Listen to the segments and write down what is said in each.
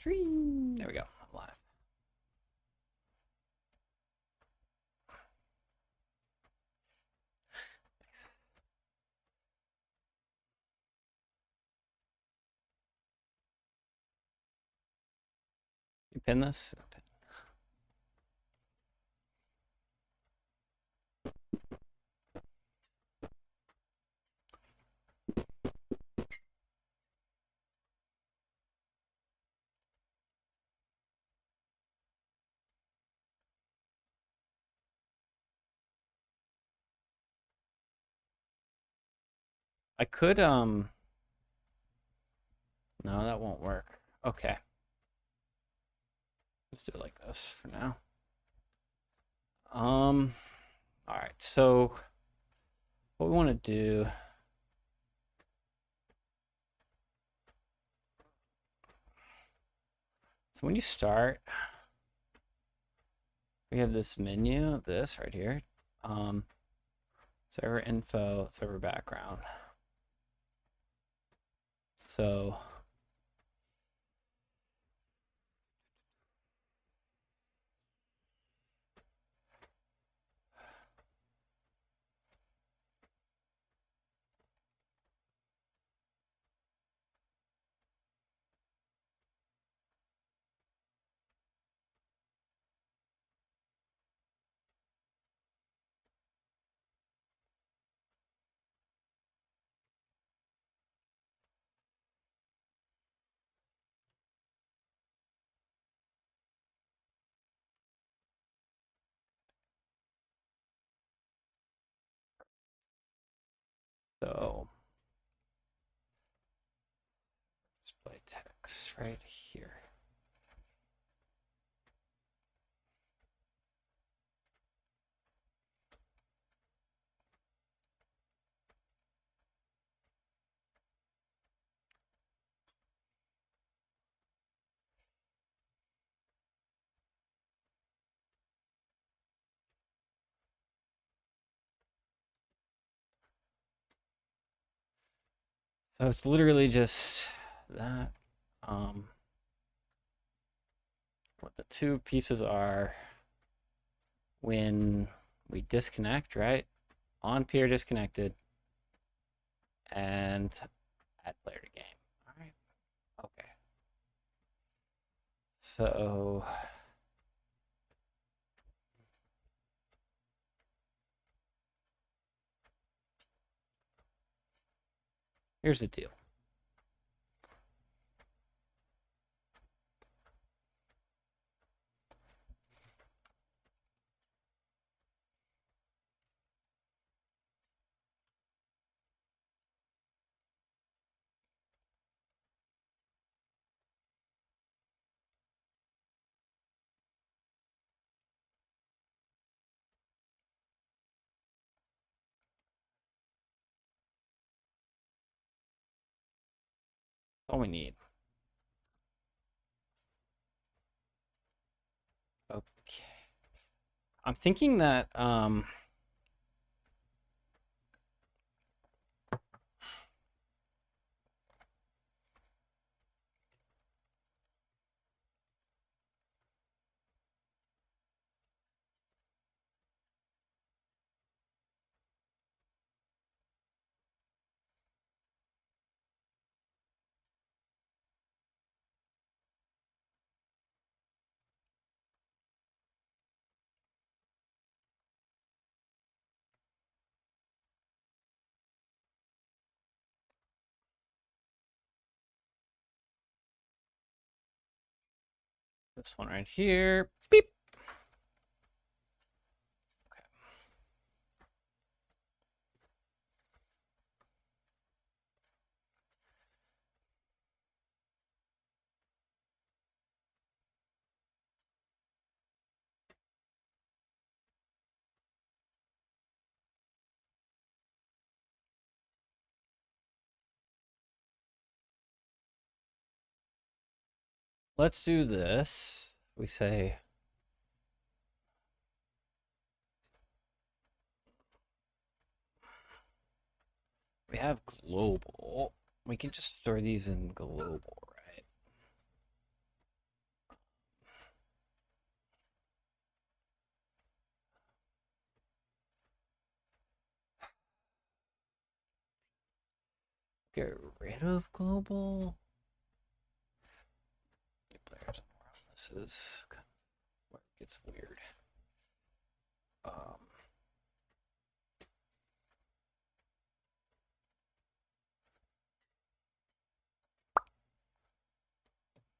Stream. There we go. I'm live. Nice. You pin this? I could, no, that won't work. Okay. Let's do it like this for now. All right. So what we want to do, so when you start, we have this menu, this right here. Server info, server background. So so display text right here. So it's literally just that. What the two pieces are when we disconnect, right? On peer disconnected and add player to game. All right. Okay. So here's the deal. All we need. Okay. I'm thinking that this one right here. Beep. Okay. Let's do this. We say we have global. We can just store these in global, right? Get rid of global. Players. This is kind of where it gets weird.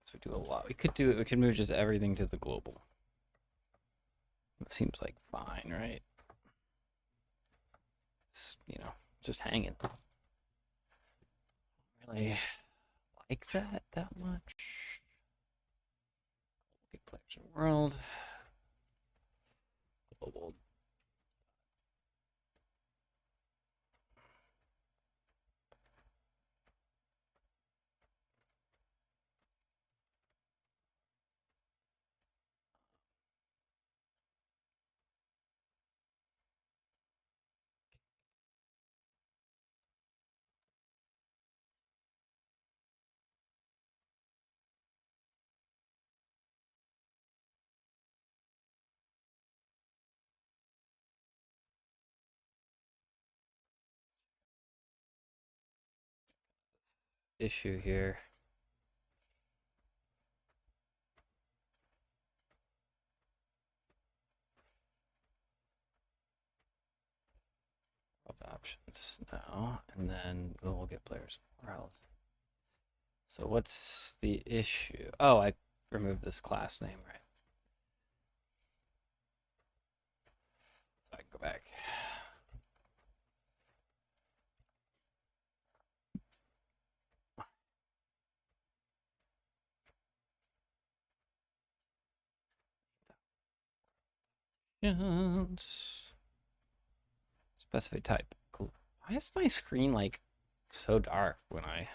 So we do a lot. We could do it. We could move just everything to the global. It seems like fine, right? It's, just hanging. Really like that much. Get players in the world. Global. Issue here. Options now, and then we'll get players world. So what's the issue? Oh, I removed this class name, right? So I can go back. Specify type. Cool. Why is my screen like so dark when I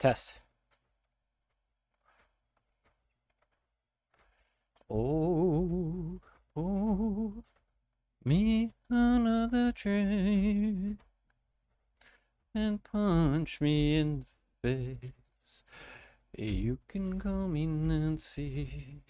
test. Oh, me another train and punch me in the face. You can call me Nancy.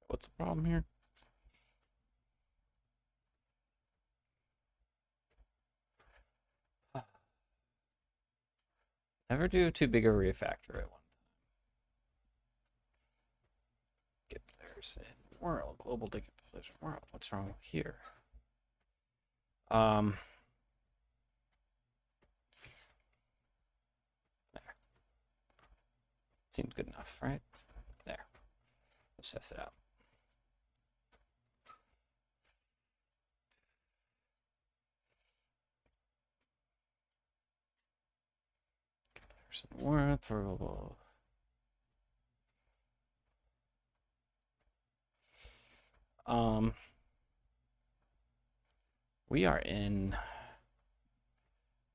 What's the problem here? Never do too big a refactor at one time. Get players in world. Global to get players in world. What's wrong here? There. Seems good enough, right? There. Let's test it out. Comparison worth for we are in.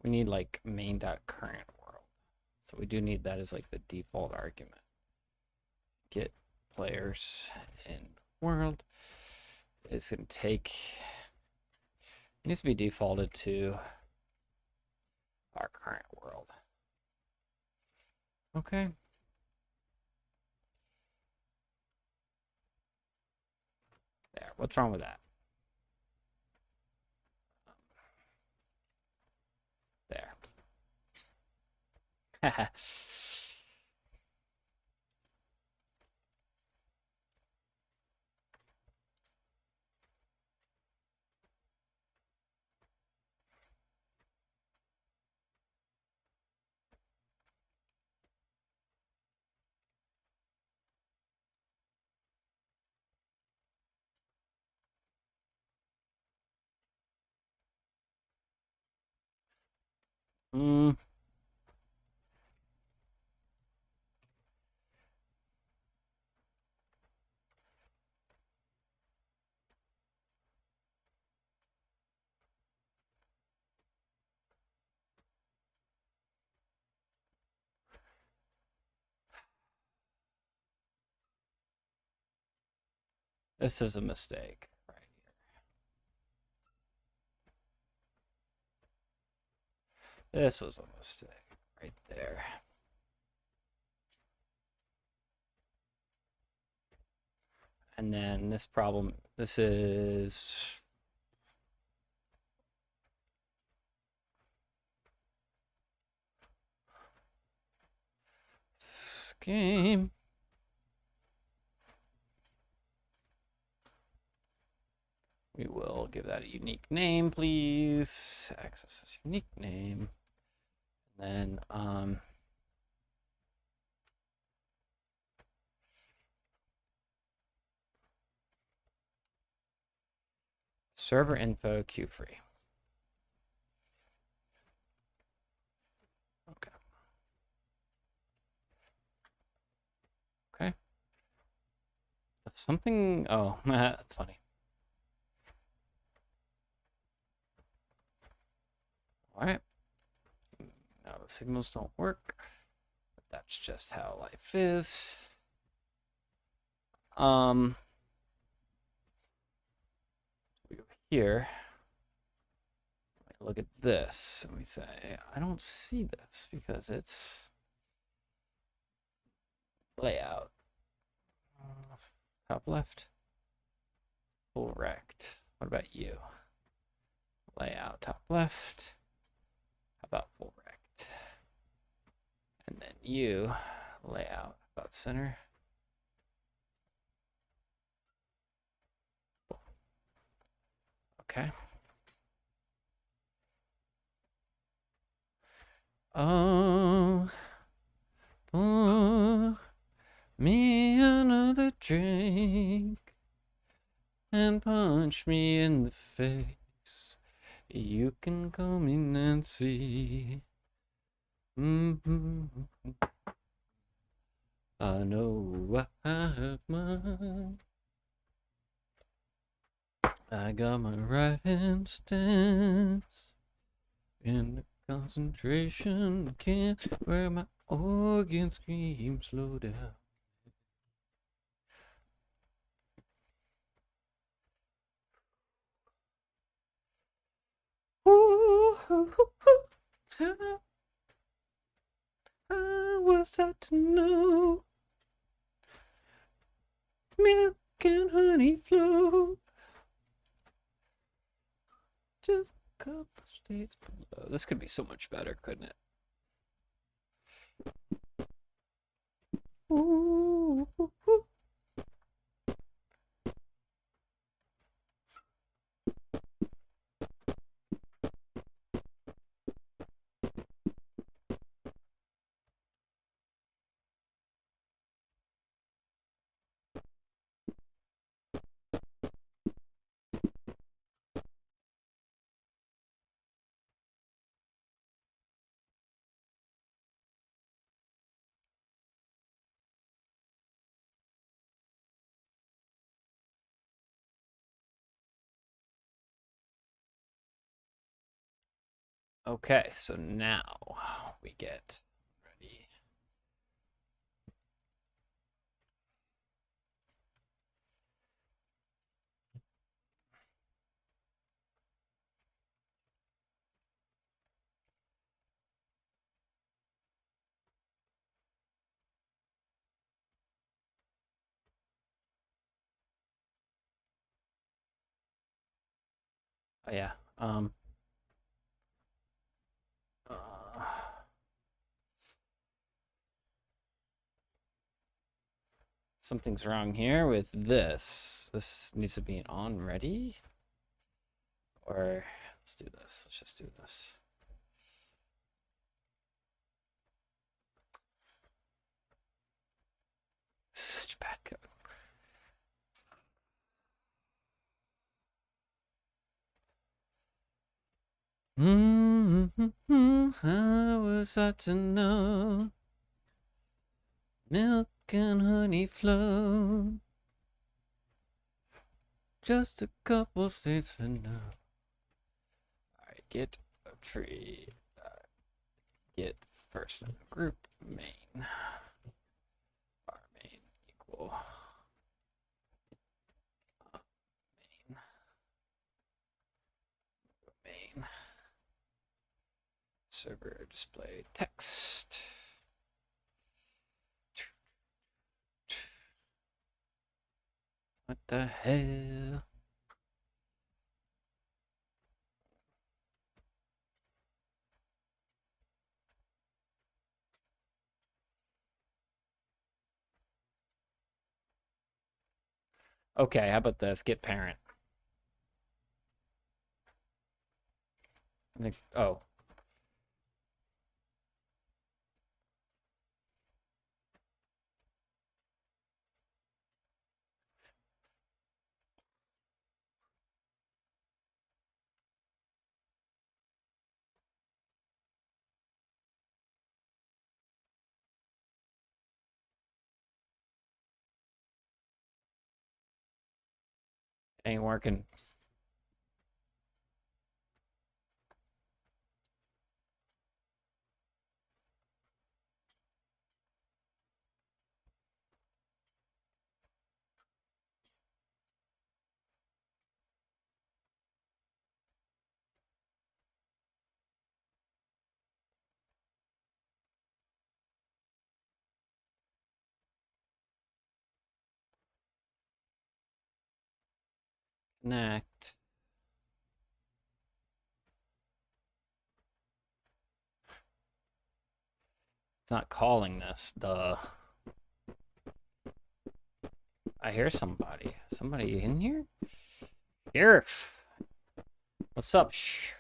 We need like main.current world. So we do need that as like the default argument. Get players in world is going to take, it needs to be defaulted to our current world. Okay. There. What's wrong with that? There. Mm. This is a mistake right here. This was a mistake right there. And then this problem, this is this game. We will give that a unique name, please. Access this unique name. And then server info queue free. Okay. Okay. Something. Oh, that's funny. All right. Now the signals don't work. But that's just how life is. We go here. Look at this, and we say, I don't see this because it's layout. Top left. Full rect. What about you? Layout top left. How about full rect? And then you, layout about center. Okay. Oh, pour me another drink and punch me in the face. You can call me Nancy. I know I have mine. I got my right hand stance in the concentration camp where my organs scream slow down. Ooh, how was that to know? Milk and honey flow just a couple states below. This could be so much better, couldn't it? Ooh, ooh, ooh. Okay, so now we get ready. Oh yeah. Uh, Something's wrong here with this. This needs to be on ready. Or let's do this. Let's just do this. Such bad code. was I to know? Milk and honey flow. Just a couple states for now. Alright, get a tree. Get first group main. Our main equal main. Main. Server display text. What the hell? Okay, how about this? Get parent. I think, oh. Ain't working. Connect. It's not calling this. Duh. I hear somebody. Somebody in here? Sheriff. What's up, Sheriff?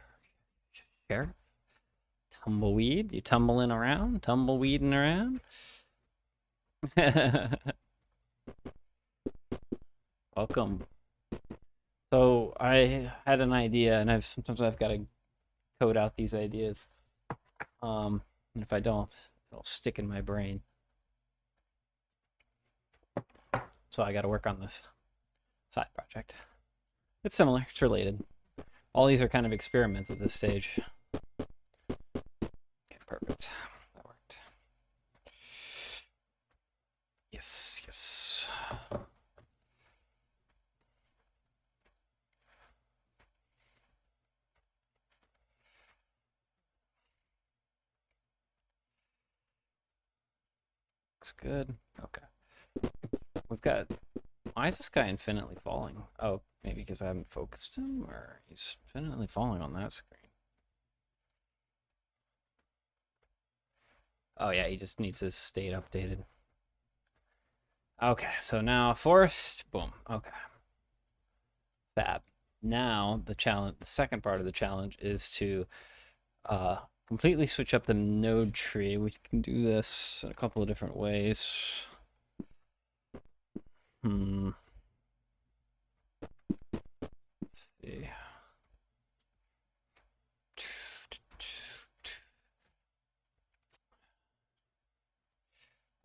Tumbleweed? You tumbling around? Tumbleweeding around? Welcome. So I had an idea, and sometimes I've got to code out these ideas. And if I don't, it'll stick in my brain. So I got to work on this side project. It's similar. It's related. All these are kind of experiments at this stage. Okay, perfect. That worked. Yes, yes. Looks good. Okay. We've got... Why is this guy infinitely falling? Oh, maybe because I haven't focused him, or he's infinitely falling on that screen. Oh yeah, he just needs his state updated. Okay, so now forest, boom. Okay. Fab. Now the challenge, the second part of the challenge is to completely switch up the node tree. We can do this in a couple of different ways. Let's see.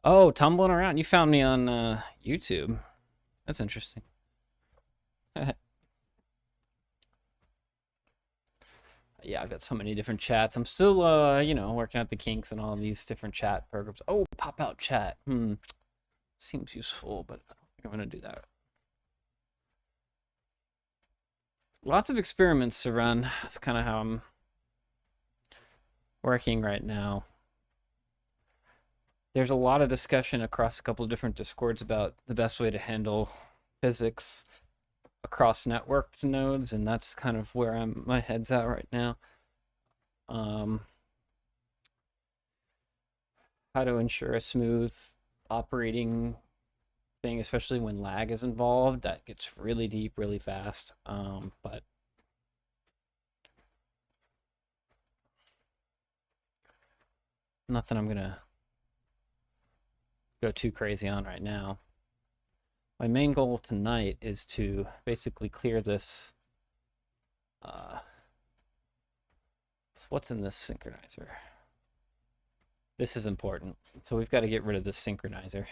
Oh, tumbling around. You found me on YouTube. That's interesting. Yeah, I've got so many different chats. I'm still, you know, working out the kinks and all these different chat programs. Oh, pop out chat. Seems useful, but I don't think I'm going to do that. Lots of experiments to run. That's kind of how I'm working right now. There's a lot of discussion across a couple of different discords about the best way to handle physics across networked nodes, and that's kind of where my head's at right now. How to ensure a smooth operating thing, especially when lag is involved. That gets really deep really fast. But nothing I'm gonna go too crazy on right now. My main goal tonight is to basically clear this. So what's in this synchronizer? This is important. So we've got to get rid of this synchronizer.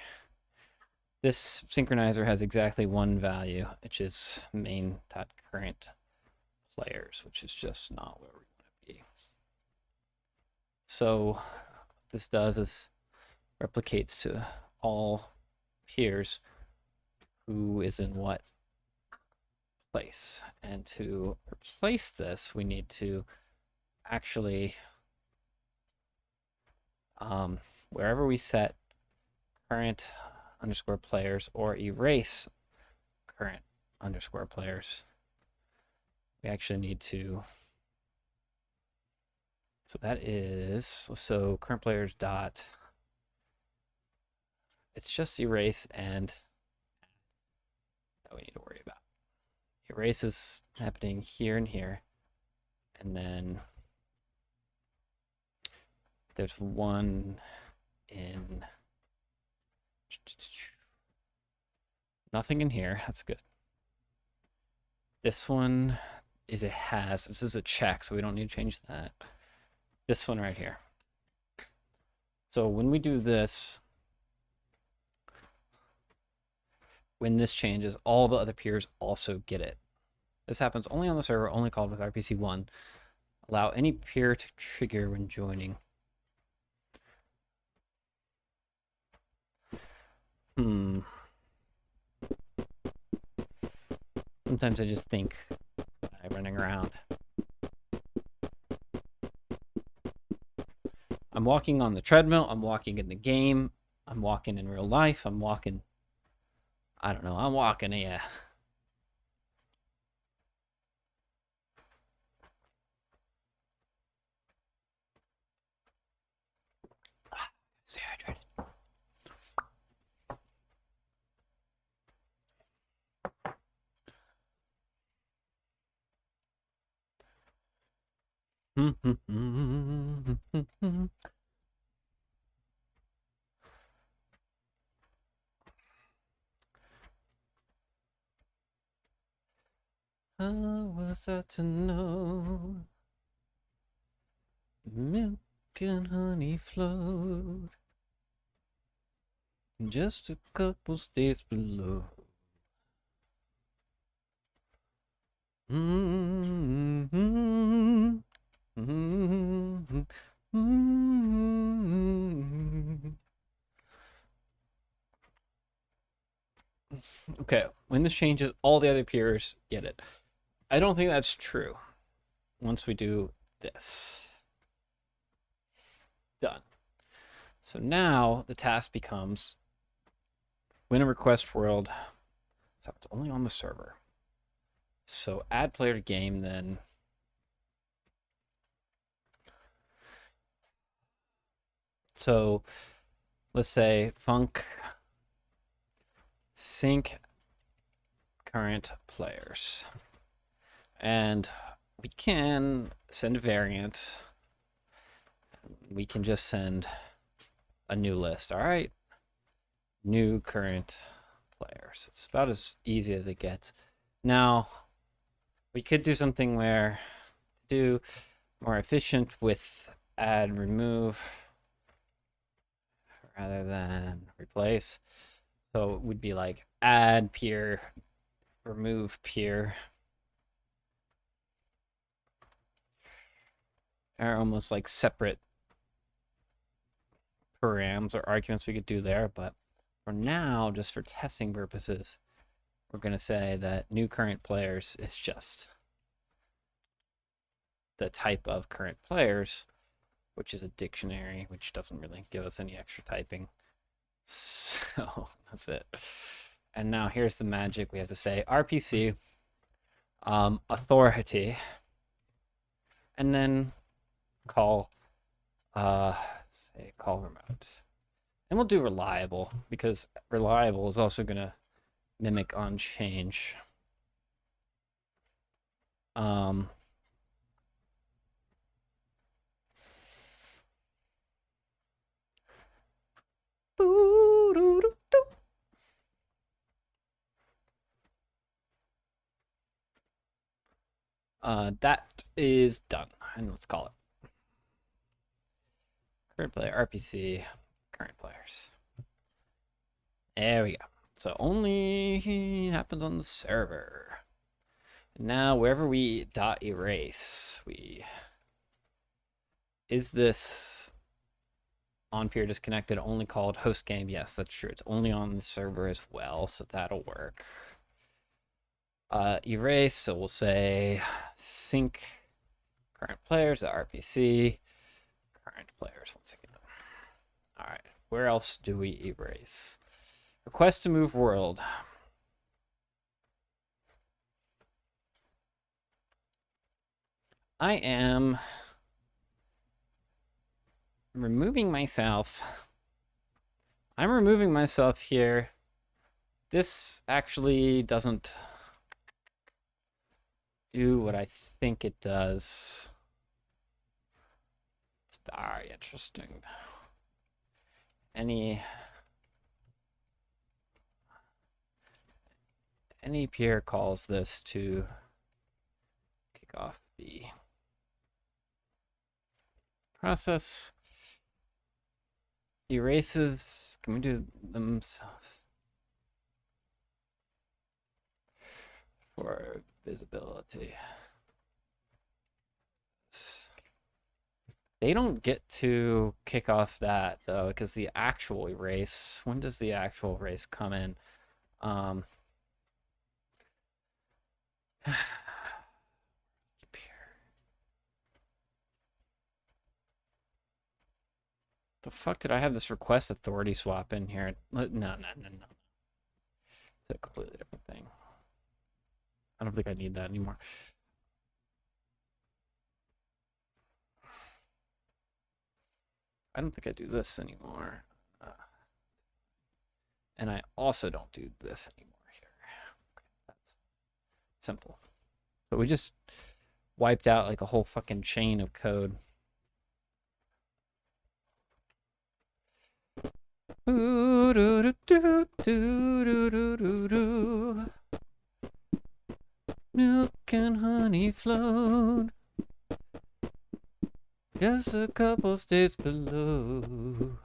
This synchronizer has exactly one value, which is main.current players, which is just not where we want to be. So what this does is replicates to all peers who is in what place. And to replace this, we need to actually, wherever we set current underscore players or erase current underscore players, we actually need to, so that is, so current players dot, it's just erase and that we need to worry about. Erase is happening here and here, and then there's one in, nothing in here, that's good. This one is a has, this is a check, so we don't need to change that. This one right here. So when we do this, when this changes, all the other peers also get it. This happens only on the server, only called with RPC1. Allow any peer to trigger when joining. Sometimes I just think I'm running around. I'm walking on the treadmill, I'm walking in the game, I'm walking in real life, I'm walking, I don't know, I'm walking, yeah. Stay hydrated. How was that to know? Milk and honey flowed just a couple states below. Okay, when this changes, all the other peers get it. I don't think that's true. Once we do this. Done. So now the task becomes win a request world. So it's only on the server. So add player to game then. So let's say func sync current players. And we can send a variant. We can just send a new list. All right. New current players. It's about as easy as it gets. Now, we could do something where to do more efficient with add remove rather than replace. So it would be like add peer, remove peer. Are almost like separate params or arguments we could do there, but for now, just for testing purposes, we're going to say that new current players is just the type of current players, which is a dictionary, which doesn't really give us any extra typing. So that's it. And now here's the magic. We have to say RPC authority, and then call say call remote. And we'll do reliable because reliable is also going to mimic on change. That is done, and let's call it Current player, RPC, current players. There we go. So only happens on the server. Now, wherever we dot erase, is this on peer disconnected only called host game? Yes, that's true. It's only on the server as well, so that'll work. Erase, so we'll say sync current players at RPC, current players once again. All right, where else do we erase? Request to move world. I am removing myself. I'm removing myself here. This actually doesn't do what I think it does. It's very interesting. Any peer calls this to kick off the process. Erases, can we do themselves for visibility? They don't get to kick off that though, because the actual erase, when does the actual erase come in? The fuck did I have this request authority swap in here? No. It's a completely different thing. I don't think I need that anymore. I don't think I do this anymore. And I also don't do this anymore here. Okay, that's simple. But we just wiped out like a whole fucking chain of code. Milk and honey flowed just a couple states below.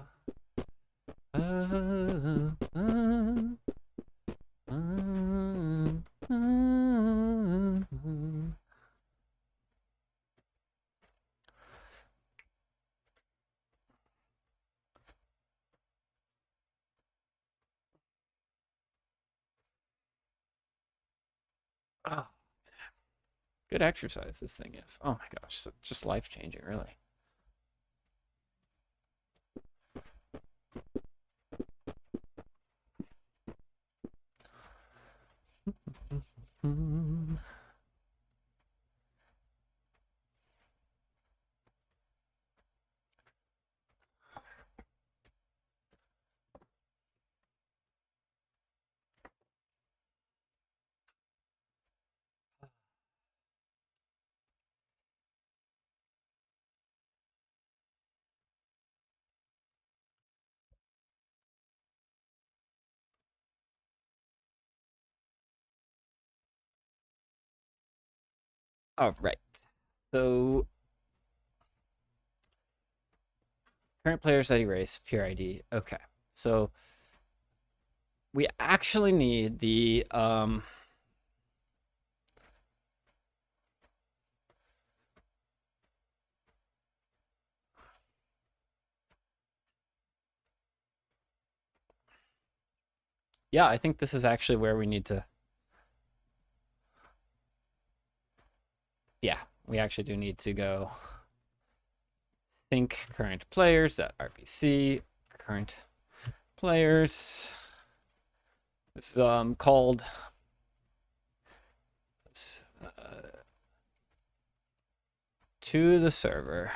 Oh, good exercise this thing is. Oh my gosh, it's just life changing, really. All right. So current players that erase peer ID. Okay. So we actually need the yeah, I think this is actually where we need to. Yeah, we actually do need to go think current players at RPC, current players. This is called to the server.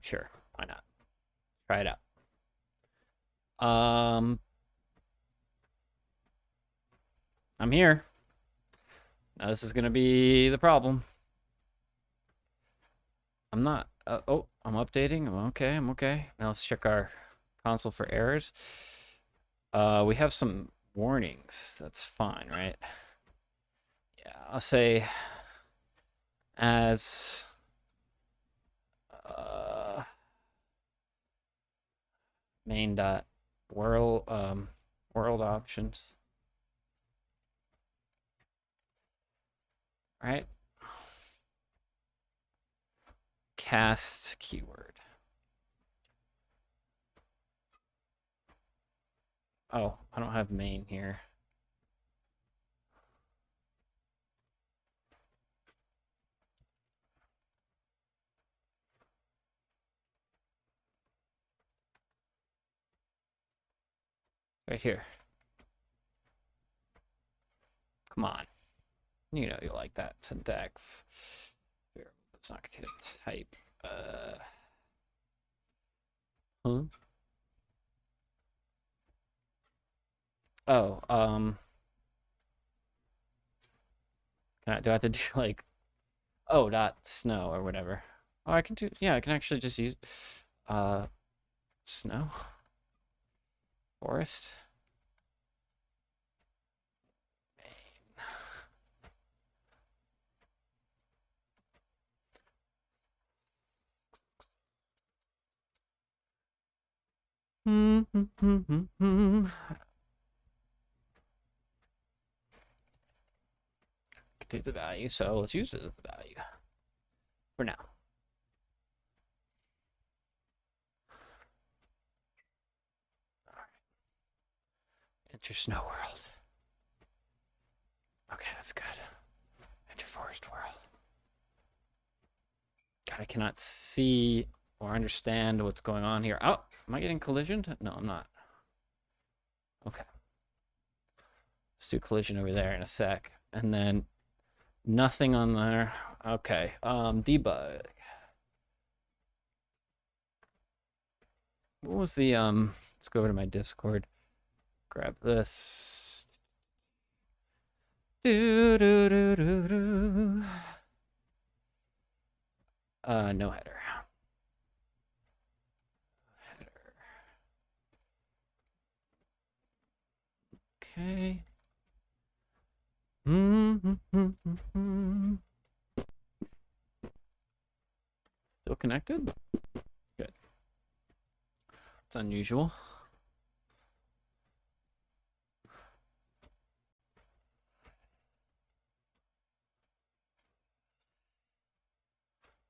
Sure, why not? Try it out. I'm here. Now this is gonna be the problem. I'm not. Oh, I'm updating. I'm okay. Now let's check our console for errors. We have some warnings. That's fine, right? Yeah, I'll say as uh, main dot world options, right? Cast keyword. Oh, I don't have main here. Right here. Come on. You know you like that syntax. Here, it's not contain a type. Huh? Oh, do I have to do like dot snow or whatever? Oh, I can do, yeah, I can actually just use uh snow forest. Contains a value, so let's use it as a value for now. Enter snow world. Okay, that's good. Enter forest world. God, I cannot see or understand what's going on here. Oh, am I getting collisioned? No, I'm not. Okay. Let's do collision over there in a sec. And then nothing on there. Okay. Debug. What was the let's go over to my Discord. Grab this. Do do do do do. No header. Header. Okay. Still connected? Good. It's unusual.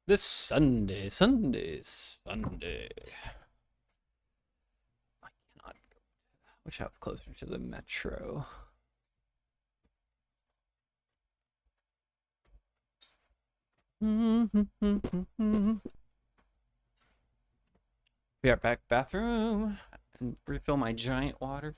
This Sunday. I cannot go. Wish I was closer to the metro. Be right back. Bathroom and refill my giant water.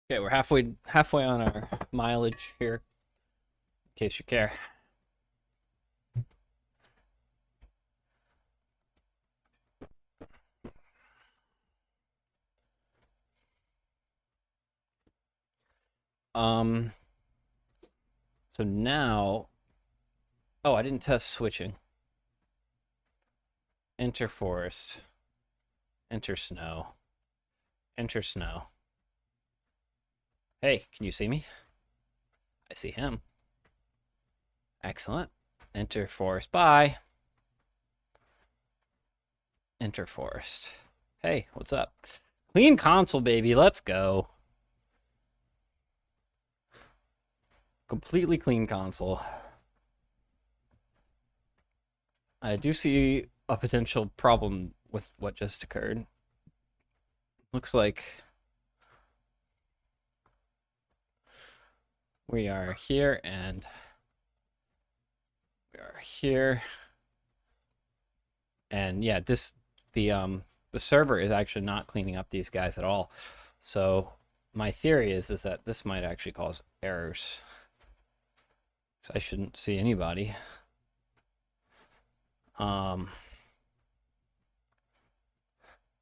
Okay, we're halfway on our mileage here, in case you care. Um, so now, oh, I didn't test switching. Enter forest, enter snow, Enter snow. Hey, can you see me? I see him. Excellent. Enter forest. Bye. Enter forest. Hey, what's up? Clean console, baby. Let's go. Completely clean console. I do see a potential problem with what just occurred. Looks like we are here and we are here. And yeah, the server is actually not cleaning up these guys at all. So my theory is that this might actually cause errors. So I shouldn't see anybody.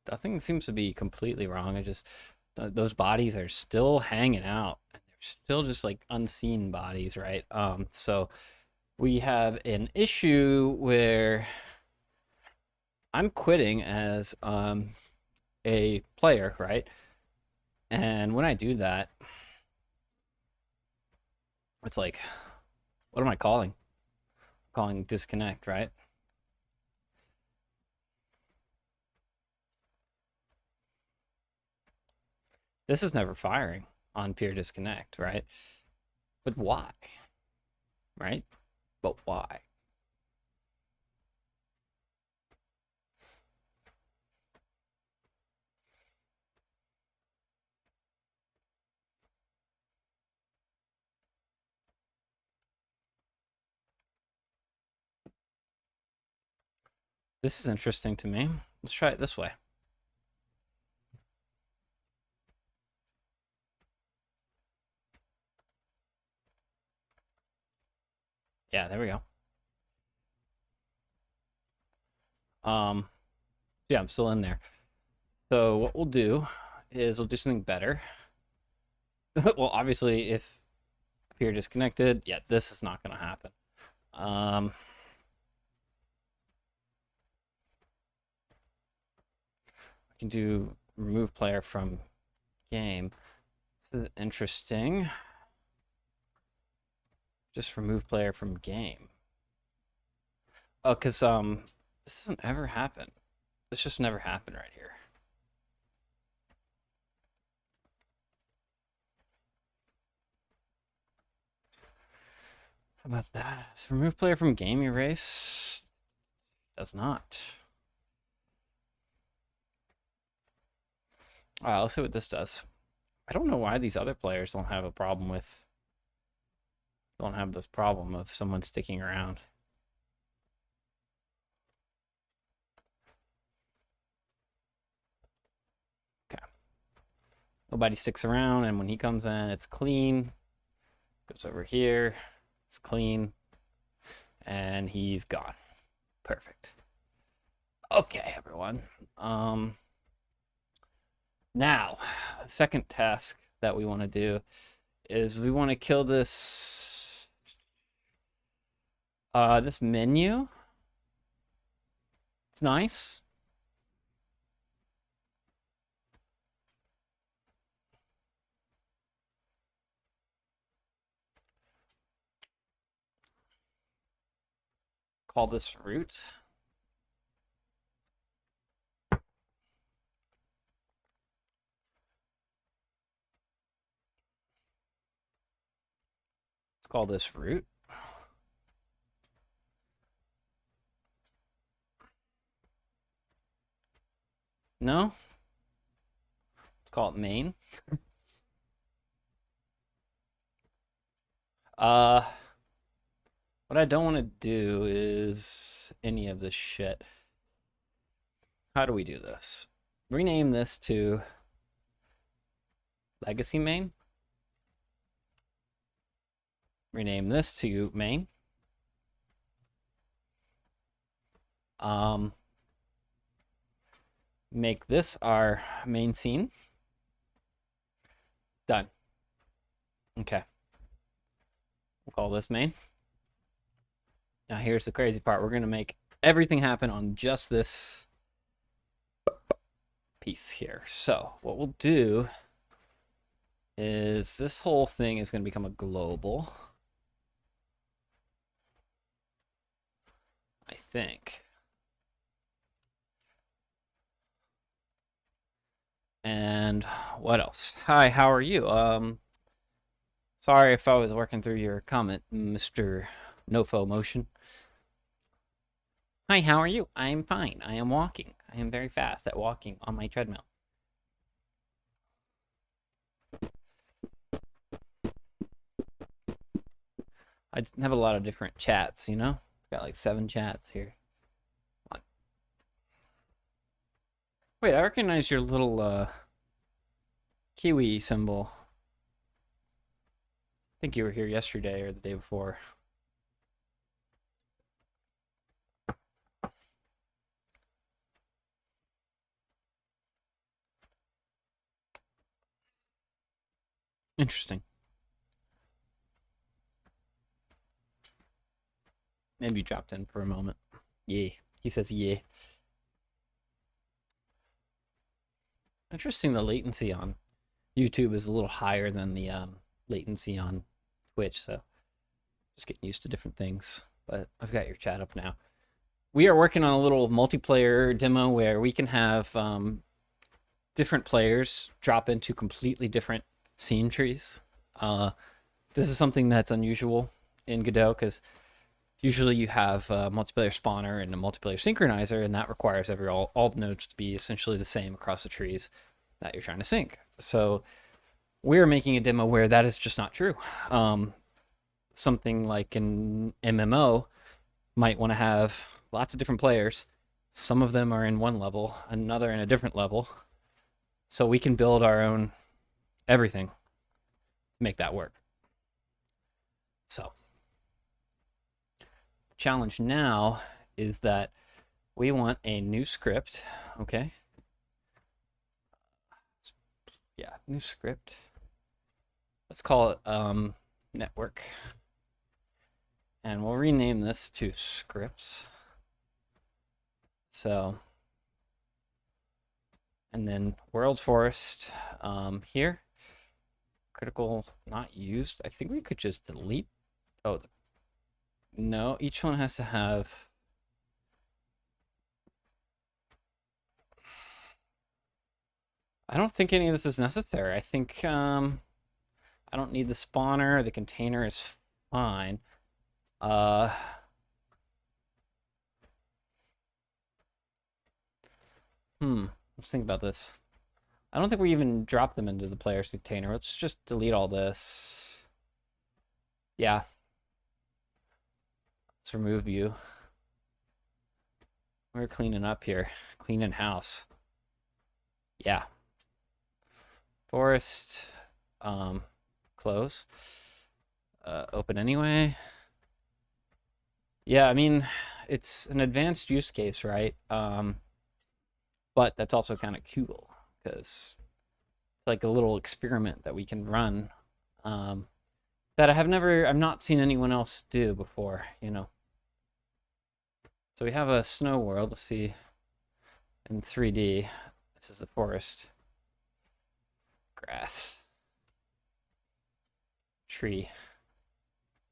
Nothing seems to be completely wrong. I just those bodies are still hanging out. They're still just like unseen bodies, right? So we have an issue where I'm quitting as a player, right? And when I do that, it's like, what am I calling? I'm calling disconnect, right? This is never firing on peer disconnect, right? But why? Right? But why? This is interesting to me. Let's try it this way. Yeah, there we go. Yeah, I'm still in there. So what we'll do is we'll do something better. Well, obviously, if you're disconnected, yeah, this is not going to happen. I can do remove player from game. This is interesting. Just remove player from game. Oh, because this doesn't ever happen. This just never happened right here. How about that? So remove player from game erase does not. All right, let's see what this does. I don't know why these other players don't have a problem with don't have this problem of someone sticking around. Okay. Nobody sticks around, and when he comes in, it's clean. Goes over here, it's clean, and he's gone. Perfect. Okay, everyone. Now, the second task that we want to do is we want to kill this this menu. It's nice. Call this root. Let's call this root. No? Let's call it main. What I don't want to do is any of this shit. How do we do this? Rename this to legacy main. Rename this to main. Make this our main scene. Done. Okay. We'll call this main. Now here's the crazy part. We're going to make everything happen on just this piece here. So what we'll do is this whole thing is going to become a global, I think. And what else? Hi, how are you? Sorry if I was working through your comment, Mr. Nofo Motion. Hi, how are you? I am fine. I am walking. I am very fast at walking on my treadmill. I have a lot of different chats, you know? Got like 7 chats here. Wait, I recognize your little kiwi symbol. I think you were here yesterday or the day before. Interesting. Maybe you dropped in for a moment. Yeah. He says yeah. Interesting, the latency on YouTube is a little higher than the latency on Twitch, so just getting used to different things. But I've got your chat up now. We are working on a little multiplayer demo where we can have different players drop into completely different scene trees. This is something that's unusual in Godot because usually you have a multiplayer spawner and a multiplayer synchronizer, and that requires all the nodes to be essentially the same across the trees that you're trying to sync. So we're making a demo where that is just not true. Something like an MMO might want to have lots of different players. Some of them are in one level, another in a different level. So we can build our own everything to make that work. So the challenge now is that we want a new script, okay? Yeah, new script. Let's call it network. And we'll rename this to scripts. So, and then world forest here. Critical not used. I think we could just delete. Oh, no, each one has to have. I don't think any of this is necessary. I think I don't need the spawner. The container is fine. Let's think about this. I don't think we even drop them into the player's container. Let's just delete all this. Yeah. Let's remove you. We're cleaning up here. Cleaning house. Yeah. Forest. Close. Open anyway. Yeah, I mean, it's an advanced use case, right? But that's also kind of cool because it's like a little experiment that we can run that I've not seen anyone else do before, you know. So we have a snow world. Let's see in 3D. This is the forest. Grass. Tree.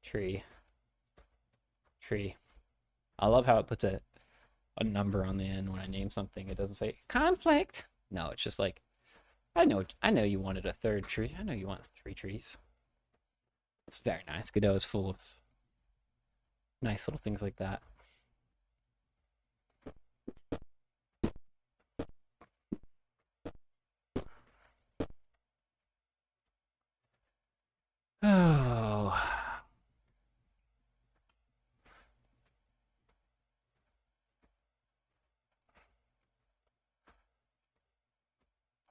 Tree. Tree. I love how it puts a number on the end when I name something. It doesn't say conflict. No, it's just like, I know you wanted a 3rd tree. I know you want 3 trees. It's very nice. Godot is full of nice little things like that. Oh.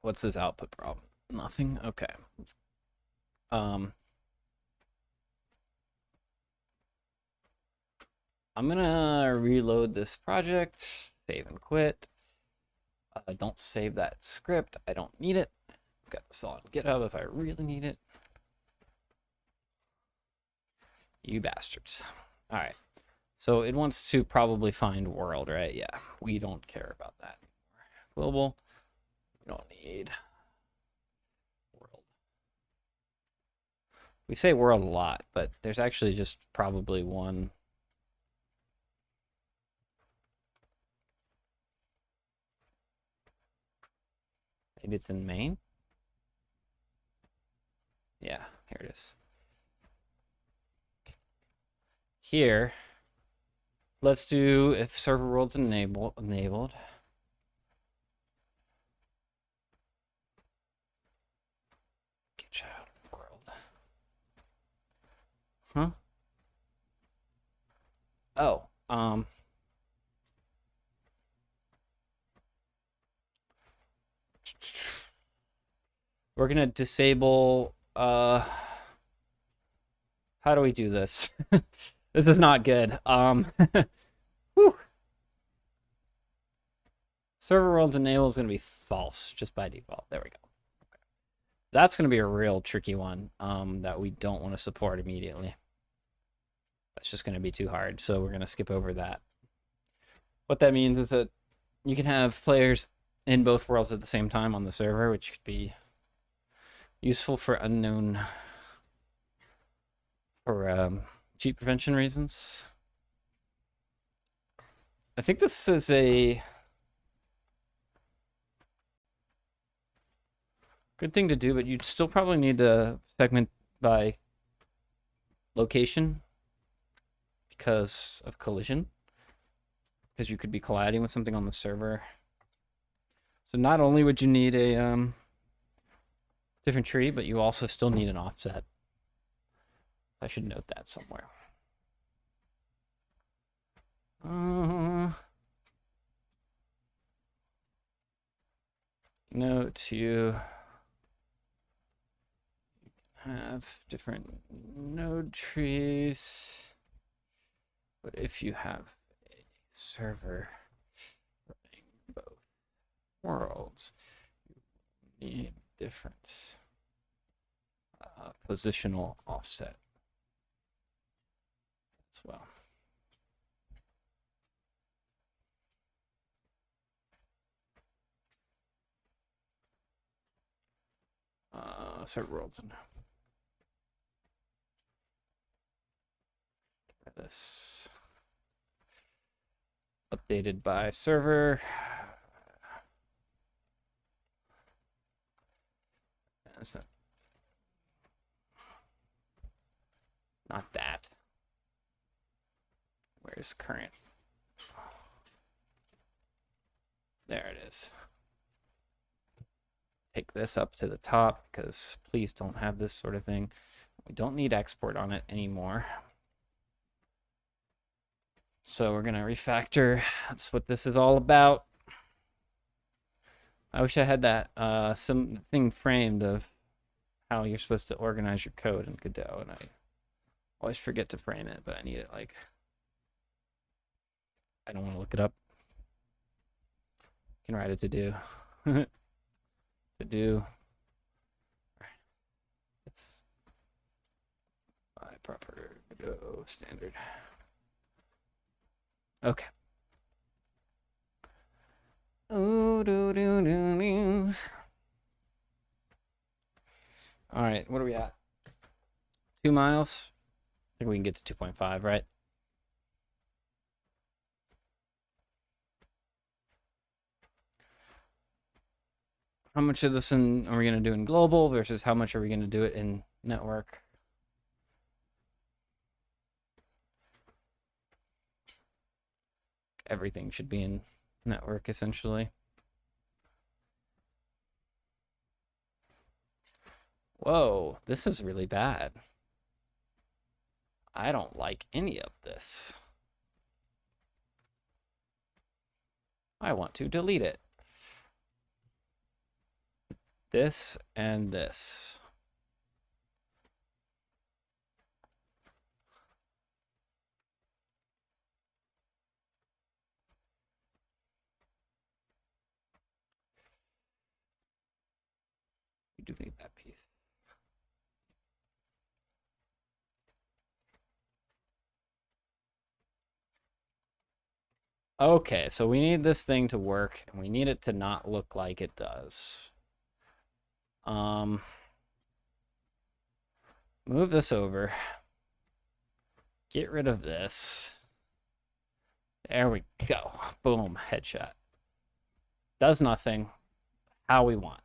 What's this output problem? Nothing? Okay. I'm gonna reload this project, save and quit. Don't save that script. I don't need it. I've got this all on GitHub if I really need it. You bastards. All right. So it wants to probably find world, right? Yeah, we don't care about that. Global. We don't need world. We say world a lot, but there's actually just probably one. Maybe it's in main? Yeah, here it is. Here, let's do if server world's enabled. Get child world. Huh? Oh, we're gonna disable how do we do this? This is not good. Whew. Server world's enable is gonna be false just by default. There we go. Okay. That's gonna be a real tricky one that we don't want to support immediately. That's just gonna be too hard, so we're gonna skip over that. What that means is that you can have players in both worlds at the same time on the server, which could be useful for unknown for cheat prevention reasons. I think this is a good thing to do, but you'd still probably need to segment by location because of collision, because you could be colliding with something on the server. So not only would you need a different tree, but you also still need an offset. I should note that somewhere. Note you have different node trees, but if you have a server running both worlds, you need different positional offset as well. Server worlds and this updated by server. That's not that. Where's current? There it is. Take this up to the top because please don't have this sort of thing. We don't need export on it anymore. So we're going to refactor. That's what this is all about. I wish I had that something framed of how you're supposed to organize your code in Godot, and I always forget to frame it, but I need it like I don't want to look it up. You can write it to do. To do. It's by proper Godot standard. Okay. All right, what are we at? 2 miles? I think we can get to 2.5, right? How much of this are we going to do in global versus how much are we going to do it in network? Everything should be in network, essentially. Whoa, this is really bad. I don't like any of this. I want to delete it. This and this. We do need that piece. Okay, so we need this thing to work, and we need it to not look like it does. Move this over. Get rid of this. There we go. Boom, headshot. Does nothing. How we want.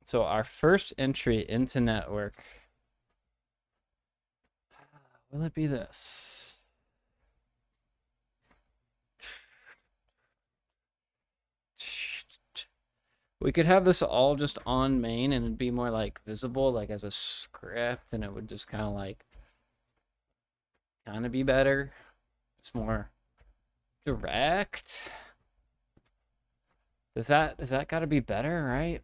So our first entry into network, will it be this? We could have this all just on main and it'd be more like visible, like as a script, and it would just kind of like be better. It's more direct. Does that gotta be better, right?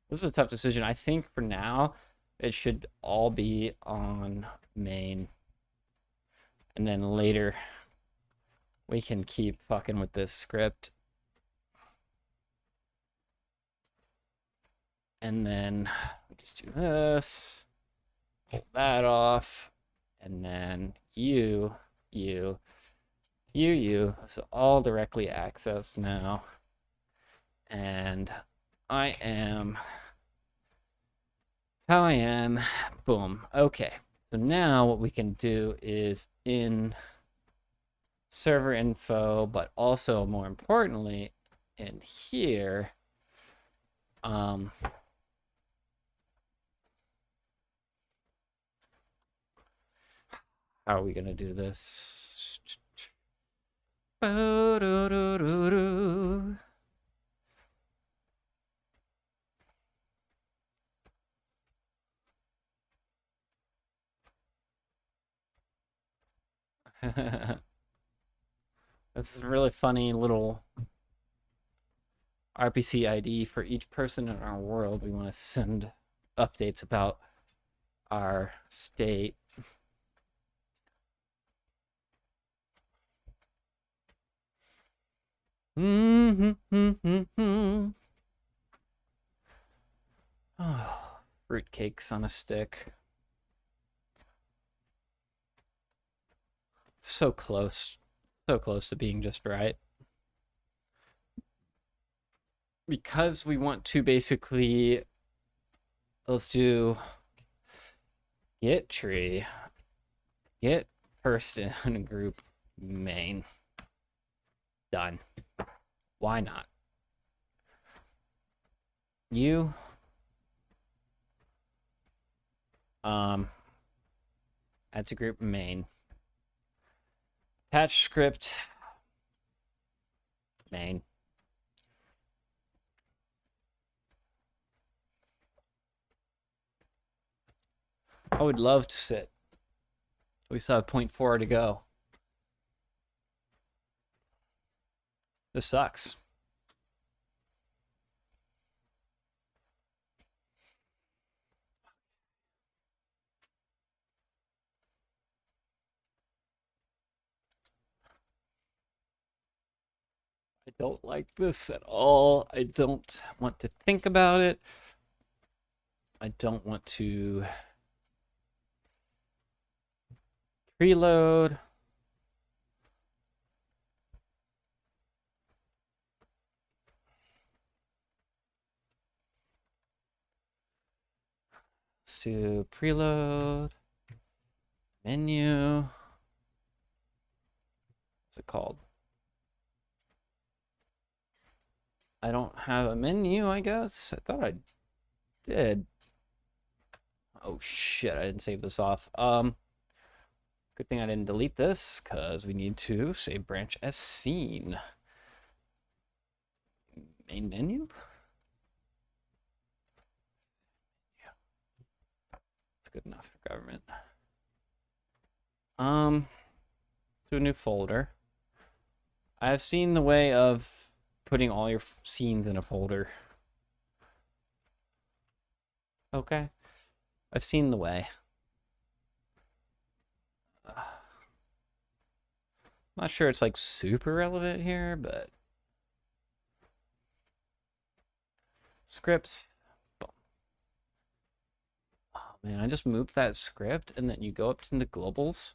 This is a tough decision. I think for now it should all be on main. And then later we can keep fucking with this script. And then we just do this, pull that off, and then you. So all directly accessed now. And I am how I am. Boom. Okay. So now what we can do is in server info, but also more importantly in here, how are we gonna do this? This is a really funny little RPC ID for each person in our world. We want to send updates about our state. Oh, fruitcakes on a stick. So close to being just right. Because we want to basically, let's do get tree, get person group main. Done. Why not? You add to group main. Attach script main. I would love to sit. We still have 0.4 to go. This sucks. I don't like this at all. I don't want to think about it. I don't want to preload. Let's do preload. Menu. What's it called? I don't have a menu, I guess. I thought I did. Oh shit, I didn't save this off. Good thing I didn't delete this, because we need to save branch as seen. Main menu? Yeah. That's good enough for government. To a new folder. I've seen the way of putting all your scenes in a folder. Okay. I've seen the way. I'm not sure it's like super relevant here, but scripts. Man, I just moved that script, and then you go up to the globals.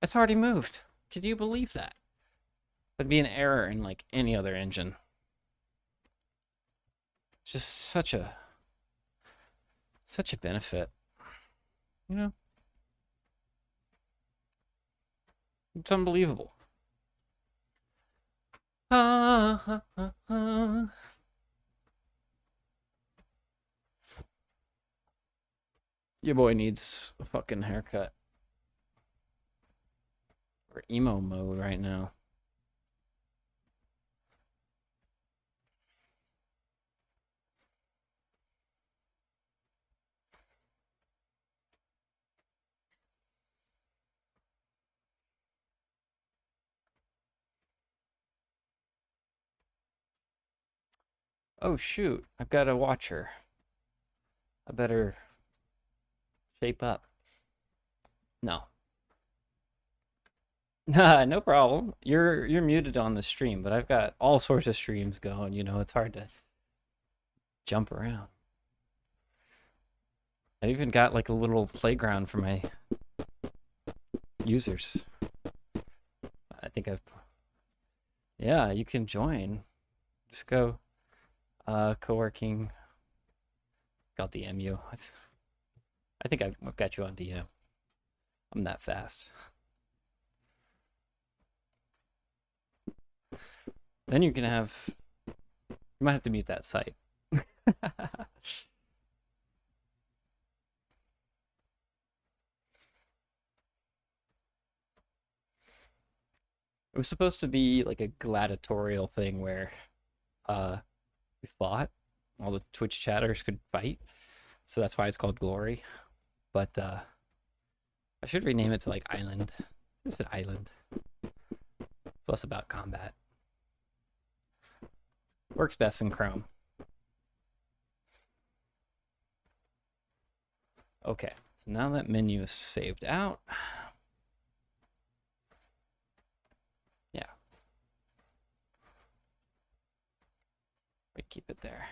It's already moved. Can you believe that? That'd be an error in like any other engine. It's just such a benefit. You know? It's unbelievable. Your boy needs a fucking haircut. We're emo mode right now. Oh shoot, I've got a watcher. I better shape up. No. No problem. You're muted on the stream, but I've got all sorts of streams going, it's hard to jump around. I even got like a little playground for my users. I think yeah, you can join. Just go co-working. I'll DM you. I think I've got you on DM. I'm that fast. Then you can have, you might have to mute that site. It was supposed to be like a gladiatorial thing where we fought. All the Twitch chatters could fight. So that's why it's called Glory. But I should rename it to like Island. Just an island. It's less about combat. Works best in Chrome. Okay, so now that menu is saved out. Yeah. We keep it there.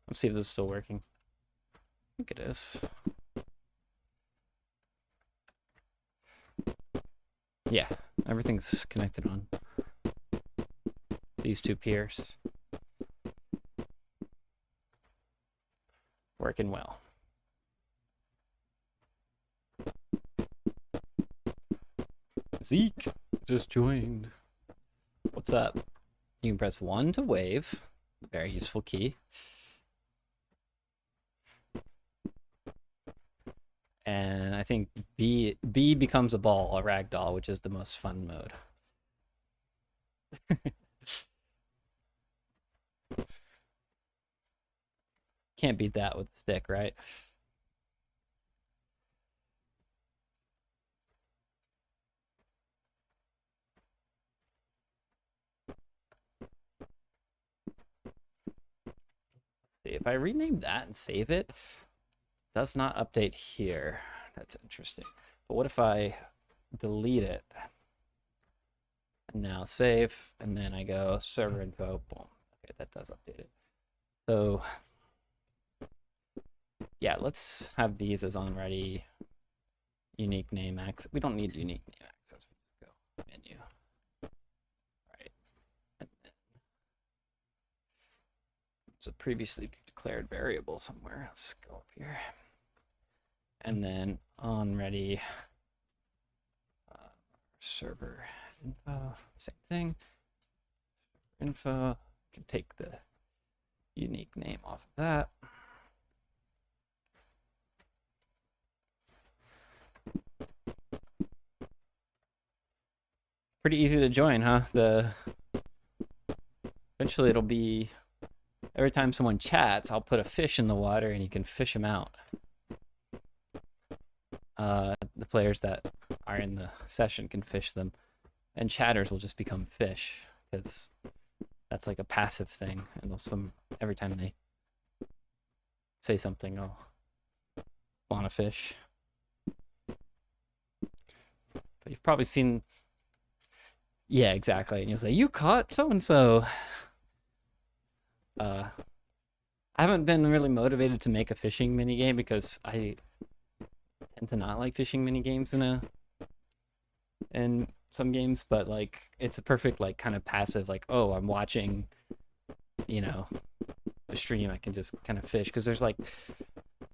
Let's see if this is still working. I think it is. Yeah, everything's connected on these two piers. Working well. Zeke just joined. What's up? You can press 1 to wave. Very useful key. And I think B becomes a ball, a ragdoll, which is the most fun mode. Can't beat that with the stick, right? Let's see, if I rename that and save it, does not update here. That's interesting. But what if I delete it? And now save, and then I go server info, boom. Okay, that does update it. So yeah, let's have these as on ready. Unique name access. We don't need unique name access. We just go menu. Right. And then it's a previously declared variable somewhere. Let's go up here. And then on ready server info, same thing. Info, can take the unique name off of that. Pretty easy to join, huh? Eventually it'll be every time someone chats, I'll put a fish in the water and you can fish them out. The players that are in the session can fish them, and chatters will just become fish because that's like a passive thing, and they'll swim every time they say something. I'll spawn a fish. But you've probably seen, yeah, exactly, and you'll say you caught so and so. I haven't been really motivated to make a fishing mini game because I tend to not like fishing mini games in some games, but like it's a perfect like kind of passive like, oh, I'm watching, you know, a stream, I can just kind of fish because there's like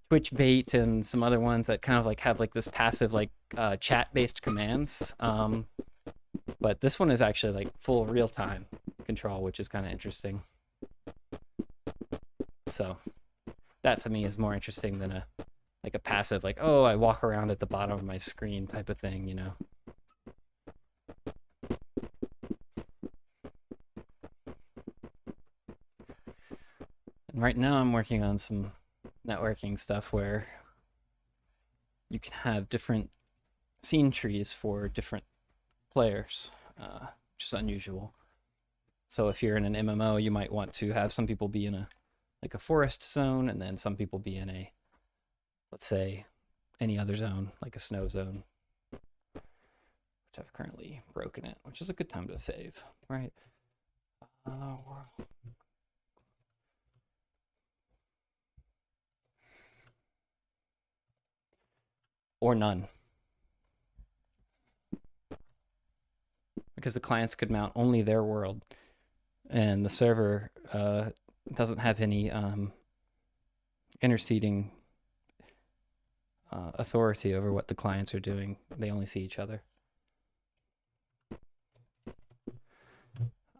Twitch bait and some other ones that kind of like have like this passive like chat based commands. But this one is actually like full real time control, which is kind of interesting. So that to me is more interesting than a like a passive like, oh, I walk around at the bottom of my screen type of thing, you know. And right now I'm working on some networking stuff where you can have different scene trees for different players, which is unusual. So if you're in an MMO, you might want to have some people be in a like a forest zone, and then some people be in a, let's say, any other zone, like a snow zone, which I've currently broken it, which is a good time to save, right? Or none, because the clients could mount only their world, and the server doesn't have any interceding authority over what the clients are doing. They only see each other.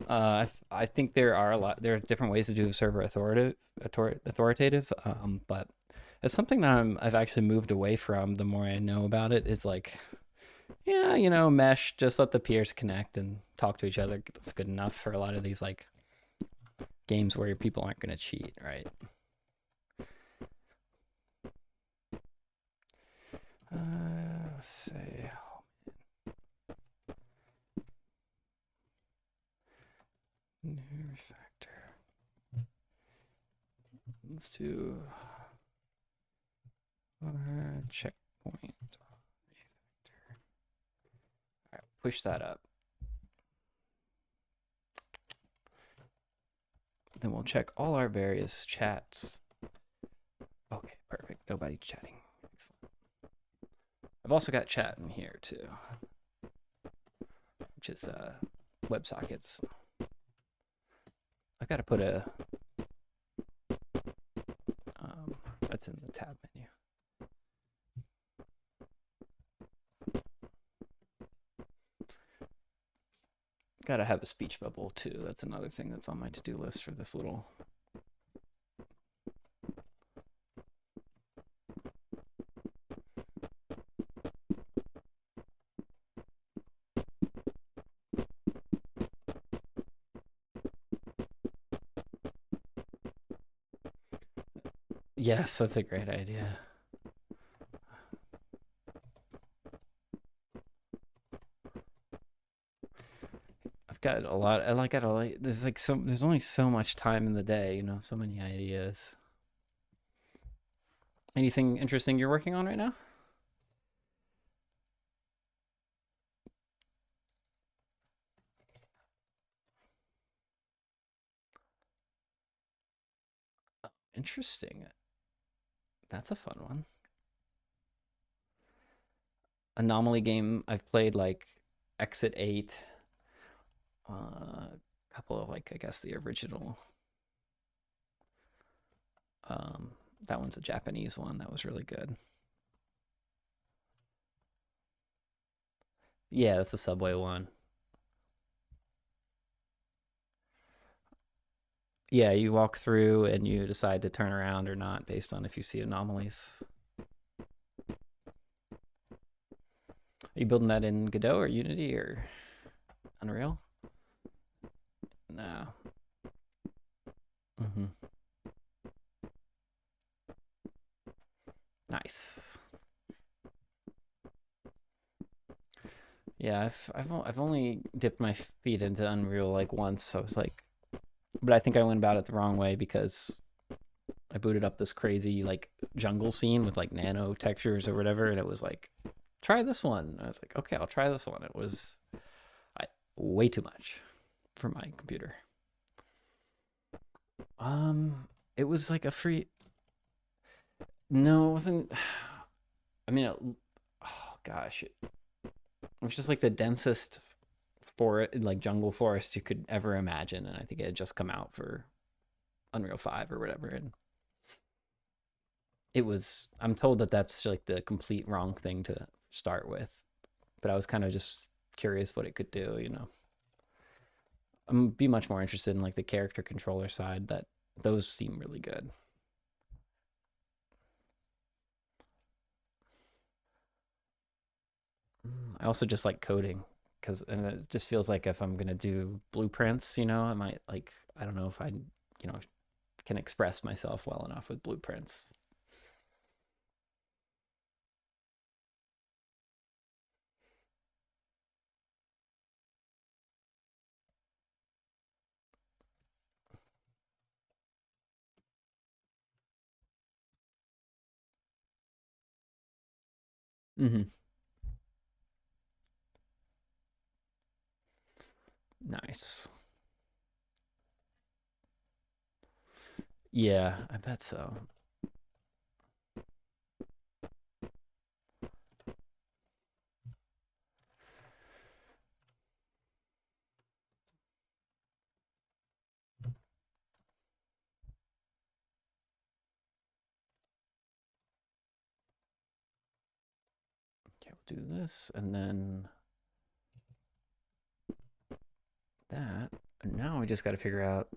I think there are different ways to do server authoritative, but it's something that I've actually moved away from. The more I know about it, it's like, yeah, you know, mesh, just let the peers connect and talk to each other. That's good enough for a lot of these like games where people aren't going to cheat, right? Let's see. New refactor. Let's do checkpoint refactor. All right, push that up. Then we'll check all our various chats. Okay, perfect. Nobody's chatting. Excellent. I've also got chat in here too, which is WebSockets. I gotta put a that's in the tab menu. Gotta have a speech bubble too. That's another thing that's on my to-do list for this little. Yes, that's a great idea. I've got a lot. There's like there's only so much time in the day, you know, so many ideas. Anything interesting you're working on right now? Interesting. That's a fun one. Anomaly game I've played like Exit 8, a couple of like I guess the original. That one's a Japanese one. That was really good. Yeah, that's the subway one. Yeah, you walk through and you decide to turn around or not based on if you see anomalies. Are you building that in Godot or Unity or? Unreal? No. Hmm. Nice. Yeah, I've only dipped my feet into Unreal like once. So I was like, but I think I went about it the wrong way because I booted up this crazy like jungle scene with like nano textures or whatever, and it was like, try this one. And I was like, okay, I'll try this one. It was I, way too much for my computer. It was like a free. No, it wasn't. I mean, oh gosh, it was just like the densest forest, like jungle forest you could ever imagine, and I think it had just come out for Unreal 5 or whatever, and it was. I'm told that that's like the complete wrong thing to start with, but I was kind of just curious what it could do. I'm be much more interested in like the character controller side. That those seem really good. I also just like coding because and it just feels like if I'm gonna do blueprints, I might like I don't know if I can express myself well enough with blueprints. Hmm. Nice. Yeah, I bet so. Okay, we'll do this and then that. And now we just got to figure out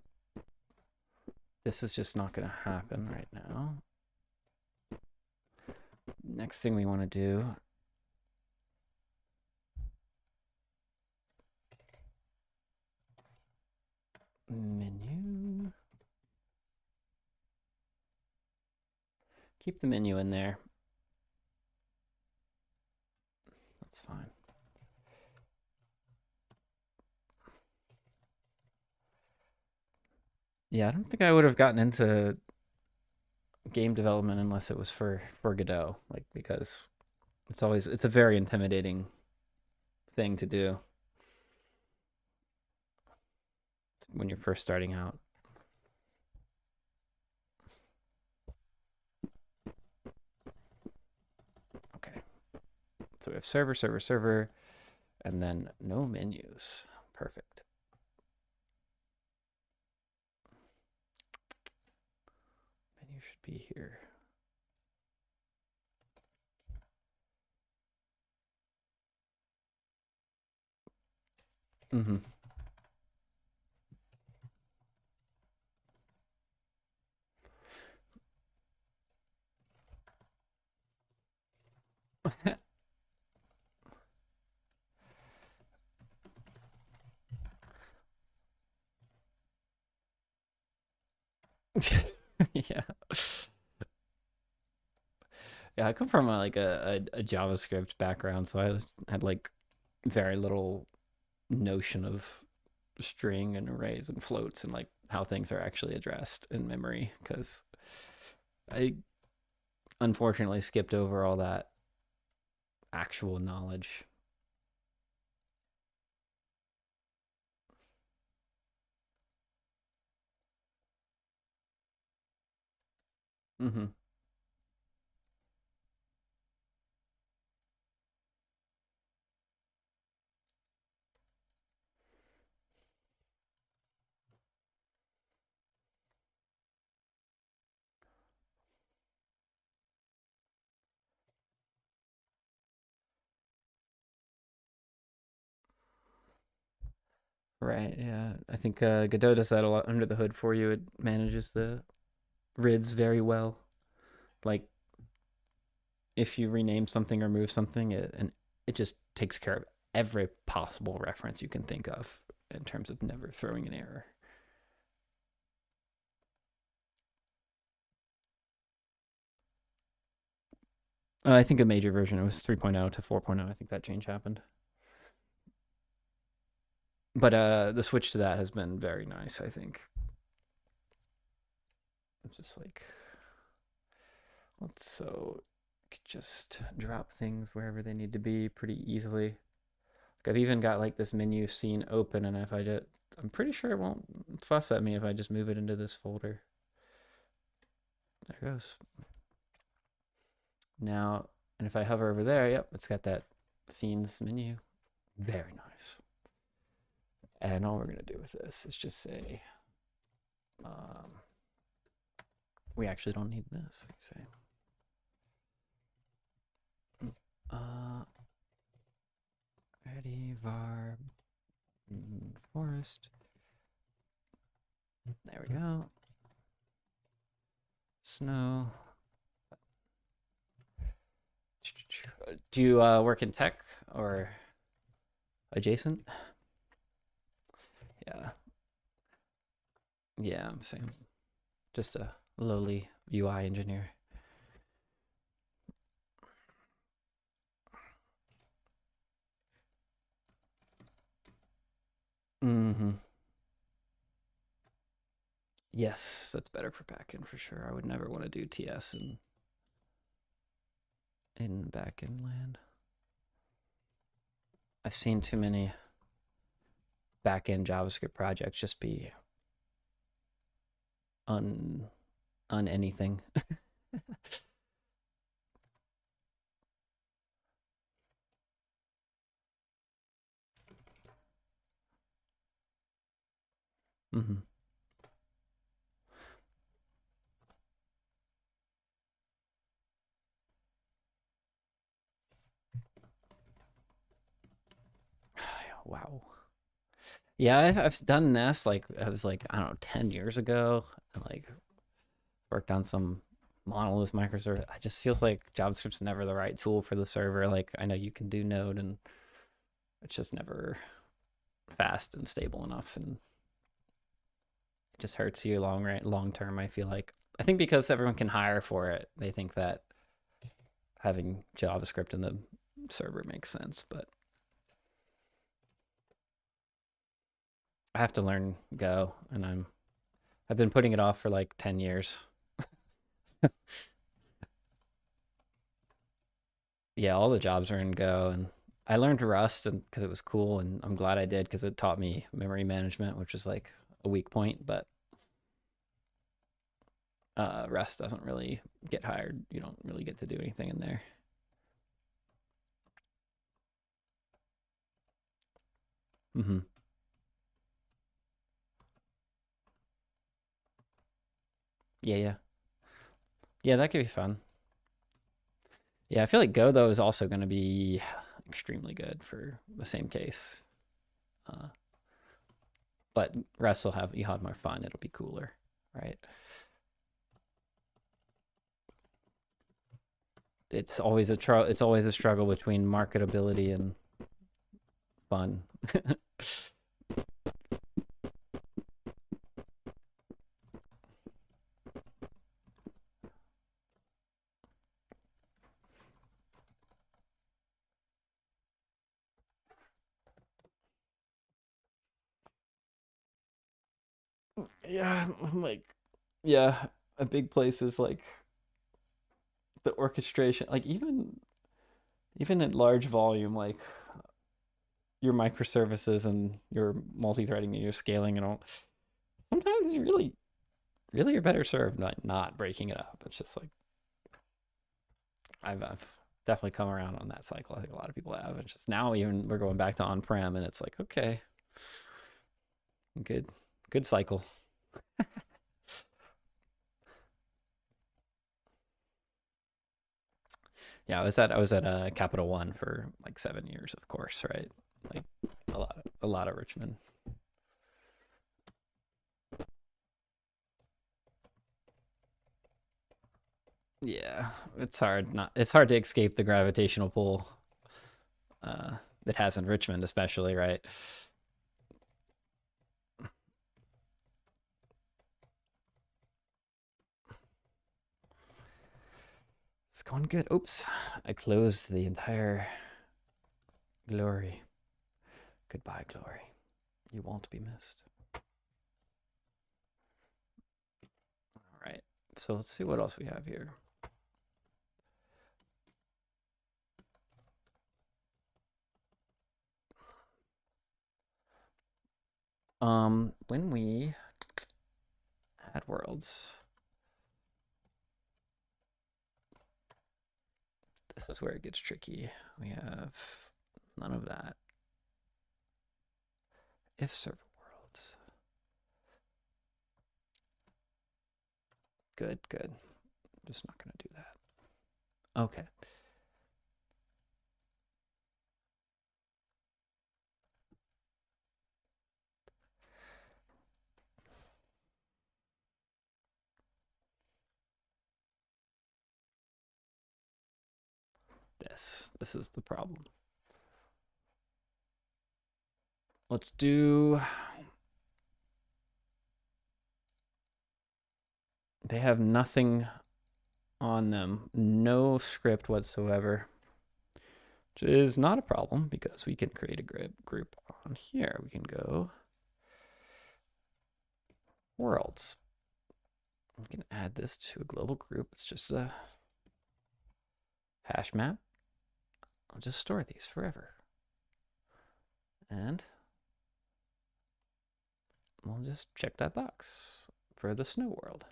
this is just not going to happen right now. Next thing we want to do. Menu. Keep the menu in there. That's fine. Yeah, I don't think I would have gotten into game development unless it was for Godot, like because it's a very intimidating thing to do when you're first starting out. Okay, so we have server, server, server, and then no menus. Perfect. Menu should be here. Mm-hmm. Yeah. Yeah, I come from a JavaScript background, so had like very little notion of string and arrays and floats and like how things are actually addressed in memory because I unfortunately skipped over all that actual knowledge. Hmm. Right. Yeah. I think Godot does that a lot under the hood for you. It manages the rids very well. Like if you rename something or move something, and it just takes care of every possible reference you can think of in terms of never throwing an error. I think a major version, it was 3.0 to 4.0. I think that change happened. But the switch to that has been very nice, I think. It's just like, let's just drop things wherever they need to be pretty easily. Like I've even got like this menu scene open, and if I just, I'm pretty sure it won't fuss at me if I just move it into this folder. There it goes. Now, and if I hover over there, yep, it's got that scenes menu. Very nice. And all we're going to do with this is just say, we actually don't need this. We say, ready var forest. There we go. Snow. Do you work in tech or adjacent? Yeah. Yeah, I'm same. Just a lowly UI engineer. Mm-hmm. Yes, that's better for backend for sure. I would never want to do TS in backend land. I've seen too many backend JavaScript projects just be on anything. Mm-hmm. Wow. Yeah, I've done this like I was like I don't know 10 years ago, and like worked on some monolith microservice. It just feels like JavaScript's never the right tool for the server. Like I know you can do Node, and it's just never fast and stable enough, and it just hurts you long term. I feel like I think because everyone can hire for it, they think that having JavaScript in the server makes sense, but I have to learn Go, and I've been putting it off for like 10 years. Yeah, all the jobs are in Go, and I learned Rust and because it was cool, and I'm glad I did because it taught me memory management, which is like a weak point, but Rust doesn't really get hired. You don't really get to do anything in there. Mm-hmm. Yeah, yeah. Yeah, that could be fun. Yeah, I feel like Go though is also going to be extremely good for the same case. Uh, but Rust will have you have more fun. It'll be cooler, right? It's always it's always a struggle between marketability and fun. Yeah, I'm like, yeah, a big place is like the orchestration, like even at large volume, like your microservices and your multi-threading and your scaling and all. Sometimes you really are better served not breaking it up. It's just like I've definitely come around on that cycle. I think a lot of people have. It's just now even we're going back to on-prem, and it's like okay, good cycle. Yeah, I was at Capital One for like 7 years, of course, right? Like a lot of Richmond. Yeah, it's hard to escape the gravitational pull. Uh, that has enrichment, especially, right? It's going good. Oops, I closed the entire glory. Goodbye, glory. You won't be missed. All right, so let's see what else we have here. When we add worlds, this is where it gets tricky. We have none of that. If server worlds. Good, good. I'm just not going to do that. Okay. This is the problem. Let's do. They have nothing on them, no script whatsoever, which is not a problem because we can create a group on here. We can go worlds. We can add this to a global group. It's just a hash map. I'll just store these forever. And we'll just check that box for the snow world.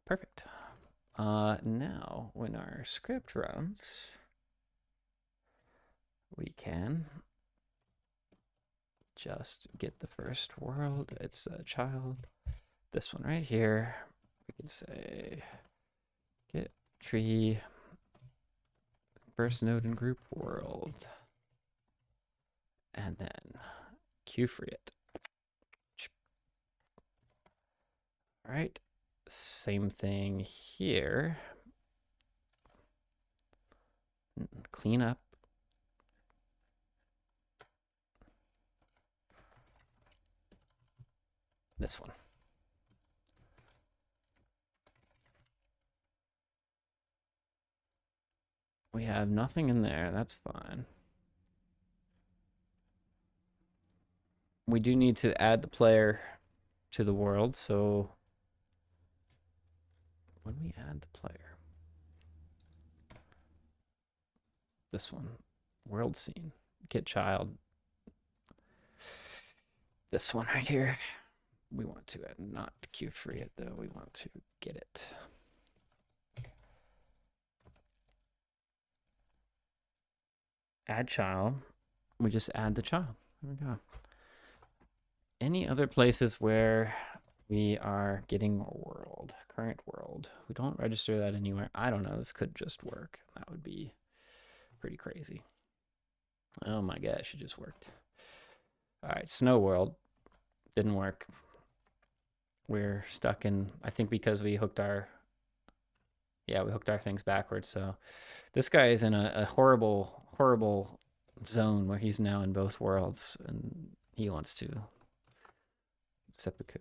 Perfect. Now, when our script runs, we can just get the first world. It's a child. This one right here. We can say get tree first node in group world, and then queue free it. All right, same thing here. Clean up. This one. We have nothing in there. That's fine. We do need to add the player to the world, so when we add the player, this one, world scene, get child. This one right here, we want to not queue free it though. We want to get it. Add child. We just add the child. There we go. Any other places where we are getting a world, current world? We don't register that anywhere. I don't know. This could just work. That would be pretty crazy. Oh my gosh, it just worked. All right, snow world didn't work. We're stuck in, I think because we hooked our, yeah, we hooked our things backwards. So this guy is in a horrible, horrible zone where he's now in both worlds and he wants to seppuku.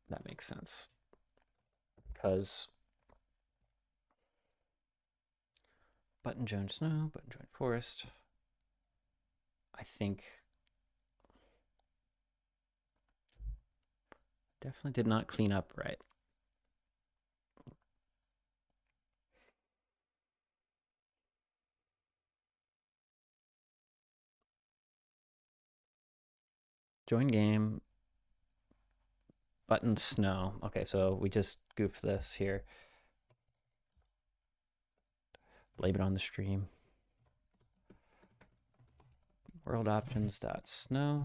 That makes sense. Because button join snow, button join forest. I think definitely did not clean up right. Join game. Button snow. Okay, so we just goofed this here. Blame it on the stream. World options dot snow.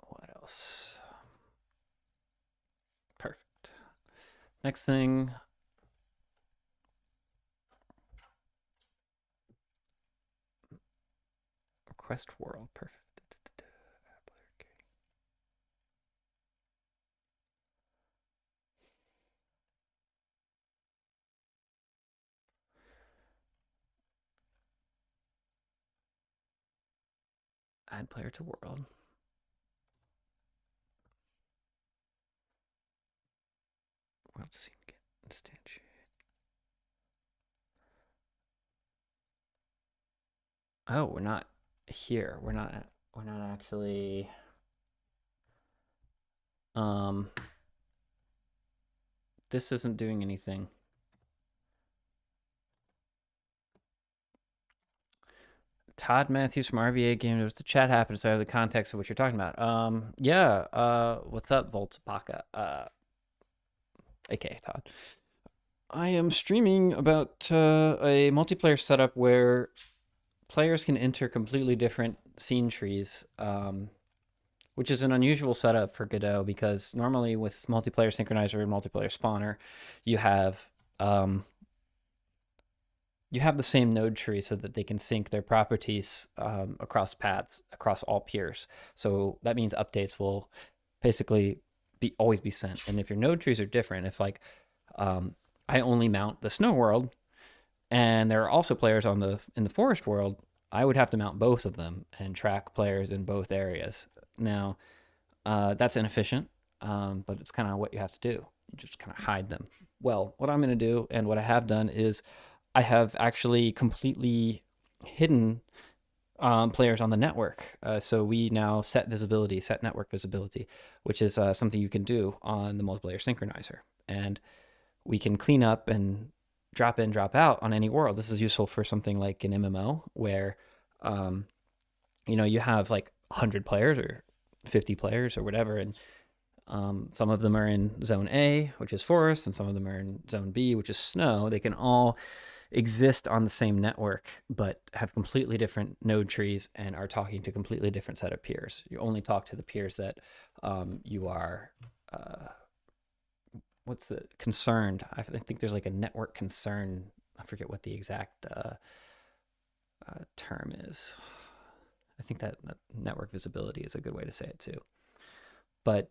What else? Perfect. Next thing. Request world. Perfect. Add player to world. World scene get instantiate. Oh, we're not here. We're not actually this isn't doing anything. Todd Matthews from RVA Game News. The chat happened, so I have the context of what you're talking about. Yeah. What's up, Voltapaka? AKA Todd. I am streaming about a multiplayer setup where players can enter completely different scene trees, which is an unusual setup for Godot because normally with multiplayer synchronizer and multiplayer spawner, you have the same node tree so that they can sync their properties across paths, across all peers. So that means updates will basically always be sent. And if your node trees are different, if like I only mount the snow world, and there are also players in the forest world, I would have to mount both of them and track players in both areas. Now, that's inefficient, but it's kind of what you have to do. You just kind of hide them. Well, what I'm going to do, and what I have done, is I have actually completely hidden players on the network. So we now set network visibility, which is something you can do on the multiplayer synchronizer. And we can clean up and drop in, drop out on any world. This is useful for something like an MMO where, you have like 100 players or 50 players or whatever, and some of them are in Zone A, which is forest, and some of them are in Zone B, which is snow. They can all exist on the same network, but have completely different node trees and are talking to completely different set of peers. You only talk to the peers that you are, what's the concerned? I think there's like a network concern. I forget what the exact term is. I think that network visibility is a good way to say it too. But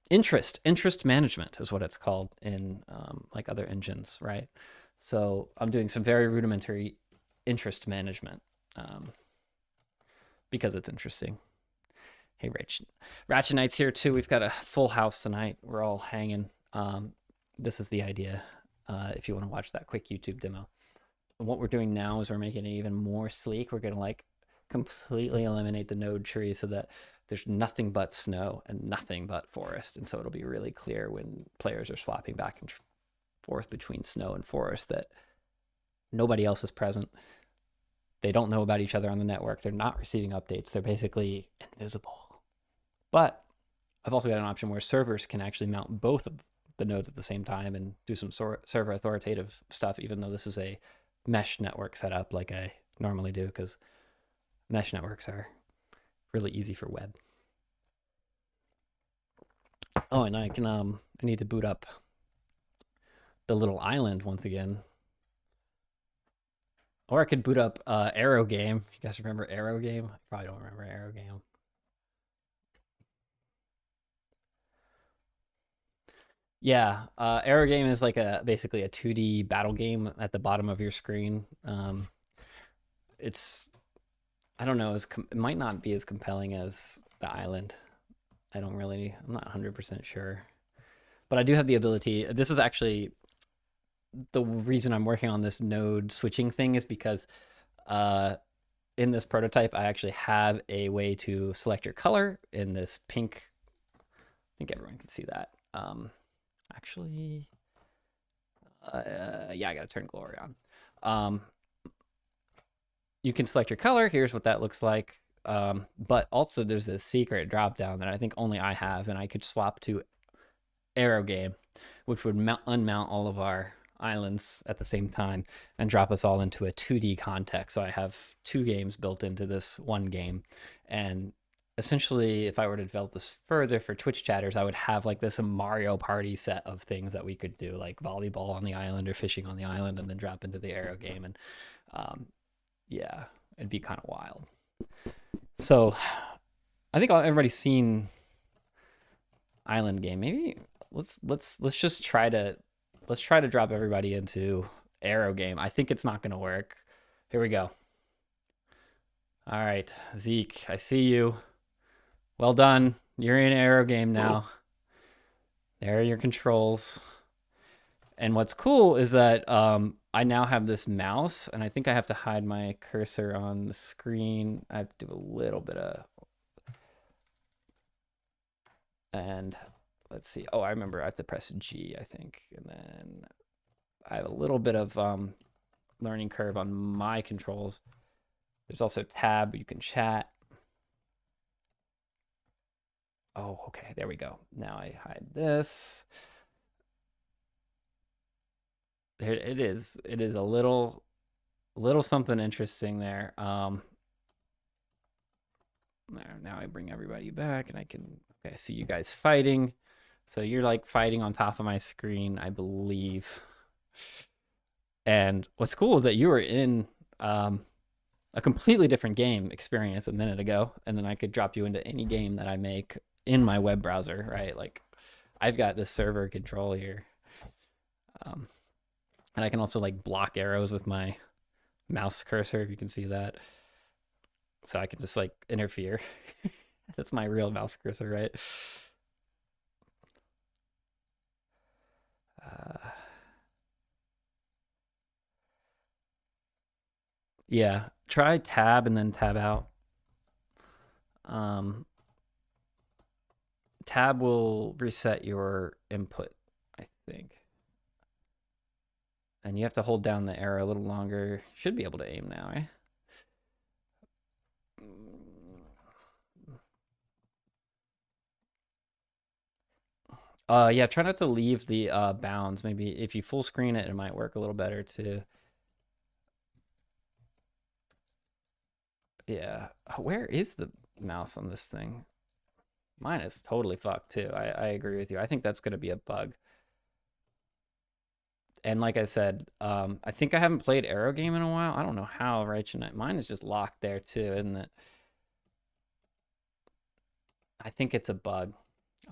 interest management is what it's called in like other engines, right? So I'm doing some very rudimentary interest management because it's interesting. Hey, Ratchet Knight's here too. We've got a full house tonight. We're all hanging. This is the idea if you want to watch that quick YouTube demo. And what we're doing now is we're making it even more sleek. We're going to like completely eliminate the node tree so that there's nothing but snow and nothing but forest. And so it'll be really clear when players are swapping back and forth between snow and forest that nobody else is present. They don't know about each other on the network. They're not receiving updates. They're basically invisible. But I've also got an option where servers can actually mount both of the nodes at the same time and do some server authoritative stuff, even though this is a mesh network setup like I normally do, because mesh networks are really easy for web. Oh, and I need to boot up the little island once again. Or I could boot up Arrow Game. You guys remember Arrow Game? I probably don't remember Arrow Game. Yeah, Arrow Game is like basically a 2D battle game at the bottom of your screen. I don't know, it might not be as compelling as the island. I'm not 100% sure. But I do have the ability. This is actually the reason I'm working on this node switching thing is because in this prototype, I actually have a way to select your color in this pink. I think everyone can see that. Actually, yeah, I got to turn glory on. You can select your color. Here's what that looks like. But also there's this secret drop down that I think only I have, and I could swap to Arrow Game, which would unmount all of our islands at the same time and drop us all into a 2D context. So I have two games built into this one game. And essentially, if I were to develop this further for Twitch chatters, I would have like this Mario Party set of things that we could do, like volleyball on the island or fishing on the island, and then drop into the Arrow Game. And yeah, it'd be kind of wild. So I think everybody's seen Island Game. Maybe let's just try to drop everybody into Arrow Game. I think it's not going to work. Here we go. All right, Zeke, I see you. Well done. You're in aero game now. There are your controls. And what's cool is that I now have this mouse, and I think I have to hide my cursor on the screen. I have to do a little bit of, and let's see. Oh, I remember I have to press G, I think, and then I have a little bit of learning curve on my controls. There's also tab, you can chat. Oh, okay, there we go. Now I hide this. There it is. It is a little something interesting there. Now I bring everybody back and I can, okay, I see you guys fighting. So you're like fighting on top of my screen, I believe. And what's cool is that you were in a completely different game experience a minute ago, and then I could drop you into any game that I make in my web browser, right? Like I've got this server control here. And I can also like block arrows with my mouse cursor, if you can see that. So I can just like interfere. That's my real mouse cursor, right? Yeah, try tab and then tab out. Tab will reset your input, I think. And you have to hold down the arrow a little longer. Should be able to aim now, eh? Yeah, try not to leave the bounds. Maybe if you full screen it, it might work a little better too. Yeah. Where is the mouse on this thing? Mine is totally fucked too. I agree with you. I think that's going to be a bug. And like I said, I think I haven't played Aero Game in a while. I don't know how, right? Mine is just locked there too, isn't it? I think it's a bug.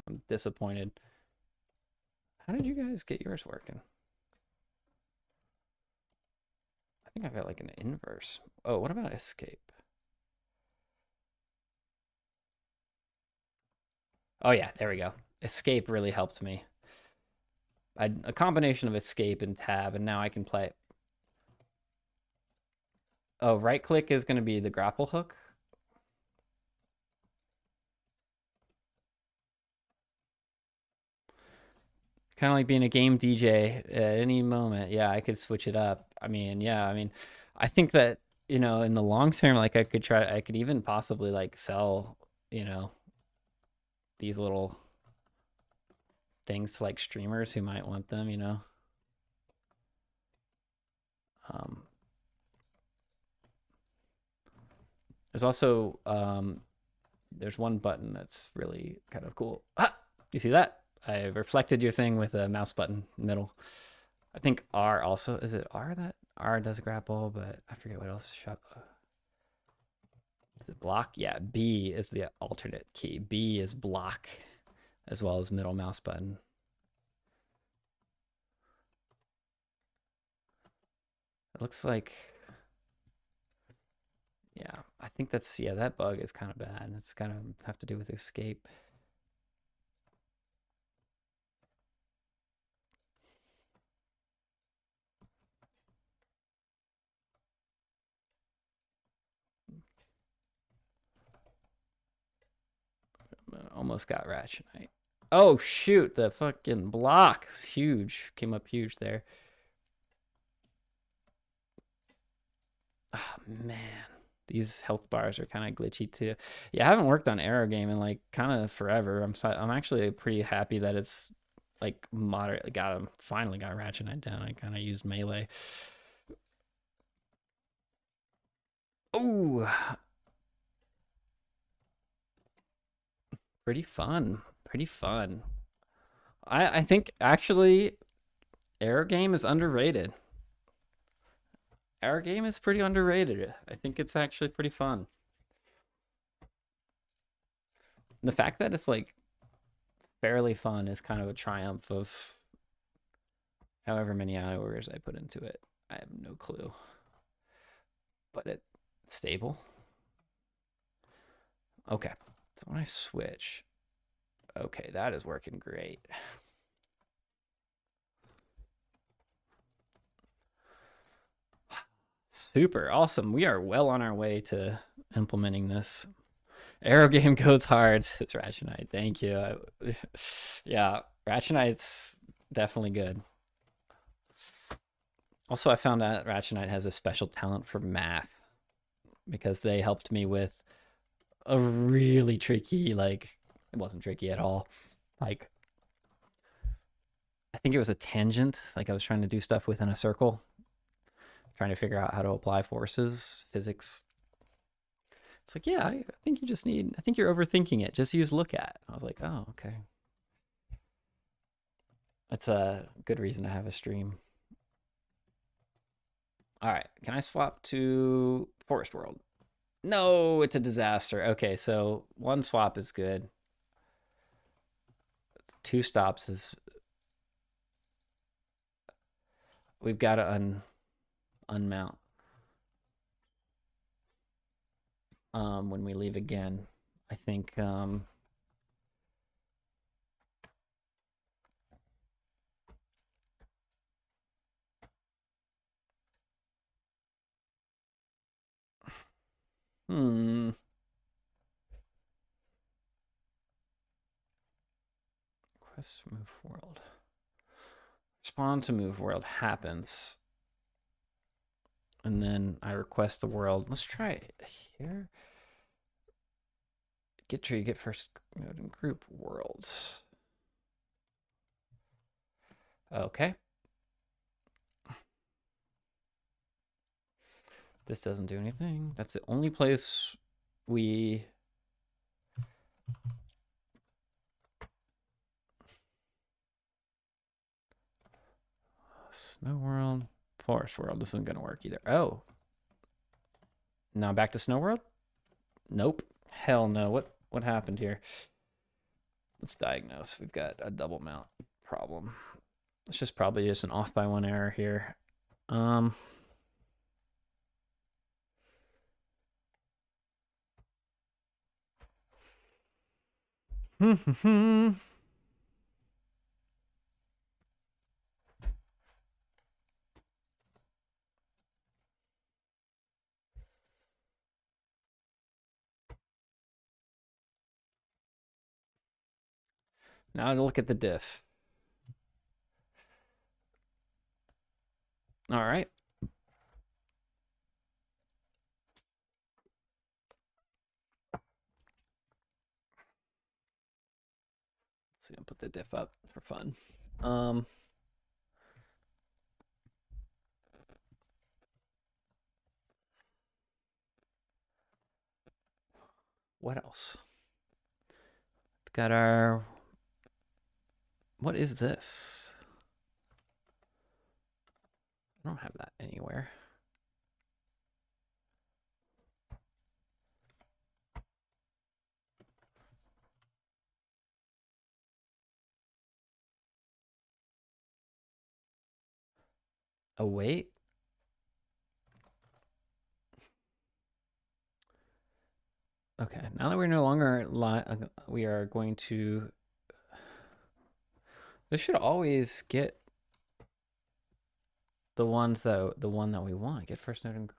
I'm disappointed. How did you guys get yours working? I think I've got like an inverse. Oh, what about escape? Oh yeah, there we go. Escape really helped me. A combination of escape and tab, and now I can play. Oh, right click is going to be the grapple hook. Kind of like being a game DJ at any moment. Yeah, I could switch it up. I mean, yeah, I mean, I think that, in the long term, like I could even possibly like sell, these little things to like streamers who might want them. Um, there's also, there's one button that's really kind of cool. Ah, you see that? I reflected your thing with a mouse button middle. I think R also, is it R that R does grapple, but I forget what else. Is it block? Yeah, B is the alternate key. B is block as well as middle mouse button. It looks like, yeah, I think that's, yeah, that bug is kind of bad. It's kind of have to do with escape. Almost got Ratchet Knight. Oh shoot, the fucking block's huge. Came up huge there. Oh man. These health bars are kind of glitchy too. Yeah, I haven't worked on Aero Game in like kind of forever. I'm actually pretty happy that it's like moderately got him. Finally got Ratchet Knight down. I kind of used melee. Oh, pretty fun. Pretty fun. I think actually Aero Game is underrated. Aero Game is pretty underrated. I think it's actually pretty fun. The fact that it's like fairly fun is kind of a triumph of however many hours I put into it. I have no clue. But it's stable. Okay, so when I switch, okay, that is working great. Super awesome. We are well on our way to implementing this. Arrow game goes hard. It's Ratchet. Thank you. Yeah, Ratchet's definitely good. Also, I found out Ratchet has a special talent for math because they helped me with a really tricky, like, it wasn't tricky at all. Like, I think it was a tangent. Like, I was trying to do stuff within a circle, trying to figure out how to apply forces, physics. It's like, yeah, I think you just need, I think you're overthinking it. Just use look at. I was like, oh, okay. That's a good reason to have a stream. All right, can I swap to Forest World? No, it's a disaster. Okay, so one swap is good. Two stops is... We've got to unmount when we leave again. I think... Hmm. Quest move world. Respond to move world happens. And then I request the world. Let's try it here. Get tree, get first node in group worlds. Okay. This doesn't do anything. That's the only place we... Snow World, Forest World. This isn't going to work either. Oh. Now back to Snow World? Nope. Hell no. What happened here? Let's diagnose. We've got a double mount problem. It's just probably just an off by one error here. Now to look at the diff. All right. Let's see, I'll put the diff up for fun. What else? We've got our... What is this? I don't have that anywhere. Oh, wait. Okay, now that we're no longer we are going to... This should always get the one that we want. Get first node and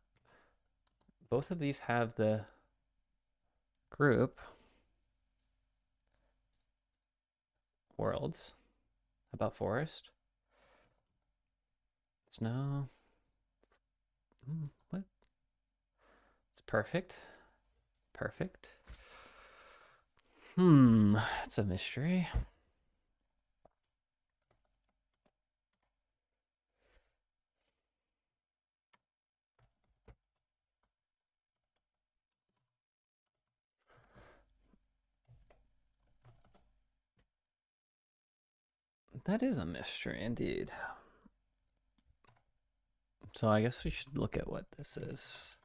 both of these have the group worlds. How about forest? Snow. What? It's perfect. Perfect. It's a mystery. That is a mystery indeed. So I guess we should look at what this is.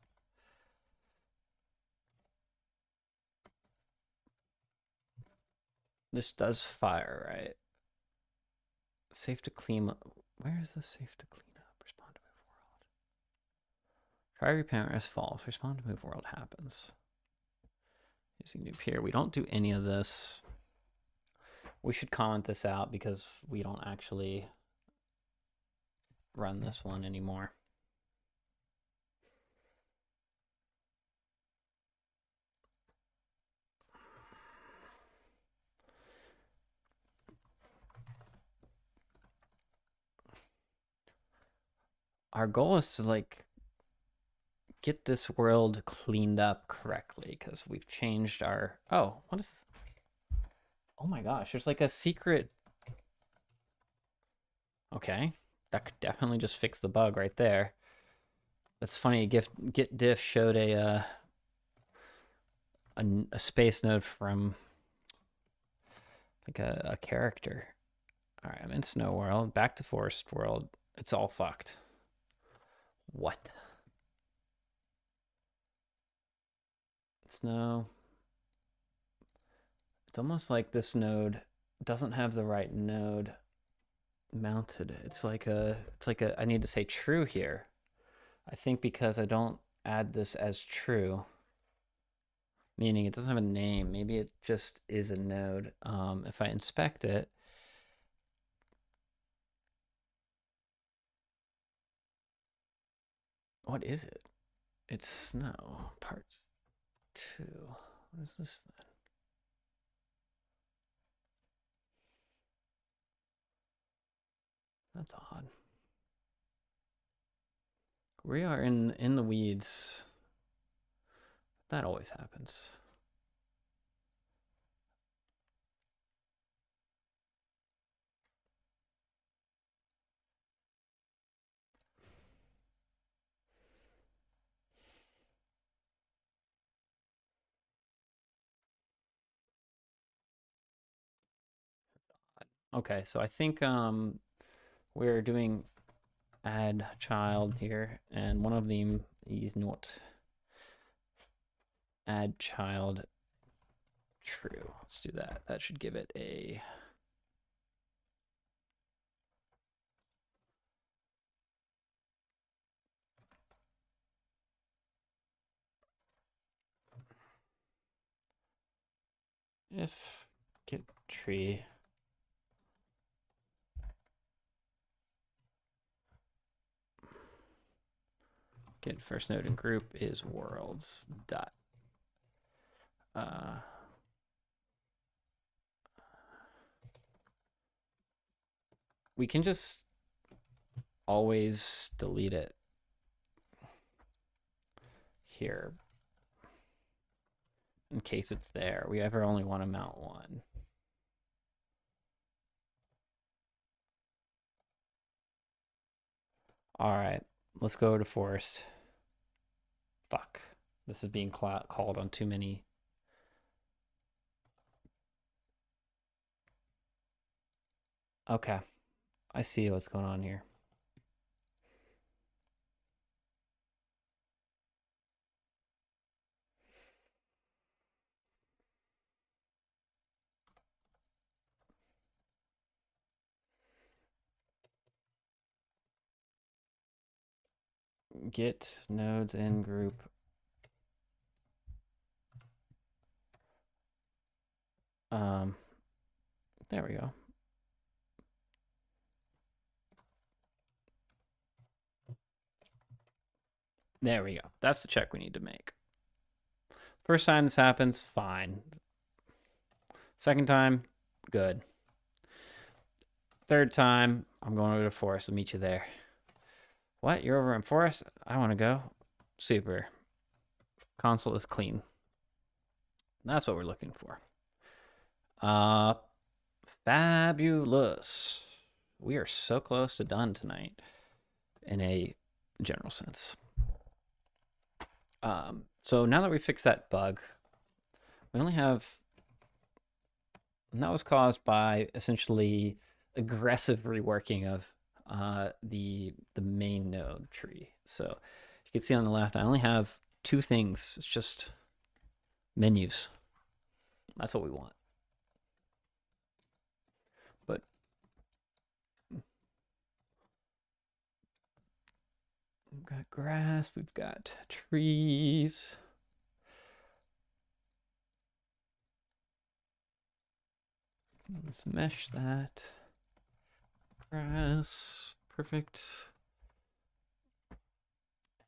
This does fire, right? Safe to clean up. Where is the safe to clean up? Respond to move world. Try reparent as false. Respond to move world happens. Using noob here. We don't do any of this. We should comment this out because we don't actually run this one anymore. Our goal is to like get this world cleaned up correctly because we've changed our... Oh, what is this? Oh my gosh, there's like a secret... Okay, that could definitely just fix the bug right there. That's funny. Git diff showed a space node from like a character. All right, I'm in Snow World. Back to Forest World. It's all fucked. What? Snow. It's almost like this node doesn't have the right node mounted. It's like a I need to say true here. I think because I don't add this as true, meaning it doesn't have a name. Maybe it just is a node. If I inspect it, what is it? It's snow part 2. What is this then? That's odd. We are in the weeds. That always happens. Okay, so I think we're doing add child here, and one of them is not add child true. Let's do that. That should give it a... If get tree get first node in group is worlds dot we can just always delete it here in case it's there. We ever only want to mount one. All right, let's go to forest. Fuck, this is being called on too many. Okay, I see what's going on here. Get nodes in group. There we go. There we go. That's the check we need to make. First time this happens, fine. Second time, good. Third time, I'm going over to forest. I'll meet you there. What? You're over in forest? I want to go. Super. Console is clean. That's what we're looking for. Fabulous. We are so close to done tonight in a general sense. So now that we fixed that bug, we only have... And that was caused by essentially aggressive reworking of the main node tree. So you can see on the left, I only have 2 things. It's just menus. That's what we want. But we've got grass, we've got trees. Let's mesh that. Grass. Perfect.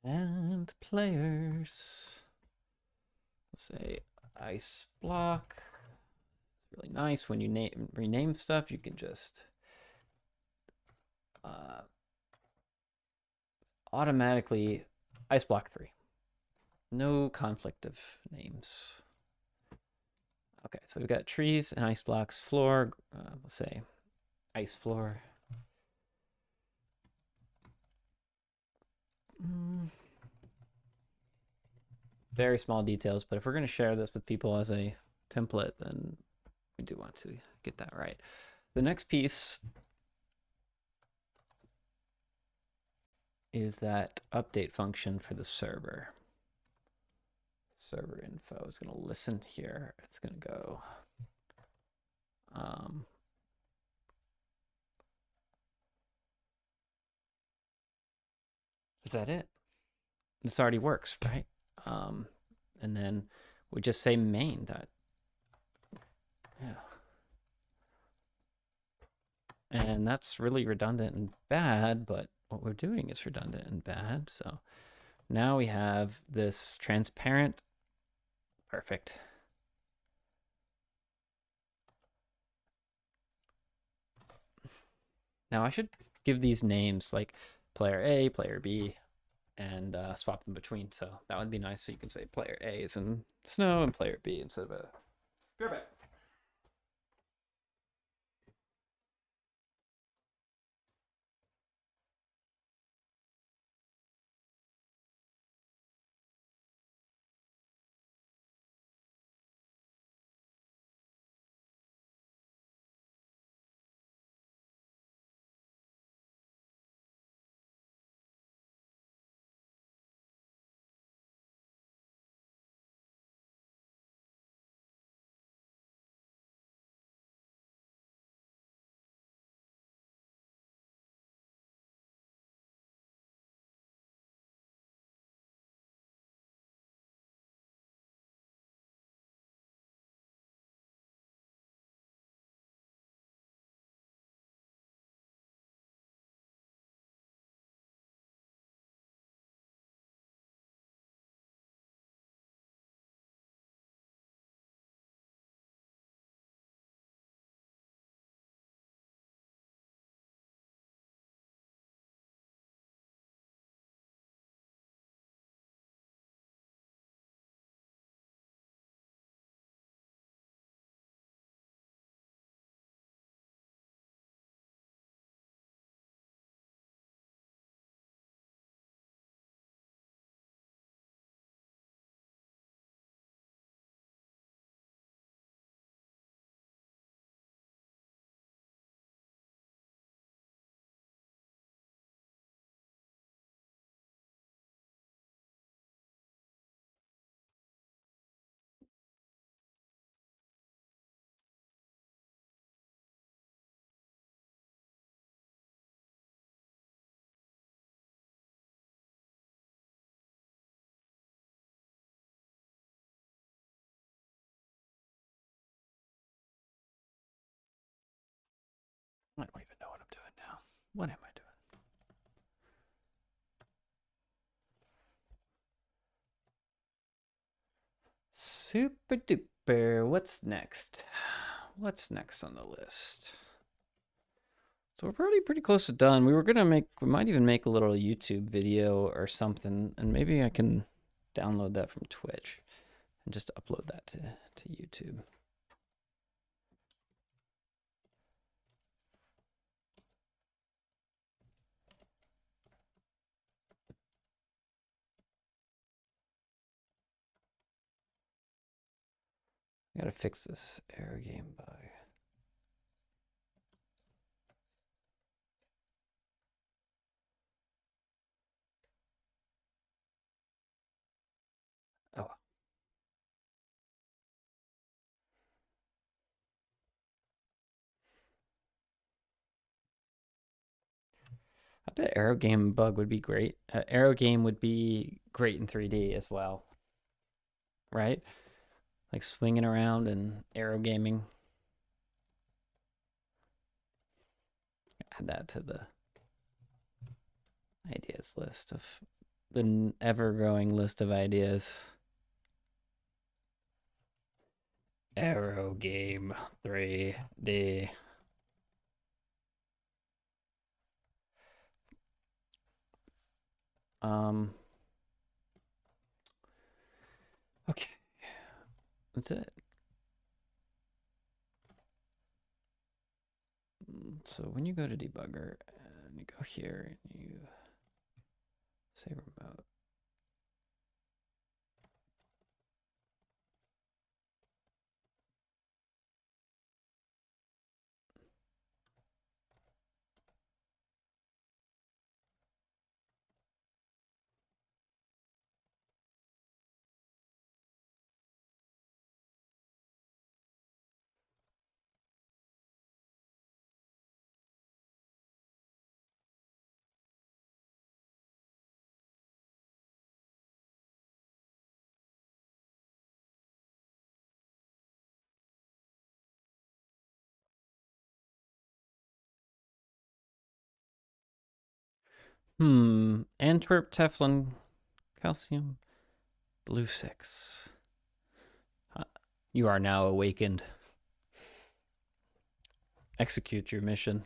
And players. Let's say ice block. It's really nice when you rename stuff. You can just automatically ice block 3. No conflict of names. Okay, so we've got trees and ice blocks, floor, let's say ice floor. Very small details, but if we're going to share this with people as a template, then we do want to get that right. The next piece is that update function for the server. Server info is going to listen here. It's going to go is that it? This already works, right? And then we just say main dot. Yeah. And that's really redundant and bad, but what we're doing is redundant and bad. So now we have this transparent. Perfect. Now I should give these names like player A, player B, and swap them between. So that would be nice. So you can say player A is in snow and player B instead of a. Perfect. I don't even know what I'm doing now. What am I doing? Super duper. What's next? What's next on the list? So we're pretty close to done. We might even make a little YouTube video or something, and maybe I can download that from Twitch and just upload that to YouTube. I gotta fix this error game bug. Oh. I bet arrow game bug would be great. Arrow game would be great in 3D as well, right? Like swinging around and arrow gaming. Add that to the ideas list of the ever-growing list of ideas. Arrow game 3D. Okay, that's it. So when you go to debugger and you go here and you say remote, Antwerp Teflon calcium blue 6. You are now awakened. Execute your mission.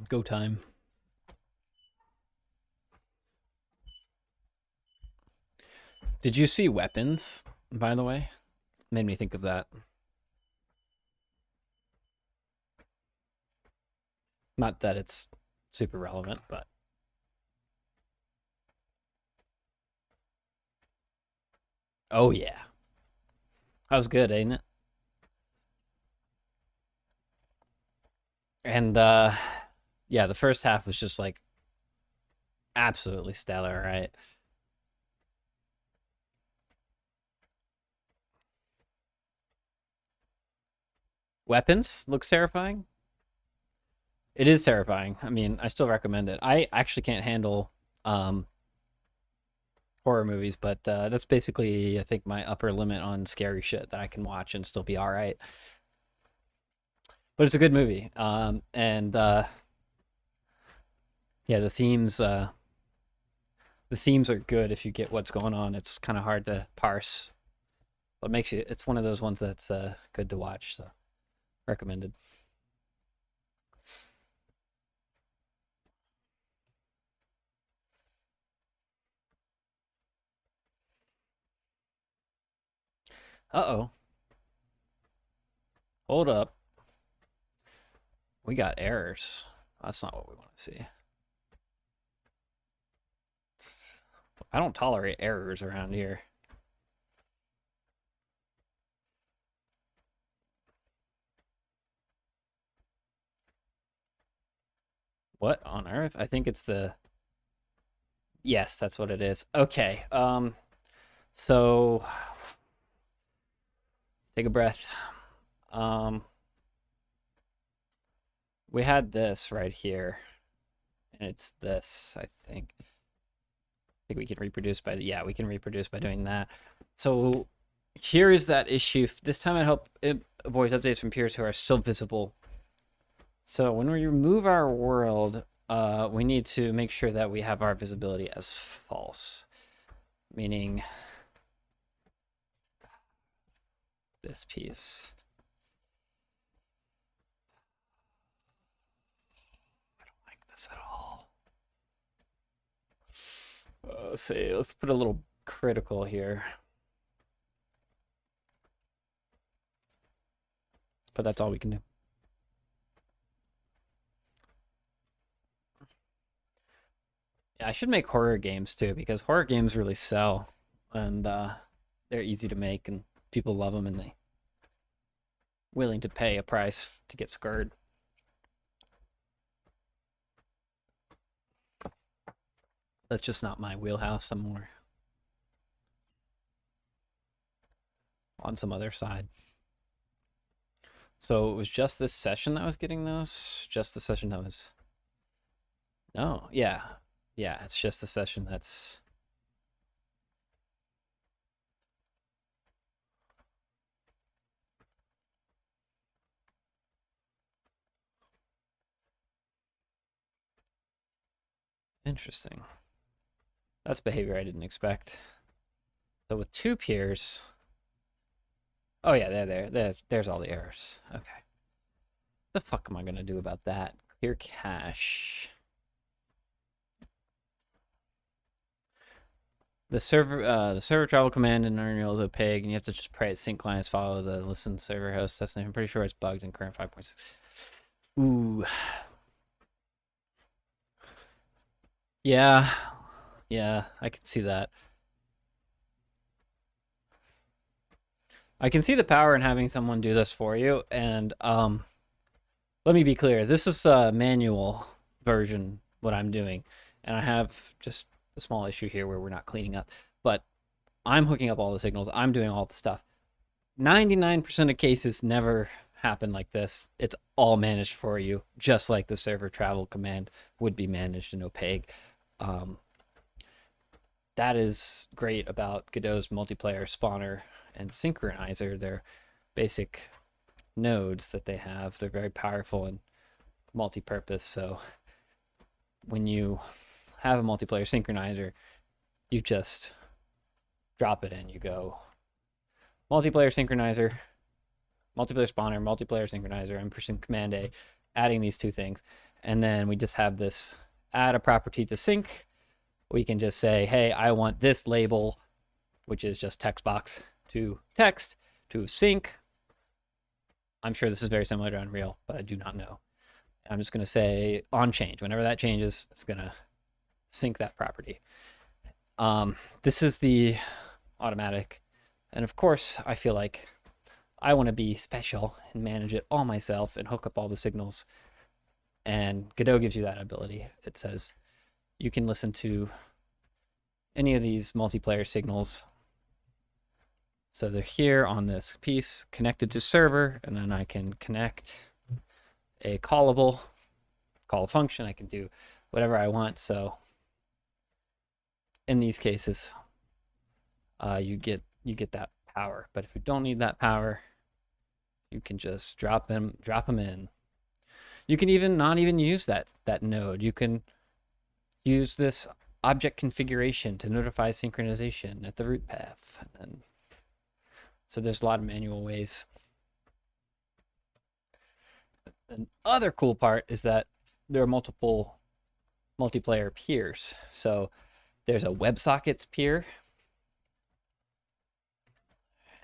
Go time. Did you see weapons, by the way? Made me think of that. Not that it's super relevant, but oh yeah. That was good, ain't it? And yeah, the first half was just like absolutely stellar, right? Weapons looks terrifying. It is terrifying. I mean, I still recommend it. I actually can't handle horror movies, but that's basically, I think, my upper limit on scary shit that I can watch and still be all right. But it's a good movie, and yeah, the themes are good if you get what's going on. It's kind of hard to parse, but makes you. It's one of those ones that's good to watch. So recommended. Uh-oh. Hold up. We got errors. That's not what we want to see. I don't tolerate errors around here. What on earth? I think it's the... Yes, that's what it is. Okay. So take a breath. We had this right here, and it's this, I think. I think we can reproduce by, yeah, we can reproduce by doing that. So here is that issue. This time it avoids updates from peers who are still visible. So when we remove our world, we need to make sure that we have our visibility as false, meaning this piece. I don't like this at all. Let's put a little critical here. But that's all we can do. Yeah, I should make horror games too, because horror games really sell, and they're easy to make, and people love them, and they willing to pay a price to get scared. That's just not my wheelhouse. I'm more on some other side. So it was just this session that was getting those? Just the session that was... No, yeah. Yeah, it's just the session that's... Interesting. That's behavior I didn't expect. So with 2 peers, oh yeah, there's all the errors. Okay. The fuck am I gonna do about that? Clear cache. The server travel command in Unreal is opaque, and you have to just pray sync clients follow the listen server host. That's I'm pretty sure it's bugged in current 5.6. Ooh, yeah, yeah, I can see that. I can see the power in having someone do this for you. And let me be clear: this is a manual version. What I'm doing, and I have just a small issue here where we're not cleaning up, but I'm hooking up all the signals. I'm doing all the stuff. 99% of cases never happen like this. It's all managed for you, just like the server travel command would be managed in opaque. Um, that is great about Godot's multiplayer spawner and synchronizer. They're basic nodes that they have. They're very powerful and multi-purpose. So when you have a multiplayer synchronizer, you just drop it in. You go multiplayer synchronizer, multiplayer spawner, multiplayer synchronizer. I'm pushing Command A, adding these 2 things, and then we just have this add a property to sync. We can just say, hey, I want this label, which is just text box, to text to sync. I'm sure this is very similar to Unreal, but I do not know. I'm just going to say on change. Whenever that changes, it's going to sync that property. This is the automatic. And of course, I feel like I want to be special and manage it all myself and hook up all the signals. And Godot gives you that ability. It says you can listen to any of these multiplayer signals. So they're here on this piece connected to server, and then I can connect a call a function. I can do whatever I want. So in these cases, you get that power. But if you don't need that power, you can just drop them in. You can even not even use that node. You can use this object configuration to notify synchronization at the root path. And so there's a lot of manual ways. Another cool part is that there are multiple multiplayer peers. So there's a WebSockets peer,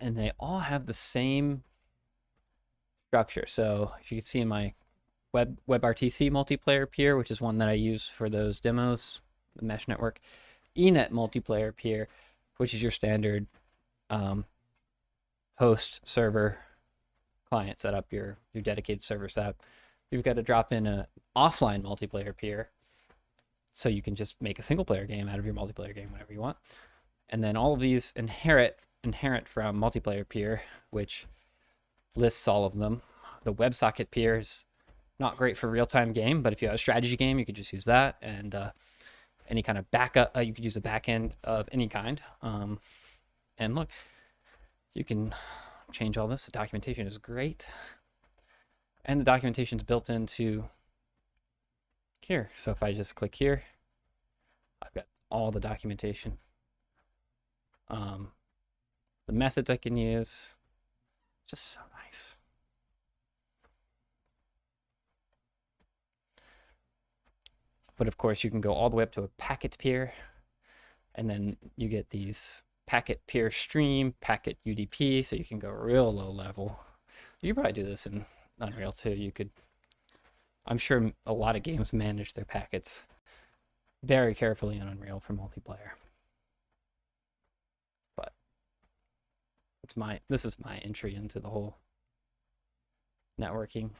and they all have the same structure. So if you can see in my WebRTC multiplayer peer, which is one that I use for those demos, the mesh network, eNet multiplayer peer, which is your standard host server client setup, your dedicated server setup. You've got to drop in an offline multiplayer peer, so you can just make a single player game out of your multiplayer game whenever you want. And then all of these inherit from multiplayer peer, which lists all of them. The WebSocket peer is not great for real-time game, but if you have a strategy game, you could just use that. And any kind of backup, you could use a backend of any kind. And look, you can change all this. The documentation is great. And the documentation is built into here. So if I just click here, I've got all the documentation. The methods I can use, just so nice. But of course, you can go all the way up to a packet peer, and then you get these packet peer stream, packet UDP, so you can go real low level. You could probably do this in Unreal too. You could, I'm sure a lot of games manage their packets very carefully in Unreal for multiplayer. But this is my entry into the whole networking.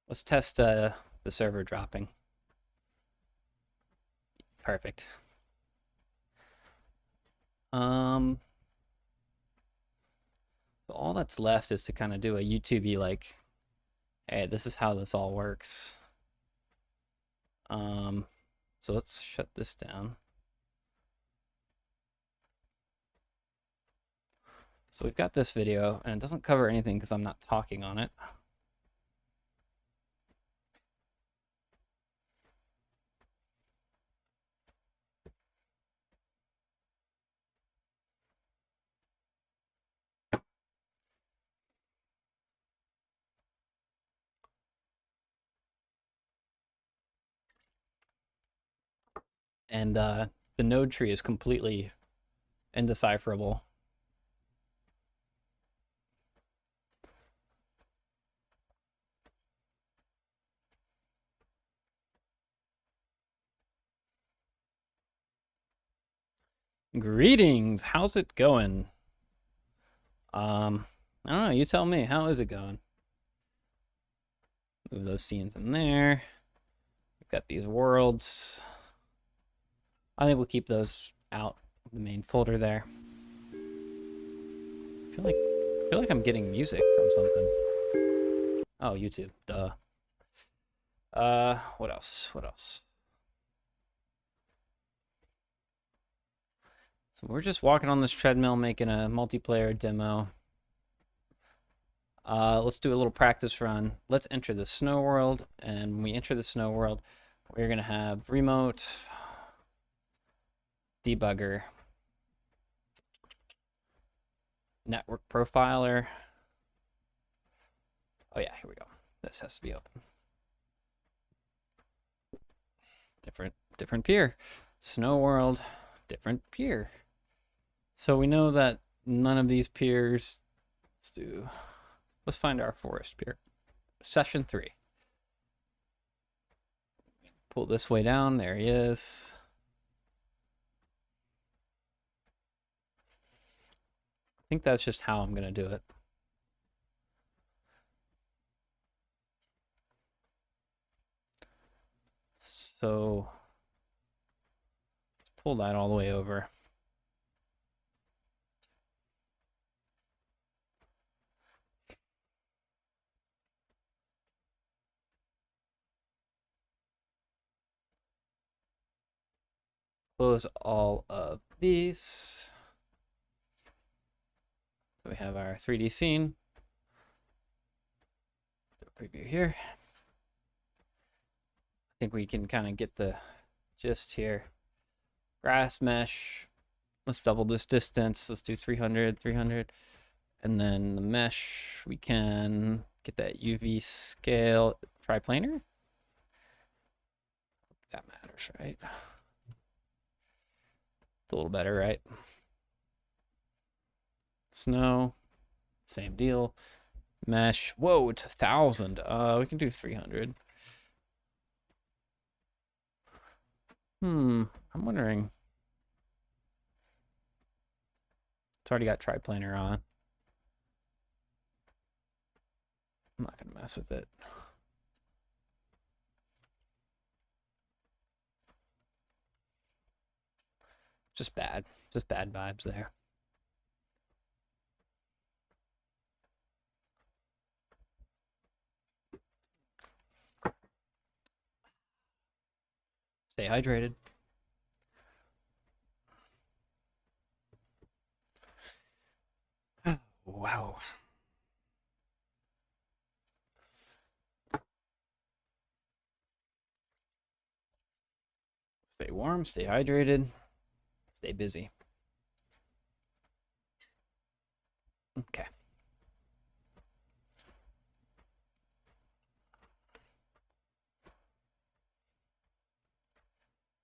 Let's test the server dropping. Perfect. So all that's left is to kind of do a YouTube-y like, hey, this is how this all works. So let's shut this down. So we've got this video, and it doesn't cover anything because I'm not talking on it. And the node tree is completely indecipherable. Greetings, how's it going? I don't know, you tell me, how is it going? Move those scenes in there. We've got these worlds. I think we'll keep those out of the main folder there. I feel like I'm getting music from something. Oh, YouTube, duh. What else? What else? So we're just walking on this treadmill making a multiplayer demo. Let's do a little practice run. Let's enter the snow world, and when we enter the snow world, we're gonna have remote debugger, network profiler. Oh yeah, here we go. This has to be open. Different peer. Snow world, different peer. So we know that none of these peers, let's find our forest peer. Session 3. Pull this way down, there he is. I think that's just how I'm gonna do it. So let's pull that all the way over. Close all of these. So we have our 3D scene. Do a preview here. I think we can kind of get the gist here. Grass mesh. Let's double this distance. Let's do 300, 300. And then the mesh, we can get that UV scale triplanar. That matters, right? It's a little better, right? Snow, same deal. Mesh, whoa, it's 1,000. We can do 300. I'm wondering. It's already got triplanar on. I'm not gonna mess with it. Just bad vibes there. Stay hydrated. Wow. Stay warm, stay hydrated, stay busy. Okay.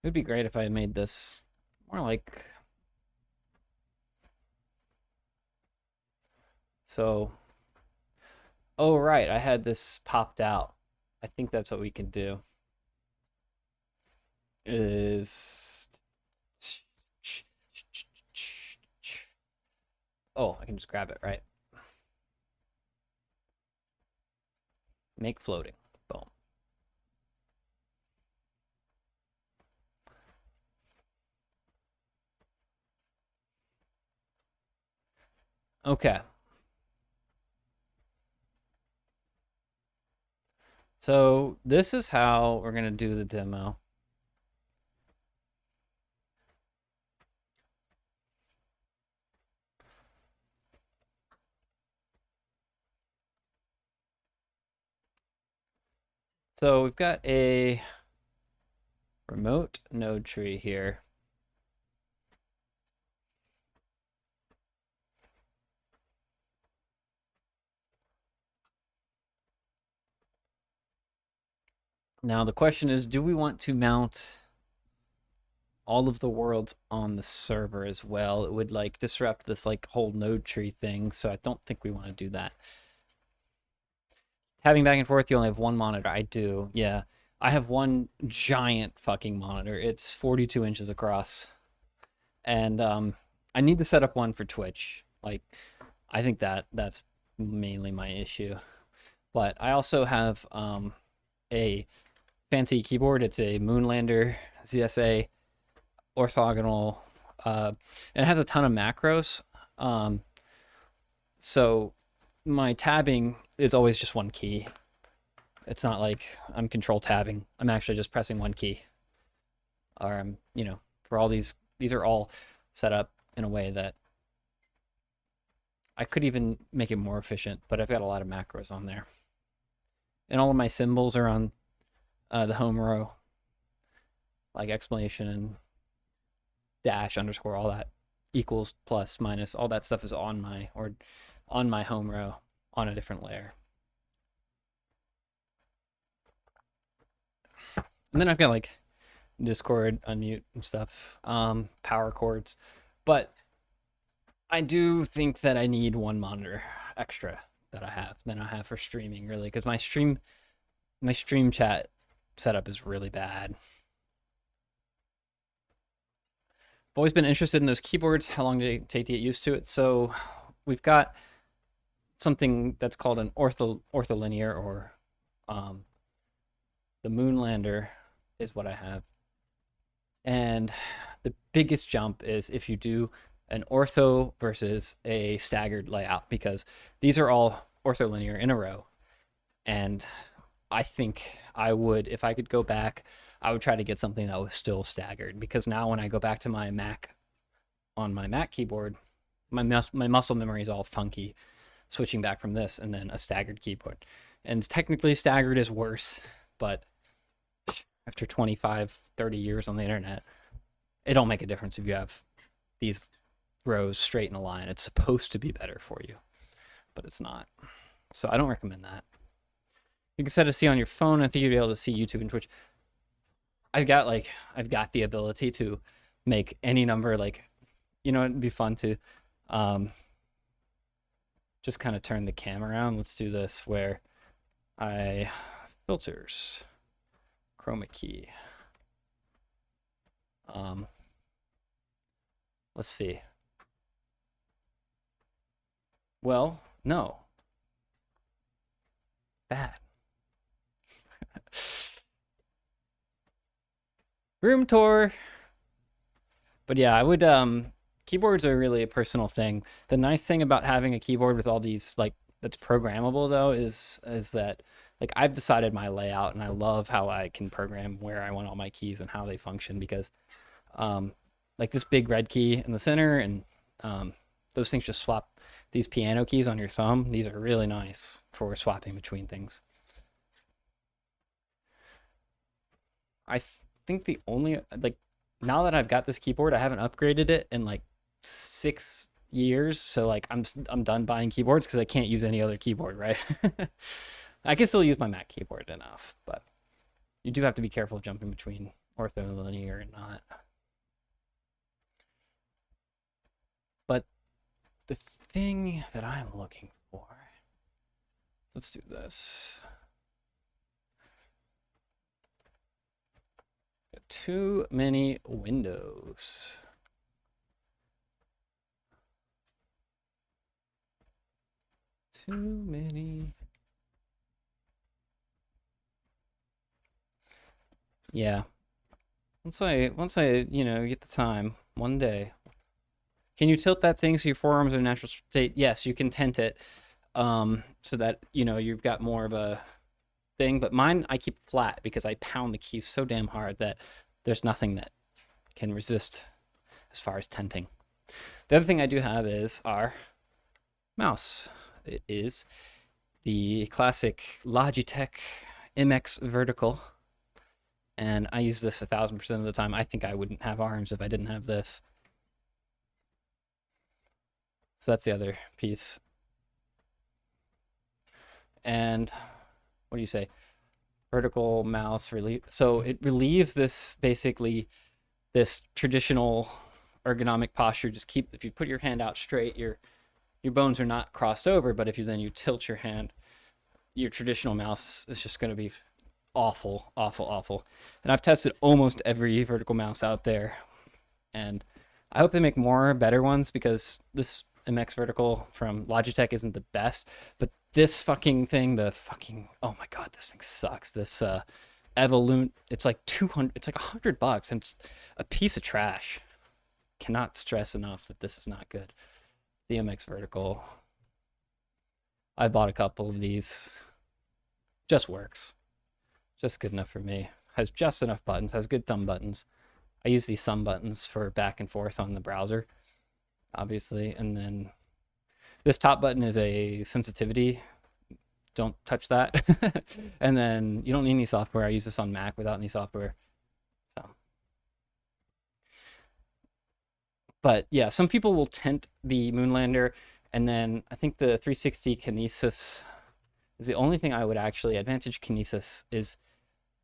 It would be great if I made this more like... So, oh right, I had this popped out. I think that's what we can do. Is... Oh, I can just grab it, right? Make floating. Boom. Okay. So this is how we're going to do the demo. So we've got a remote node tree here. Now the question is, do we want to mount all of the worlds on the server as well? It would like disrupt this like whole node tree thing, so I don't think we want to do that. Tabbing back and forth, you only have one monitor. I do, yeah. I have one giant fucking monitor. It's 42 inches across. And I need to set up one for Twitch. Like, I think that's mainly my issue. But I also have a fancy keyboard. It's a Moonlander ZSA orthogonal. And it has a ton of macros. So my tabbing is always just one key. It's not like I'm control tabbing. I'm actually just pressing one key. Or I'm, for all these are all set up in a way that I could even make it more efficient, but I've got a lot of macros on there. And all of my symbols are on the home row, like exclamation and dash, underscore, all that, equals, plus, minus, all that stuff is on my home row on a different layer. And then I've got like Discord, unmute and stuff, power cords. But I do think that I need one monitor extra than I have for streaming, really, because my stream chat setup is really bad. I've always been interested in those keyboards. How long did it take to get used to it? So we've got something that's called an ortholinear, or the Moonlander is what I have. And the biggest jump is if you do an ortho versus a staggered layout, because these are all ortholinear in a row. And I think I would, if I could go back, I would try to get something that was still staggered, because now when I go back to my Mac, on my Mac keyboard, my muscle memory is all funky, switching back from this and then a staggered keyboard. And technically staggered is worse, but after 25, 30 years on the internet, it don't make a difference if you have these rows straight in a line. It's supposed to be better for you, but it's not. So I don't recommend that. You can set a C on your phone. I think you'd be able to see YouTube and Twitch. I've got the ability to make any number, like, it'd be fun to just kind of turn the cam around. Let's do this where I filters, chroma key. Let's see. Well, no. Bad. Room tour. But yeah, I would keyboards are really a personal thing. The nice thing about having a keyboard with all these, like, that's programmable though is that, like, I've decided my layout and I love how I can program where I want all my keys and how they function, because like this big red key in the center, and those things just swap. These piano keys on your thumb, these are really nice for swapping between things. I think the only, like, now that I've got this keyboard, I haven't upgraded it in like 6 years, so like I'm done buying keyboards because I can't use any other keyboard, right? I can still use my Mac keyboard enough, but you do have to be careful jumping between ortholinear and not. But the thing that I'm looking for, let's do this. Got too many windows. Too many. Yeah. Once I get the time one day. Can you tilt that thing so your forearms are in natural state? Yes, you can tent it so that you've got more of a thing. But mine, I keep flat because I pound the keys so damn hard that there's nothing that can resist as far as tenting. The other thing I do have is our mouse. It is the classic Logitech MX vertical, and I use this 1,000% of the time. I think I wouldn't have arms if I didn't have this. So that's the other piece. And what do you say? Vertical mouse relief. So it relieves this basically this traditional ergonomic posture. Just keep, if you put your hand out straight, your bones are not crossed over, but if you tilt your hand, your traditional mouse is just going to be awful, awful, awful. And I've tested almost every vertical mouse out there, and I hope they make more better ones, because this MX vertical from Logitech isn't the best, but this fucking thing, oh my god, this thing sucks. This Evolunt, it's like $100, and it's a piece of trash. Cannot stress enough that this is not good. The MX vertical, I bought a couple of these. Just works. Just good enough for me. Has just enough buttons. Has good thumb buttons. I use these thumb buttons for back and forth on the browser, obviously. And then this top button is a sensitivity. Don't touch that. And then you don't need any software. I use this on Mac without any software. So, but yeah, some people will tent the Moonlander, and then I think the 360 Kinesis is the only thing I would actually, Advantage Kinesis is,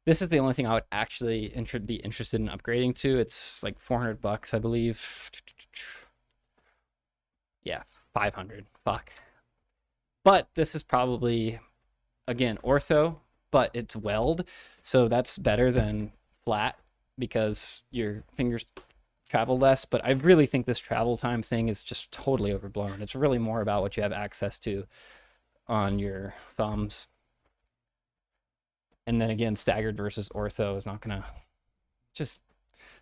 this is the only thing I would actually be interested in upgrading to. It's like $400, I believe. Yeah, 500. Fuck. But this is probably, again, ortho, but it's weld, so that's better than flat because your fingers travel less. But I really think this travel time thing is just totally overblown. It's really more about what you have access to on your thumbs. And then again, staggered versus ortho is not gonna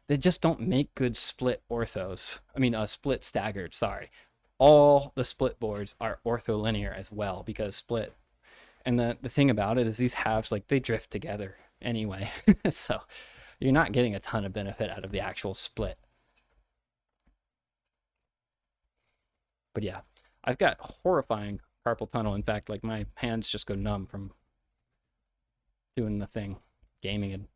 they just don't make good split orthos. I mean, split staggered, sorry. All the split boards are ortholinear as well, because split. And the thing about it is these halves, like, they drift together anyway. So you're not getting a ton of benefit out of the actual split. But yeah, I've got horrifying carpal tunnel. In fact, like, my hands just go numb from doing the thing, gaming and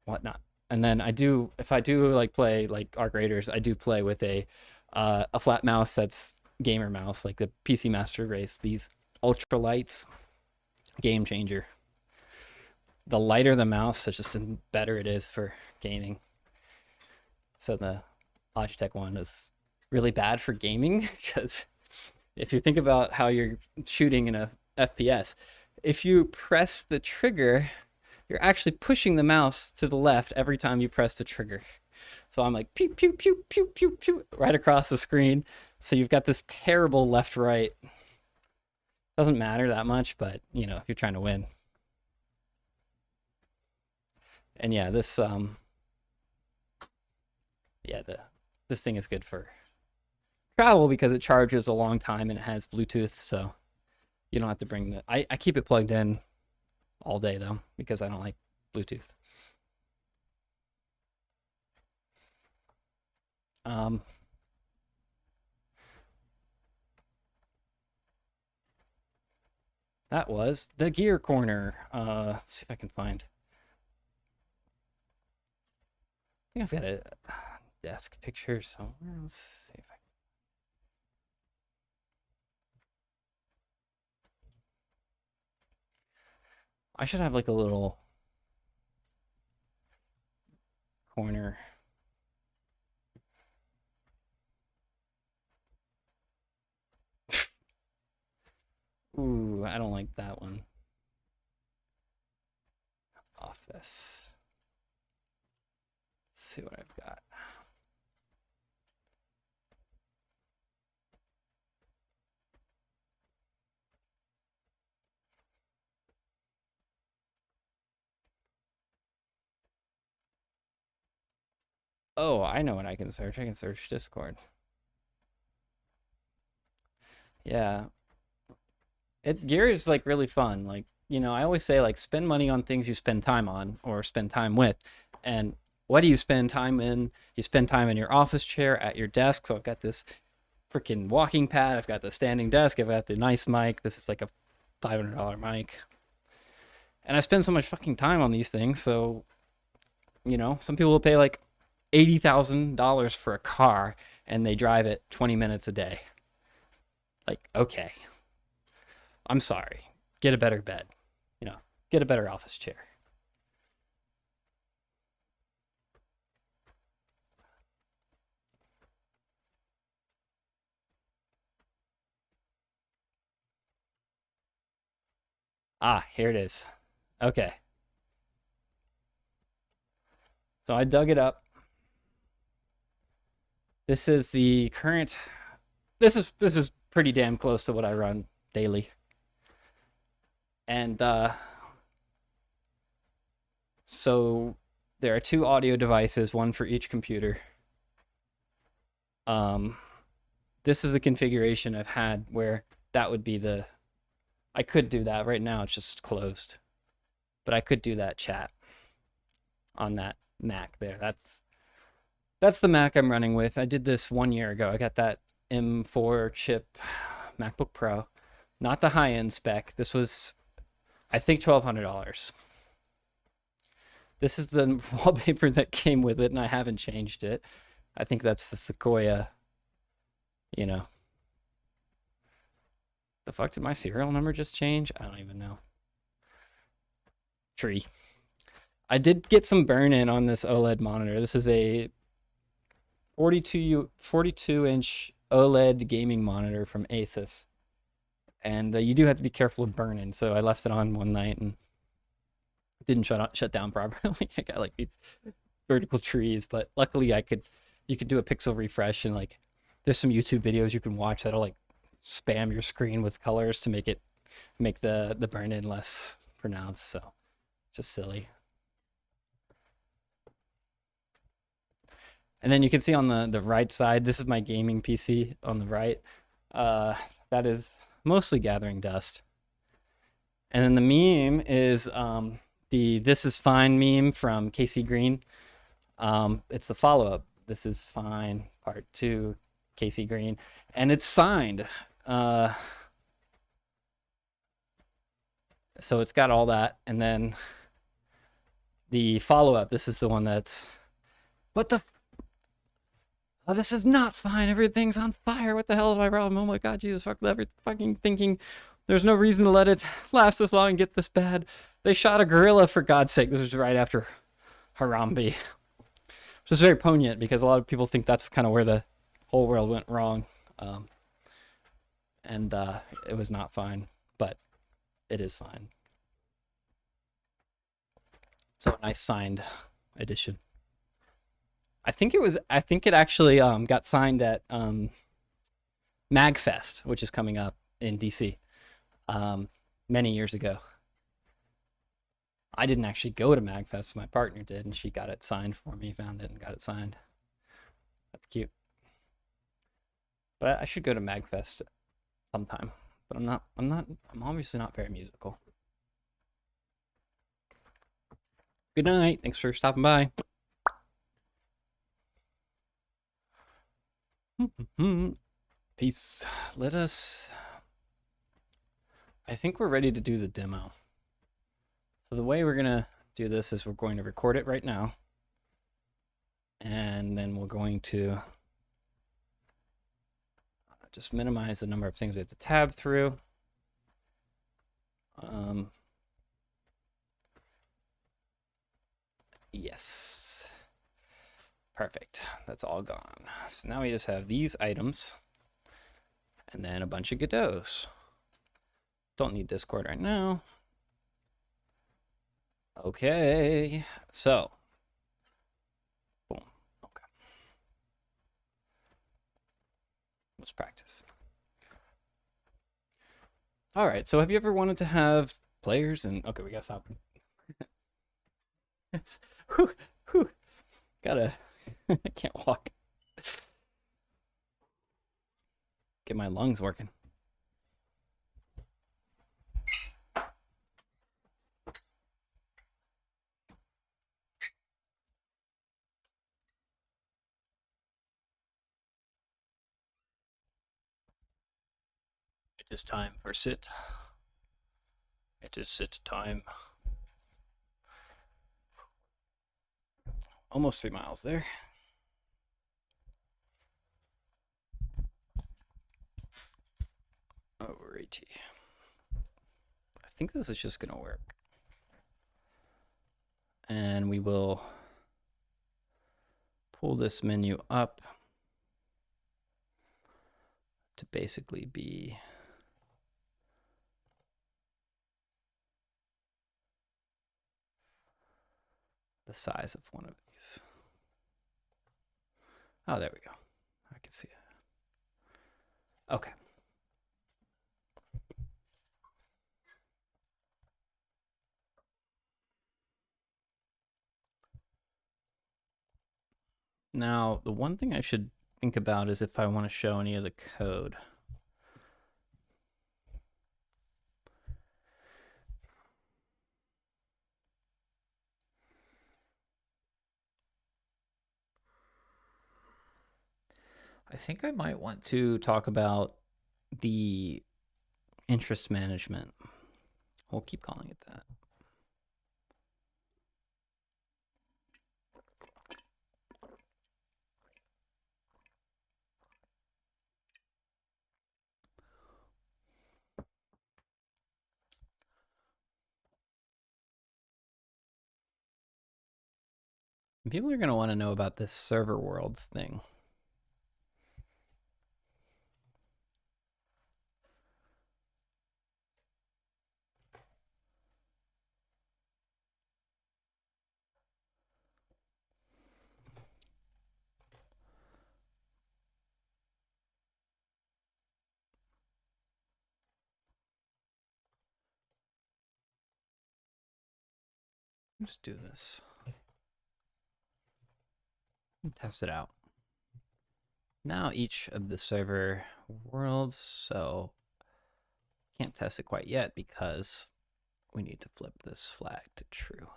whatnot. And then if I do like play like Arc Raiders, I do play with a flat mouse that's gamer mouse, like the PC Master Race. These ultralights, game changer. The lighter the mouse, it's just the better it is for gaming. So the Logitech one is really bad for gaming, because if you think about how you're shooting in a FPS, if you press the trigger, you're actually pushing the mouse to the left every time you press the trigger. So I'm like, pew, pew, pew, pew, pew, pew, right across the screen. So you've got this terrible left-right. Doesn't matter that much, but, you know, if you're trying to win. And yeah, this thing is good for travel because it charges a long time and it has Bluetooth, so you don't have to bring the... I keep it plugged in all day, though, because I don't like Bluetooth. That was the gear corner. Let's see if I can find... I think I've got a desk picture somewhere. Let's see if I should have like a little corner. Ooh, I don't like that one. Office. Let's see what I've got. Oh, I know what I can search. I can search Discord. Yeah. Gear is like really fun. Like, you know, I always say, like, spend money on things you spend time on or spend time with. And what do you spend time in? You spend time in your office chair at your desk. So I've got this freaking walking pad. I've got the standing desk. I've got the nice mic. This is like a $500 mic. And I spend so much fucking time on these things, so some people will pay like $80,000 for a car and they drive it 20 minutes a day. Like, okay, I'm sorry. Get a better bed. You know, get a better office chair. Ah, here it is. Okay. So I dug it up. This is the current. This is pretty damn close to what I run daily. And so there are two audio devices, one for each computer. Um, this is a configuration I've had where that would be the. I could do that right now. It's just closed, but I could do that chat on that Mac there. That's the Mac I'm running with. I did this 1 year ago. I got that M4 chip MacBook Pro, not the high end spec. This was, I think, $1,200. This is the wallpaper that came with it, and I haven't changed it. I think that's the Sequoia, you know. The fuck did my serial number just change? I don't even know. Tree. I did get some burn in on this OLED monitor. This is a 42-inch OLED gaming monitor from Asus. And you do have to be careful of burn-in. So I left it on one night and didn't shut down properly. I got like these vertical trees, but luckily you could do a pixel refresh, and like there's some YouTube videos you can watch that'll like spam your screen with colors to make the burn-in less pronounced. So just silly. And then you can see on the right side, this is my gaming PC on the right. That is mostly gathering dust. And then the meme is the "This is fine" meme from Casey Green. It's the follow-up. This is fine, part 2, Casey Green. And it's signed. So it's got all that. And then the follow-up, this is the one that's, what the oh, this is not fine. Everything's on fire. What the hell is my problem? Oh my god, Jesus fuck, every fucking thinking there's no reason to let it last this long and get this bad. They shot a gorilla, for God's sake. This was right after Harambe. Which is very poignant because a lot of people think that's kind of where the whole world went wrong. And it was not fine, but it is fine. So a nice signed edition. I think it actually got signed at MagFest, which is coming up in DC, many years ago. I didn't actually go to MagFest. My partner did, and she got it signed for me, found it and got it signed. That's cute. But I should go to MagFest sometime. But I'm obviously not very musical. Good night. Thanks for stopping by. Peace. I think we're ready to do the demo. So the way we're gonna do this is we're going to record it right now. And then we're going to just minimize the number of things we have to tab through. Yes. Perfect. That's all gone. So now we just have these items and then a bunch of Godots. Don't need Discord right now. Okay. So, boom. Okay. Let's practice. All right. So have you ever wanted to have players and okay, we gotta stop. It's gotta I can't walk. Get my lungs working. It is time for sit. It is sit time. Almost 3 miles there. Over AT. I think this is just going to work. And we will pull this menu up to basically be the size of one of these. Oh, there we go. I can see it. Okay. Now, the one thing I should think about is if I want to show any of the code. I think I might want to talk about the interest management. We'll keep calling it that. People are going to want to know about this server worlds thing. Let's do this. Test it out. Now each of the server worlds, so can't test it quite yet because we need to flip this flag to true.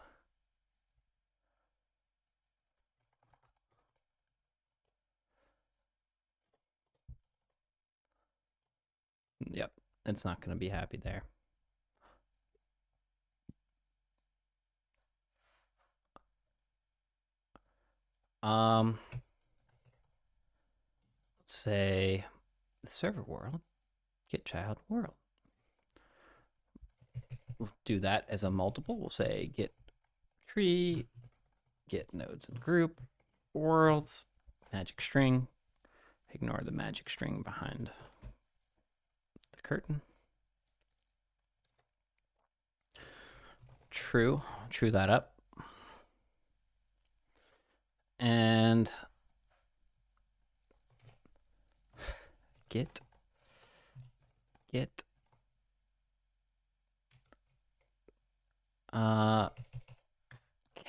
Yep, it's not going to be happy there. Let's say the server world, get child world. We'll do that as a multiple. We'll say get tree, get nodes and group, worlds, magic string. Ignore the magic string behind the curtain. True that up. And get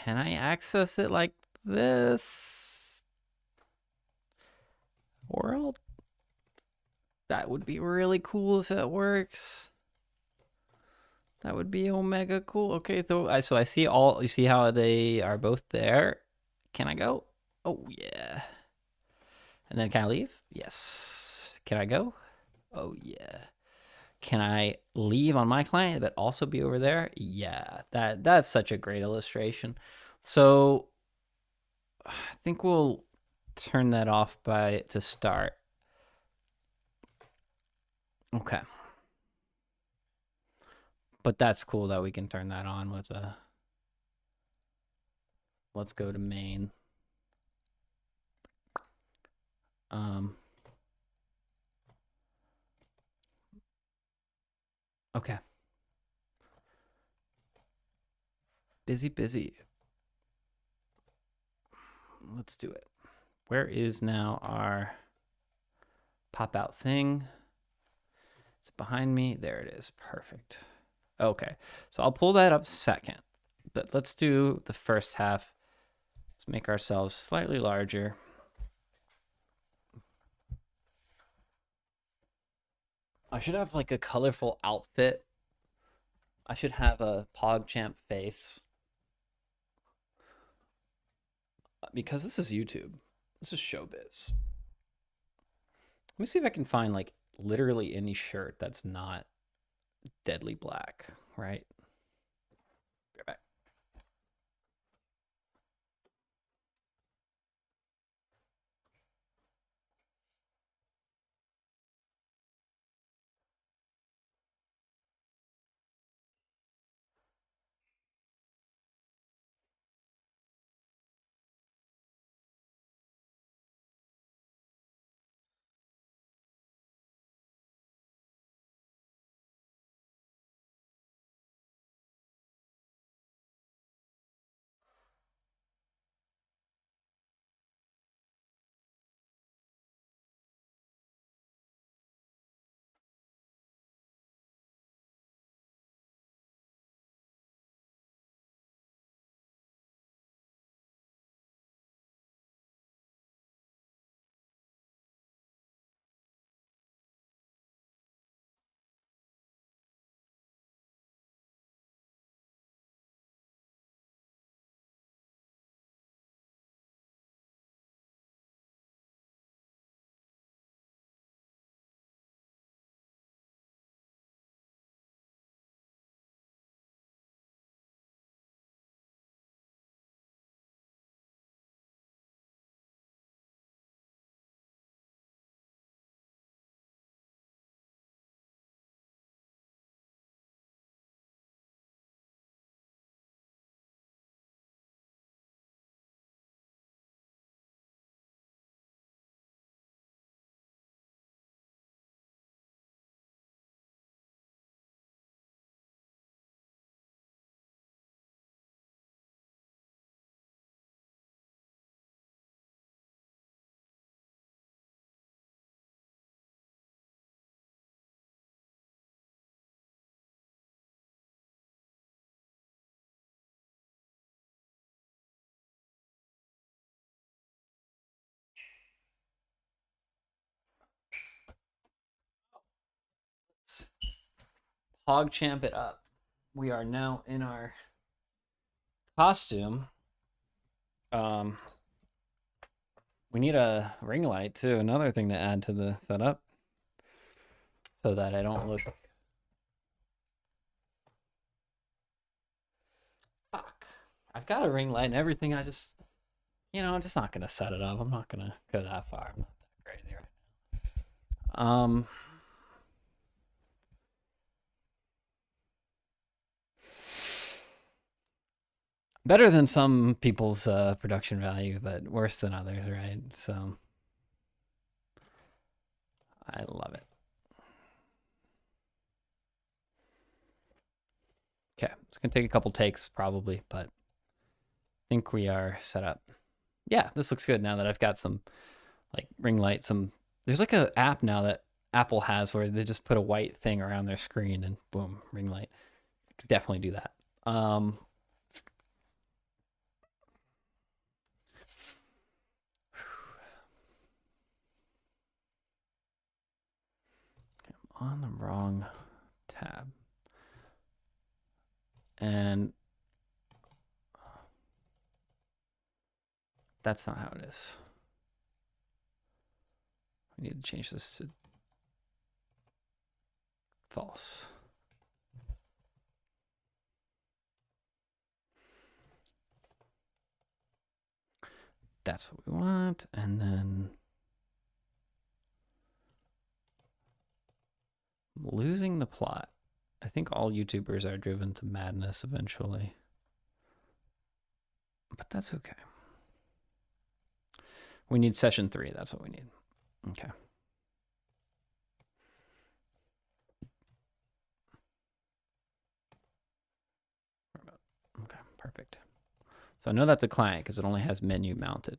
can I access it like this? World? That would be really cool if it works. That would be omega cool. Okay, so I see all, you see how they are both there? Can I go? Oh yeah. And then can I leave? Yes. Can I go? Oh yeah. Can I leave on my client but also be over there? Yeah, that's such a great illustration. So I think we'll turn that off to start. Okay. But that's cool that we can turn that on with a, let's go to main. Okay. Busy. Let's do it. Where is now our pop out thing? It's behind me. There it is. Perfect. Okay. So I'll pull that up second, but let's do the first half. Let's make ourselves slightly larger. I should have like a colorful outfit. I should have a PogChamp face. Because this is YouTube. This is showbiz. Let me see if I can find like literally any shirt that's not deadly black, right? Be right back. PogChamp it up. We are now in our costume. We need a ring light too. Another thing to add to the setup, so that I don't look. Fuck. I've got a ring light and everything. I'm just not gonna set it up. I'm not gonna go that far. I'm not that crazy right now. Better than some people's production value, but worse than others, right? So I love it. Okay, it's gonna take a couple takes probably, but I think we are set up. Yeah, this looks good now that I've got some like ring light. There's like a app now that Apple has where they just put a white thing around their screen and boom, ring light. Could definitely do that. I'm on the wrong tab. And that's not how it is. We need to change this to false. That's what we want. And then losing the plot. I think all YouTubers are driven to madness eventually. But that's okay. We need session 3. That's what we need. Okay. Okay, perfect. So I know that's a client because it only has menu mounted.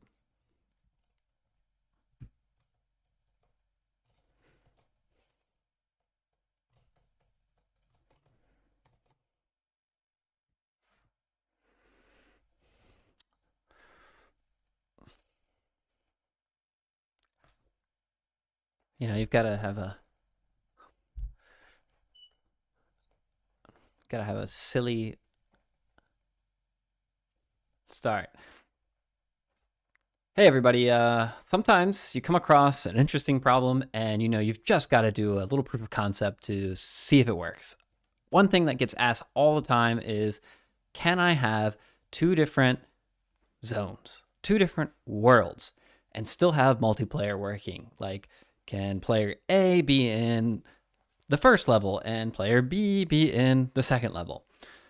You know, you've got to have a silly start. Hey everybody, sometimes you come across an interesting problem and you've just got to do a little proof of concept to see if it works. One thing that gets asked all the time is, can I have 2 different zones, 2 different worlds, and still have multiplayer working? Like, can player A be in the first level and player B be in the second level?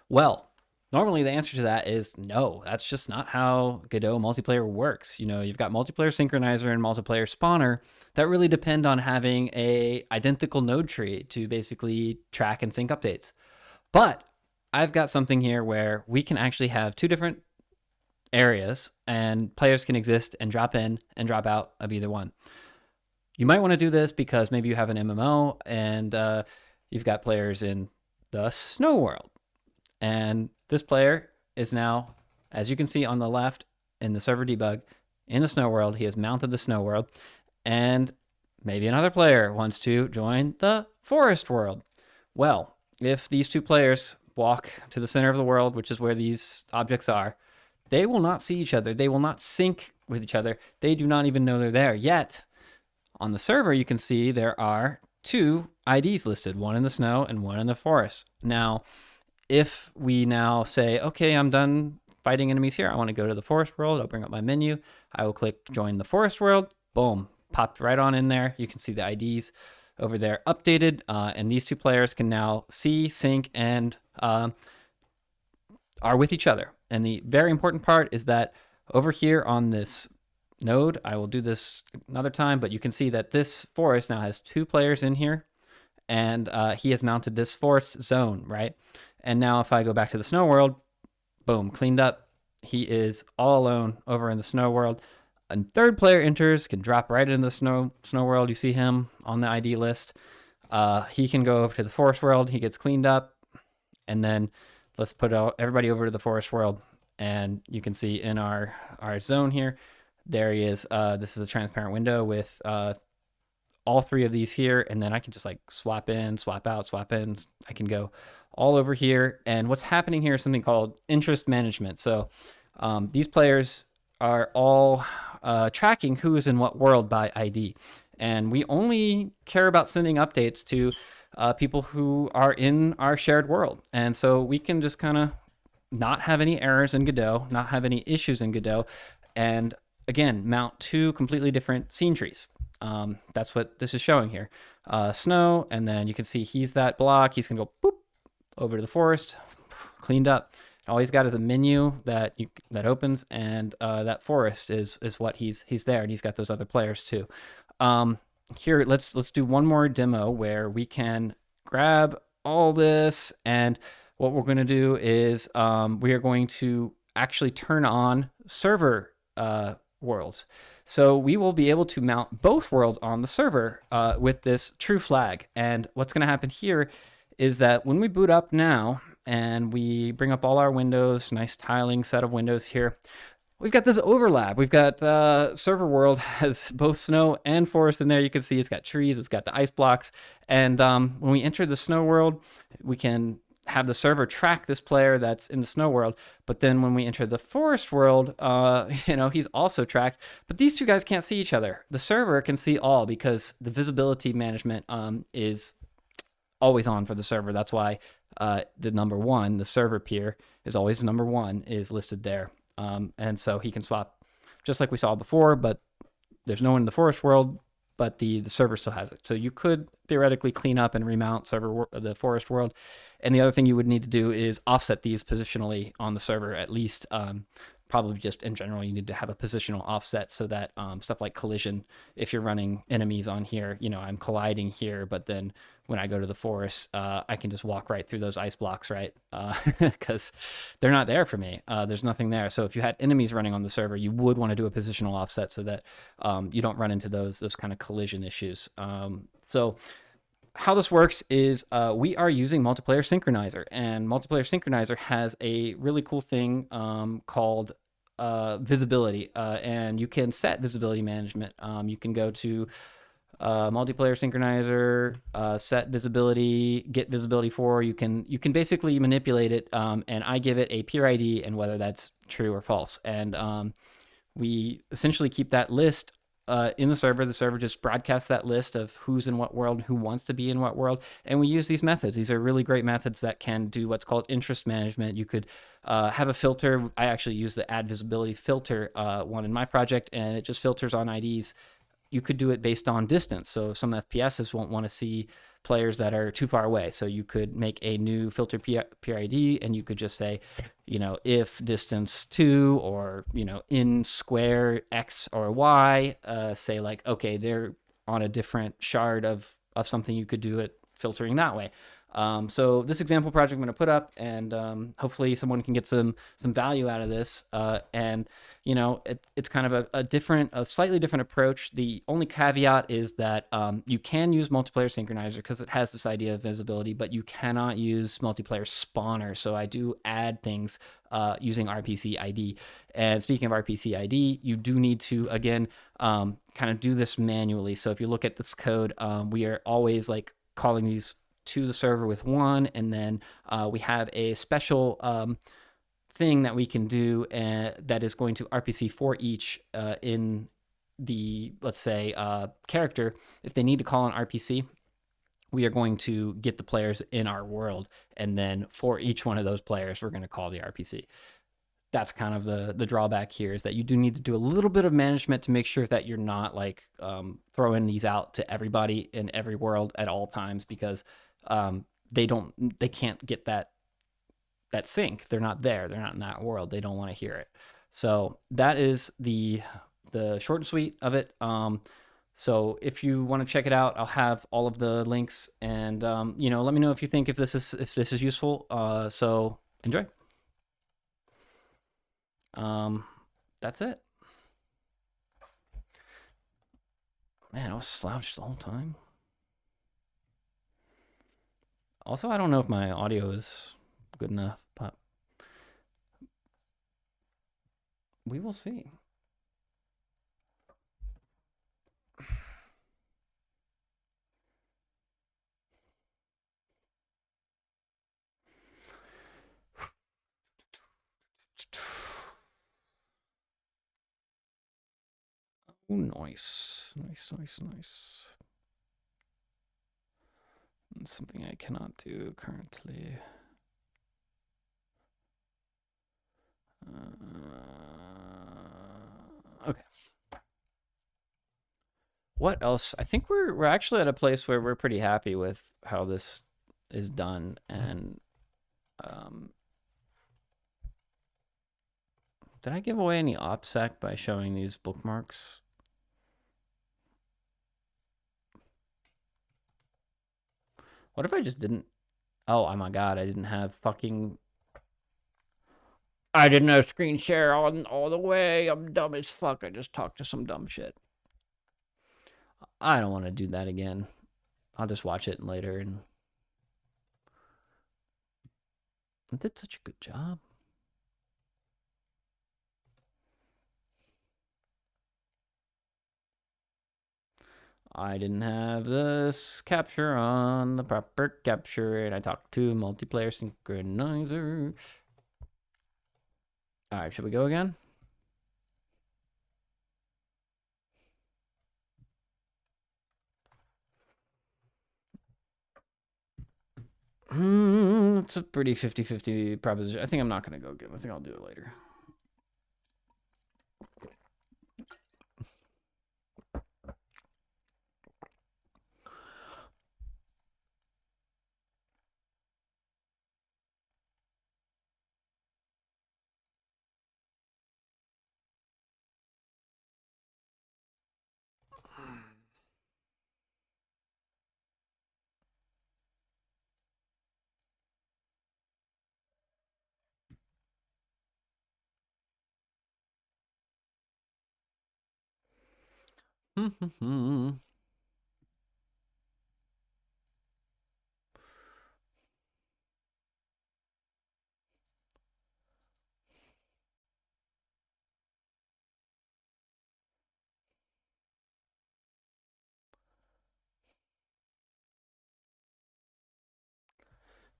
Well, normally the answer to that is no. That's just not how Godot multiplayer works. You've got multiplayer synchronizer and multiplayer spawner that really depend on having a identical node tree to basically track and sync updates. But I've got something here where we can actually have 2 different areas and players can exist and drop in and drop out of either one. You might want to do this because maybe you have an MMO and you've got players in the snow world. And this player is now, as you can see on the left in the server debug, in the snow world. He has mounted the snow world. And maybe another player wants to join the forest world. Well, if these 2 players walk to the center of the world, which is where these objects are, they will not see each other. They will not sync with each other. They do not even know they're there yet. On the server, you can see there are 2 IDs listed, one in the snow and one in the forest. Now, if we now say, okay, I'm done fighting enemies here. I want to go to the forest world. I'll bring up my menu. I will click join the forest world. Boom, popped right on in there. You can see the IDs over there updated. And these 2 players can now see, sync, and are with each other. And the very important part is that over here on this node, I will do this another time, but you can see that this forest now has 2 players in here, and he has mounted this forest zone, right? And now if I go back to the snow world, boom, cleaned up. He is all alone over in the snow world. A 3rd player enters, can drop right into the snow world. You see him on the ID list. He can go over to the forest world. He gets cleaned up, and then let's put everybody over to the forest world. And you can see in our zone here, there he is. This is a transparent window with all three of these here, and then I can just like swap in, swap out, swap in. I can go all over here. And what's happening here is something called interest management. So these players are all tracking who is in what world by ID. And we only care about sending updates to people who are in our shared world. And so we can just kind of not have any errors in Godot, not have any issues in Godot, and again, mount two completely different scene trees. That's what this is showing here. Snow, and then you can see he's that block. He's gonna go boop over to the forest, cleaned up. All he's got is a menu that opens, and that forest is what he's there, and he's got those other players too. Here, let's do one more demo where we can grab all this, and what we're going to do is we are going to actually turn on server worlds. So we will be able to mount both worlds on the server with this true flag. And what's going to happen here is that when we boot up now and we bring up all our windows, nice tiling set of windows here, we've got this overlap. We've got server world has both snow and forest in there. You can see it's got trees, it's got the ice blocks. And when we enter the snow world, we can have the server track this player that's in the snow world. But then when we enter the forest world, he's also tracked. But these two guys can't see each other. The server can see all because the visibility management is always on for the server. That's why the number one, the server peer, is always number one, is listed there. And so he can swap just like we saw before, but there's no one in the forest world, but the server still has it. So you could theoretically clean up and remount the forest world. And the other thing you would need to do is offset these positionally on the server, at least. Probably just in general, you need to have a positional offset so that stuff like collision, if you're running enemies on here, I'm colliding here, but then when I go to the forest, I can just walk right through those ice blocks, right? Because they're not there for me. There's nothing there. So if you had enemies running on the server, you would want to do a positional offset so that you don't run into those kind of collision issues. So how this works is we are using multiplayer synchronizer, and multiplayer synchronizer has a really cool thing called visibility, and you can set visibility management. You can go to multiplayer synchronizer, set visibility, get visibility for. You can basically manipulate it, and I give it a peer ID and whether that's true or false. And we essentially keep that list in the server. The server just broadcasts that list of who's in what world, who wants to be in what world, and we use these methods. These are really great methods that can do what's called interest management. You could have a filter. I actually use the add visibility filter one in my project, and it just filters on IDs. You could do it based on distance. So some FPSs won't want to see players that are too far away. So you could make a new filter PID, and you could just say, if distance 2 or, in square X or Y, say like, okay, they're on a different shard of something, you could do it filtering that way. So this example project I'm going to put up, and hopefully someone can get some value out of this. And it's kind of a slightly different approach. The only caveat is that you can use multiplayer synchronizer because it has this idea of visibility, but you cannot use multiplayer spawner. So I do add things using RPC ID. And speaking of RPC ID, you do need to, again, kind of do this manually. So if you look at this code, we are always like calling these to the server with one, and then we have a special thing that we can do that is going to RPC for each in the, let's say, character. If they need to call an RPC, we are going to get the players in our world, and then for each one of those players, we're going to call the RPC. That's kind of the drawback here, is that you do need to do a little bit of management to make sure that you're not like throwing these out to everybody in every world at all times, because they can't get that sync. They're not there. They're not in that world. They don't want to hear it. So that is the short and sweet of it. So if you want to check it out, I'll have all of the links, and let me know if you think if this is useful. So enjoy. That's it. Man, I was slouched the whole time. Also, I don't know if my audio is good enough, but we will see. Ooh, nice. Nice. That's something I cannot do currently. Okay. What else? I think we're actually at a place where we're pretty happy with how this is done, and did I give away any OPSEC by showing these bookmarks? What if I just didn't? Oh my god, I didn't have fucking. I didn't have screen share on all the way. I'm dumb as fuck. I just talked to some dumb shit. I don't want to do that again. I'll just watch it later. And I did such a good job. I didn't have this capture on the proper capture, and I talked to multiplayer synchronizer. All right, should we go again? It's a pretty 50-50 proposition. I think I'm not going to go again. I think I'll do it later.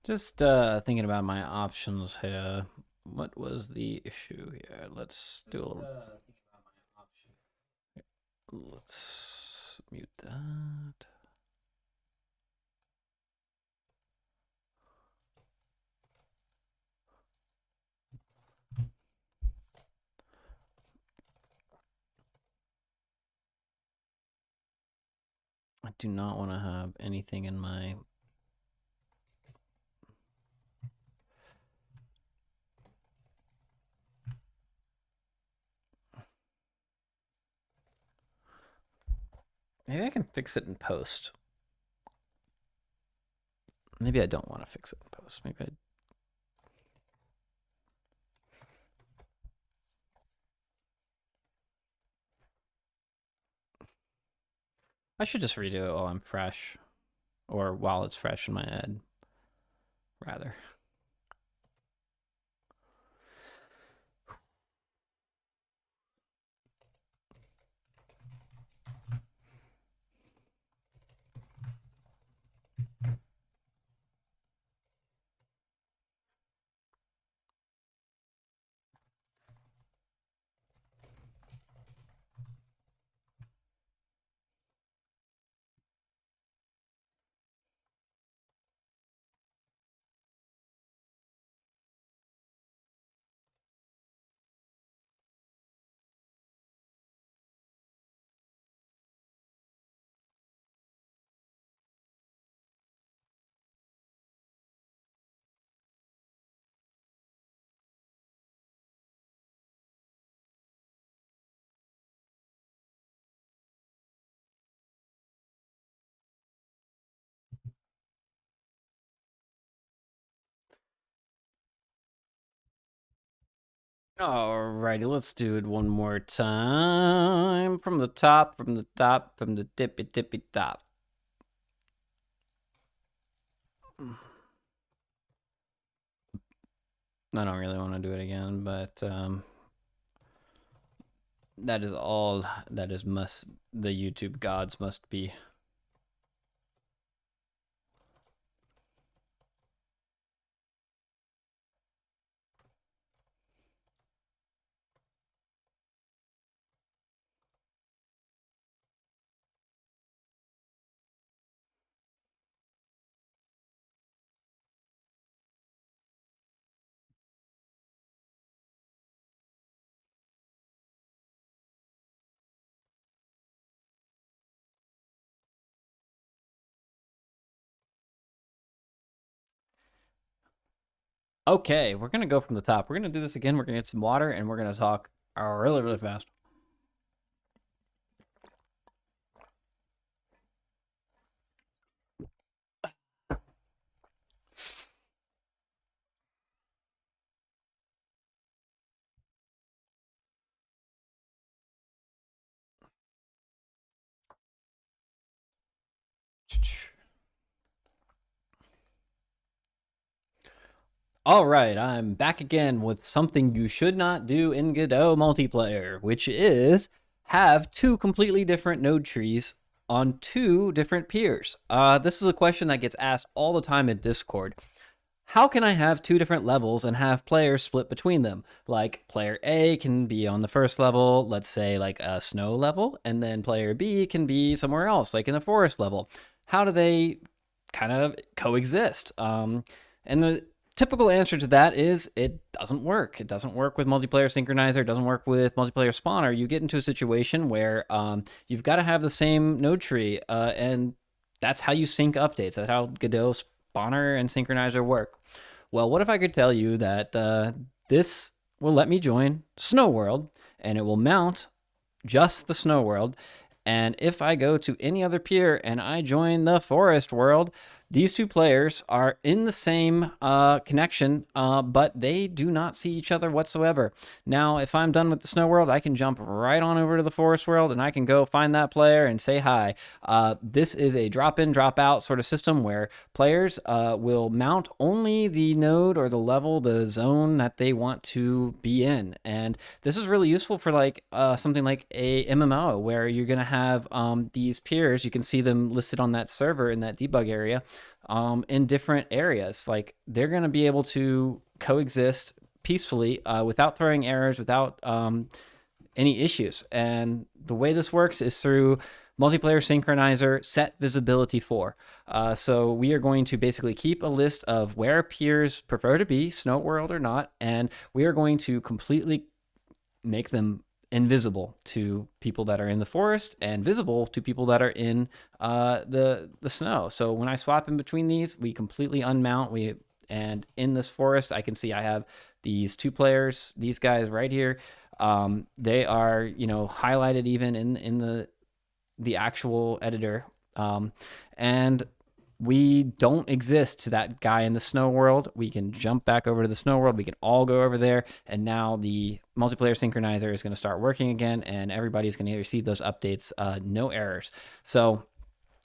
Just thinking about my options here. What was the issue here? Let's do a little. Let's mute that. I do not want to have anything in my. Maybe I can fix it in post. Maybe I don't want to fix it in post. Maybe I should just redo it while I'm fresh, or while it's fresh in my head, rather. Alrighty, let's do it one more time. From the top, from the tippy top. I don't really want to do it again, but that is all that is the YouTube gods must be. Okay, we're gonna go from the top. We're gonna do this again. We're gonna get some water, and we're gonna talk really, really fast. All right, I'm back again with something you should not do in Godot multiplayer, which is have two completely different node trees on two different peers. This is a question that gets asked all the time in Discord. How can I have two different levels and have players split between them? Like player A can be on the first level, let's say like a snow level, and then player B can be somewhere else, like in the forest level. How do they kind of coexist? And the typical answer to that is it doesn't work. It doesn't work with multiplayer synchronizer. It doesn't work with multiplayer spawner. You get into a situation where you've got to have the same node tree, and that's how you sync updates. That's how Godot spawner and synchronizer work. Well, what if I could tell you that this will let me join Snow World, and it will mount just the Snow World. And if I go to any other peer and I join the Forest World, these two players are in the same connection, but they do not see each other whatsoever. Now, if I'm done with the Snow World, I can jump right on over to the Forest World and I can go find that player and say hi. This is a drop-in, drop-out sort of system where players will mount only the node or the level, the zone that they want to be in. And this is really useful for like something like a MMO where you're going to have these peers. You can see them listed on that server in that debug area in different areas. Like they're going to be able to coexist peacefully without throwing errors, without any issues. And the way this works is through multiplayer synchronizer set visibility for. So we are going to basically keep a list of where peers prefer to be, Snow World or not, and we are going to completely make them invisible to people that are in the forest and visible to people that are in the snow. So when I swap in between these, we completely unmount. And in this forest, I can see I have these two players, these guys right here. They are, highlighted even in the actual editor. And we don't exist to that guy in the snow world. We can jump back over to the snow world. We can all go over there. And now the multiplayer synchronizer is going to start working again, and everybody's going to receive those updates, no errors. So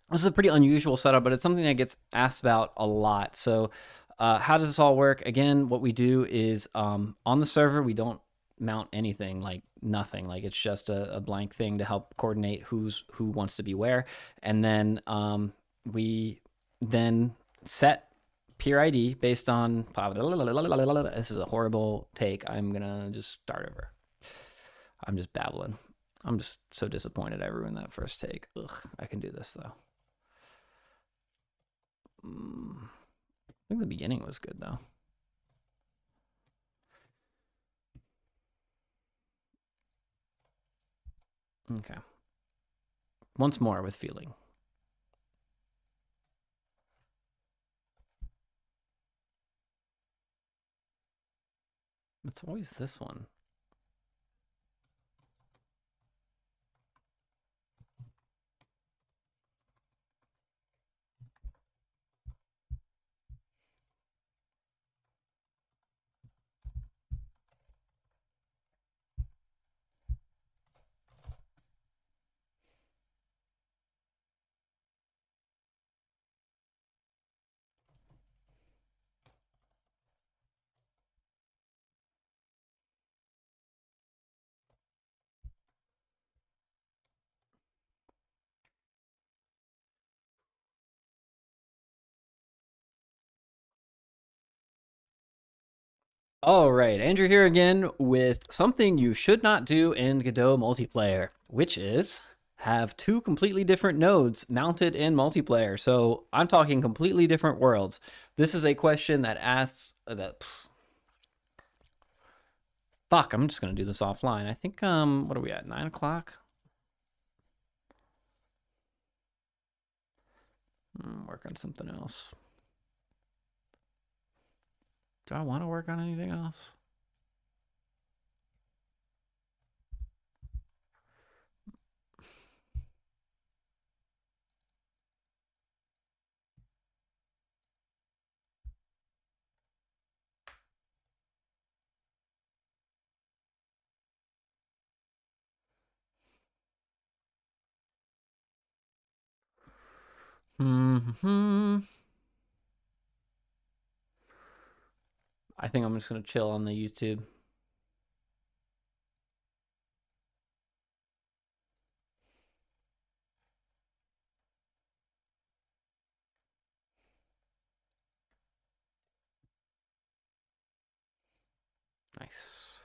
this is a pretty unusual setup, but it's something that gets asked about a lot. So how does this all work? Again, what we do is on the server, we don't mount anything, like nothing. Like it's just a blank thing to help coordinate who wants to be where. And then we then set peer ID based on, this is a horrible take. I'm gonna just start over. I'm just babbling. I'm just so disappointed I ruined that first take. Ugh, I can do this though. I think the beginning was good though. Okay. Once more with feeling. It's always this one. All right, Andrew here again with something you should not do in Godot multiplayer, which is have two completely different nodes mounted in multiplayer. So I'm talking completely different worlds. This is a question that asks that. Fuck, I'm just gonna do this offline. I think what are we at? 9 o'clock. Work on something else. Do I want to work on anything else? Hmm. I think I'm just gonna chill on the YouTube. Nice.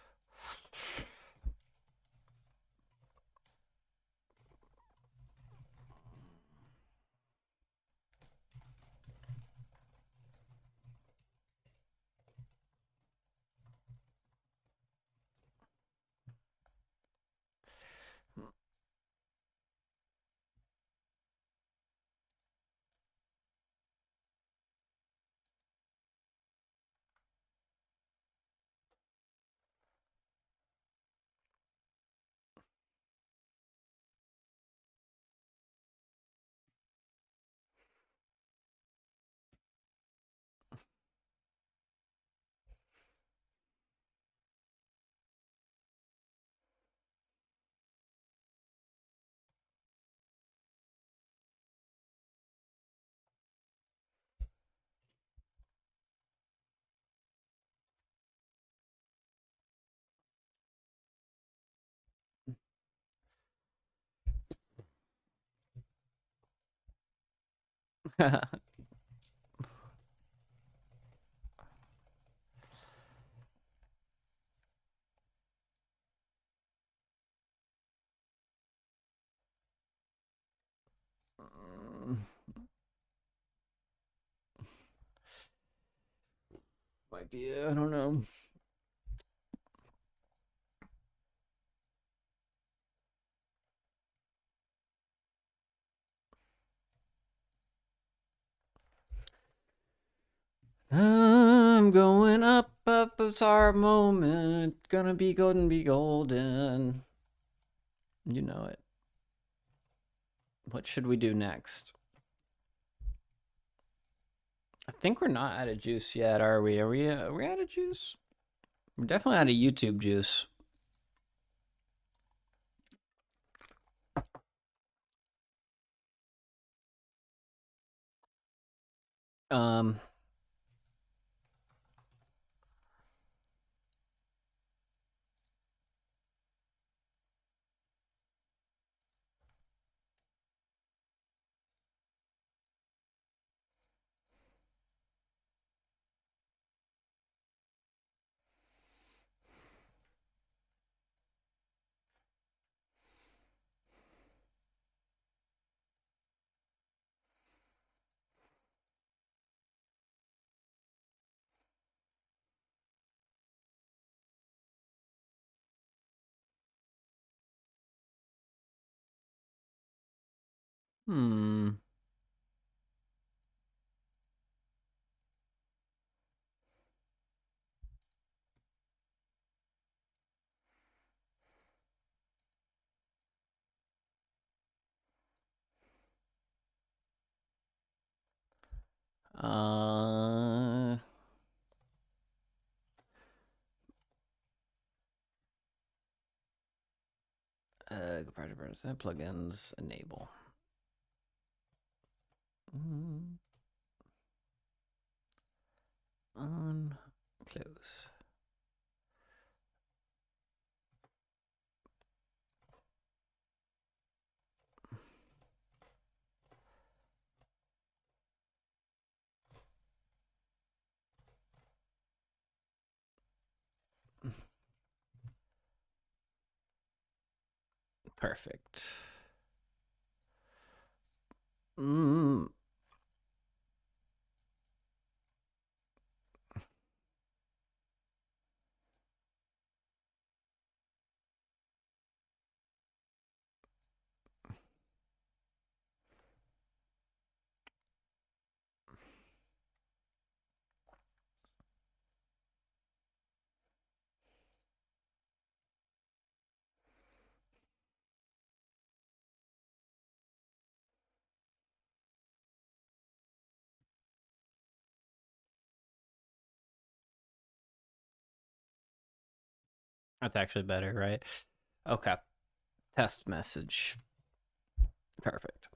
Might be. I don't know. I'm going up, up, it's our moment. Gonna be golden, be golden. You know it. What should we do next? I think we're not out of juice yet, are we? Are we out of juice? We're definitely out of YouTube juice. Um, hmm. Uh, plugins enable. On close. Perfect. Mm. That's actually better, right? Okay. Test message. Perfect.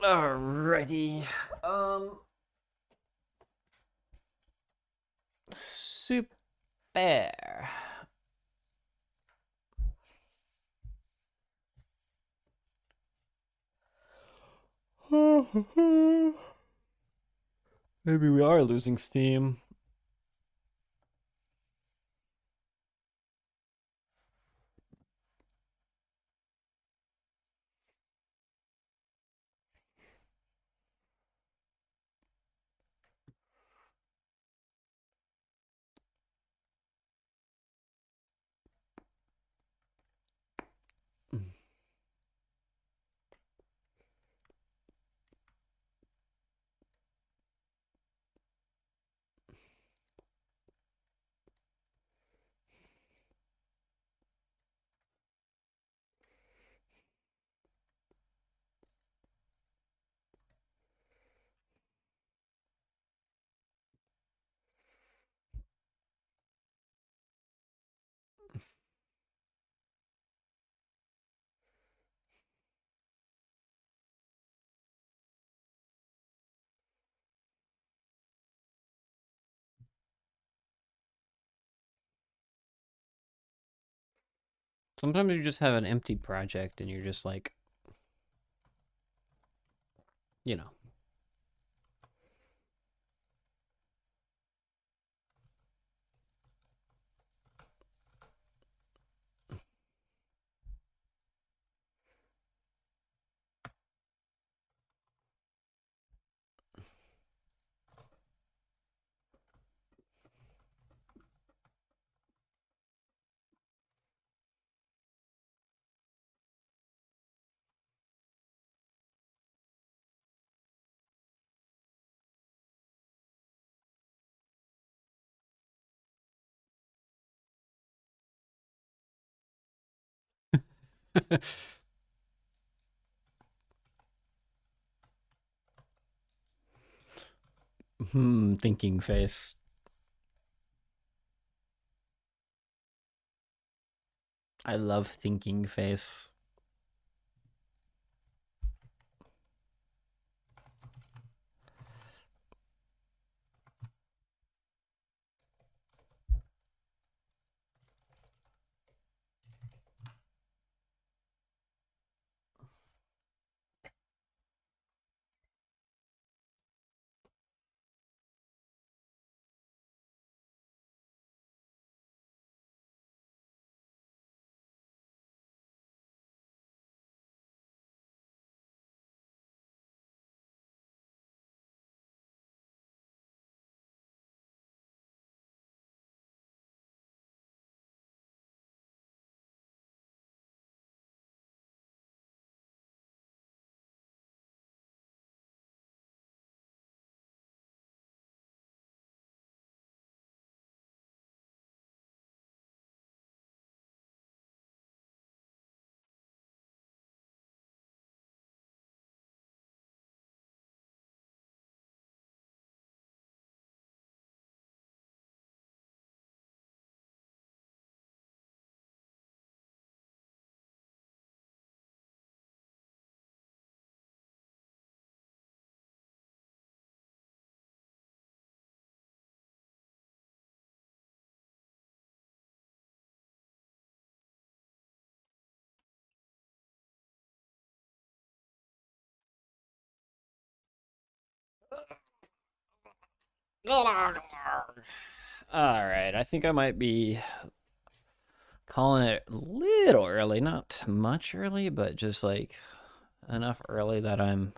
Alrighty. Um Super. Maybe we are losing steam. Sometimes you just have an empty project and you're just like, you know. Thinking face. I love thinking face. All right, I think I might be calling it a little early, not much early, but just like enough early that I'm,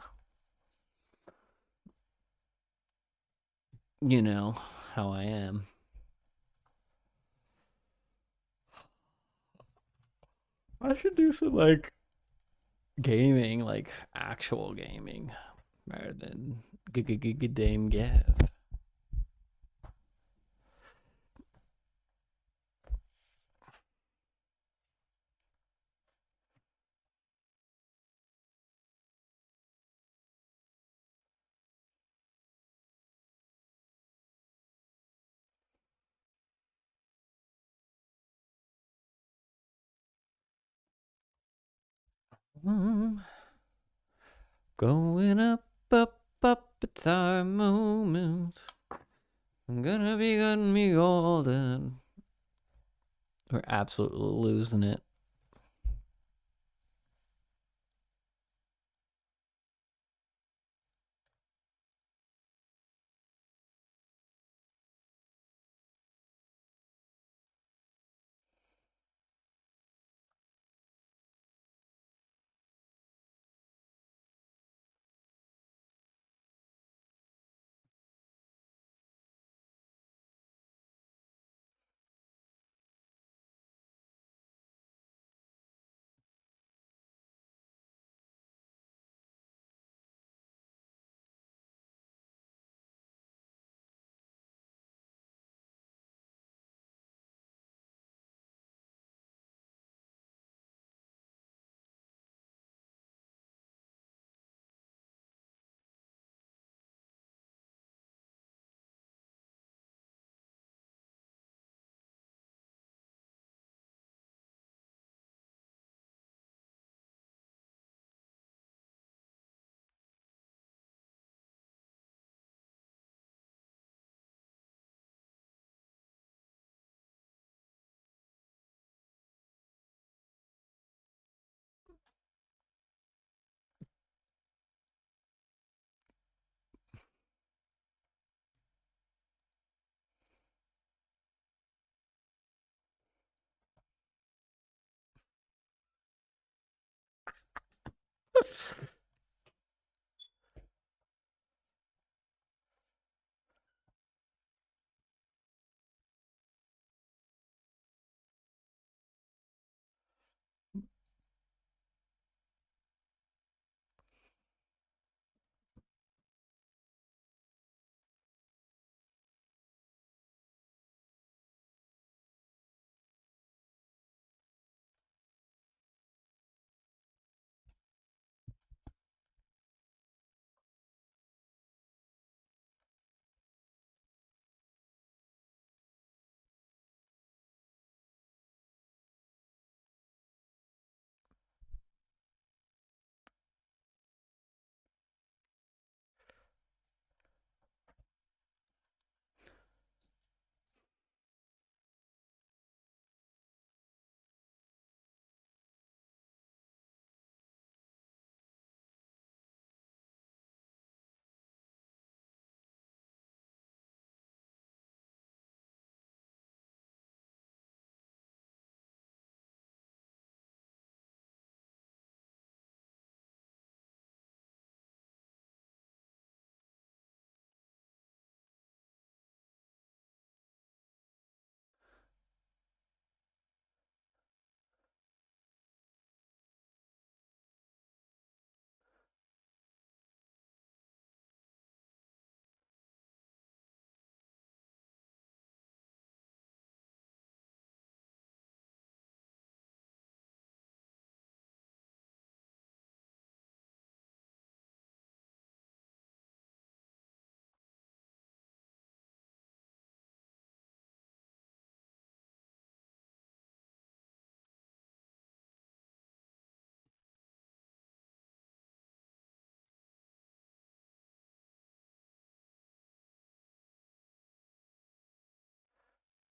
you know, how I am. I should do some like gaming, like actual gaming, rather than game Gav. Going up, up, up, it's our moment. I'm gonna be gun me golden. We're absolutely losing it.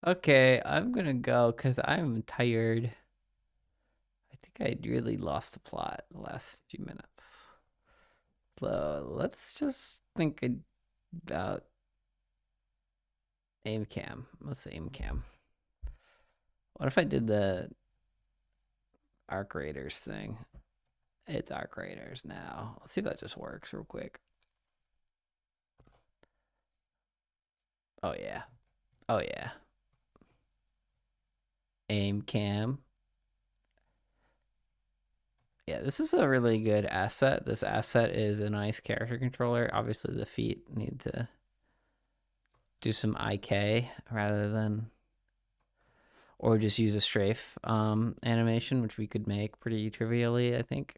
Okay, I'm gonna go because I'm tired. I think I really lost the plot the last few minutes. So let's just think about aim cam. Let's aim cam. What if I did the arc raiders thing? It's arc raiders now. Let's see if that just works real quick. Oh yeah. Oh yeah. Aim cam. Yeah, this is a really good asset. This asset is a nice character controller. Obviously the feet need to do some IK rather than, or just use a strafe animation, which we could make pretty trivially, I think.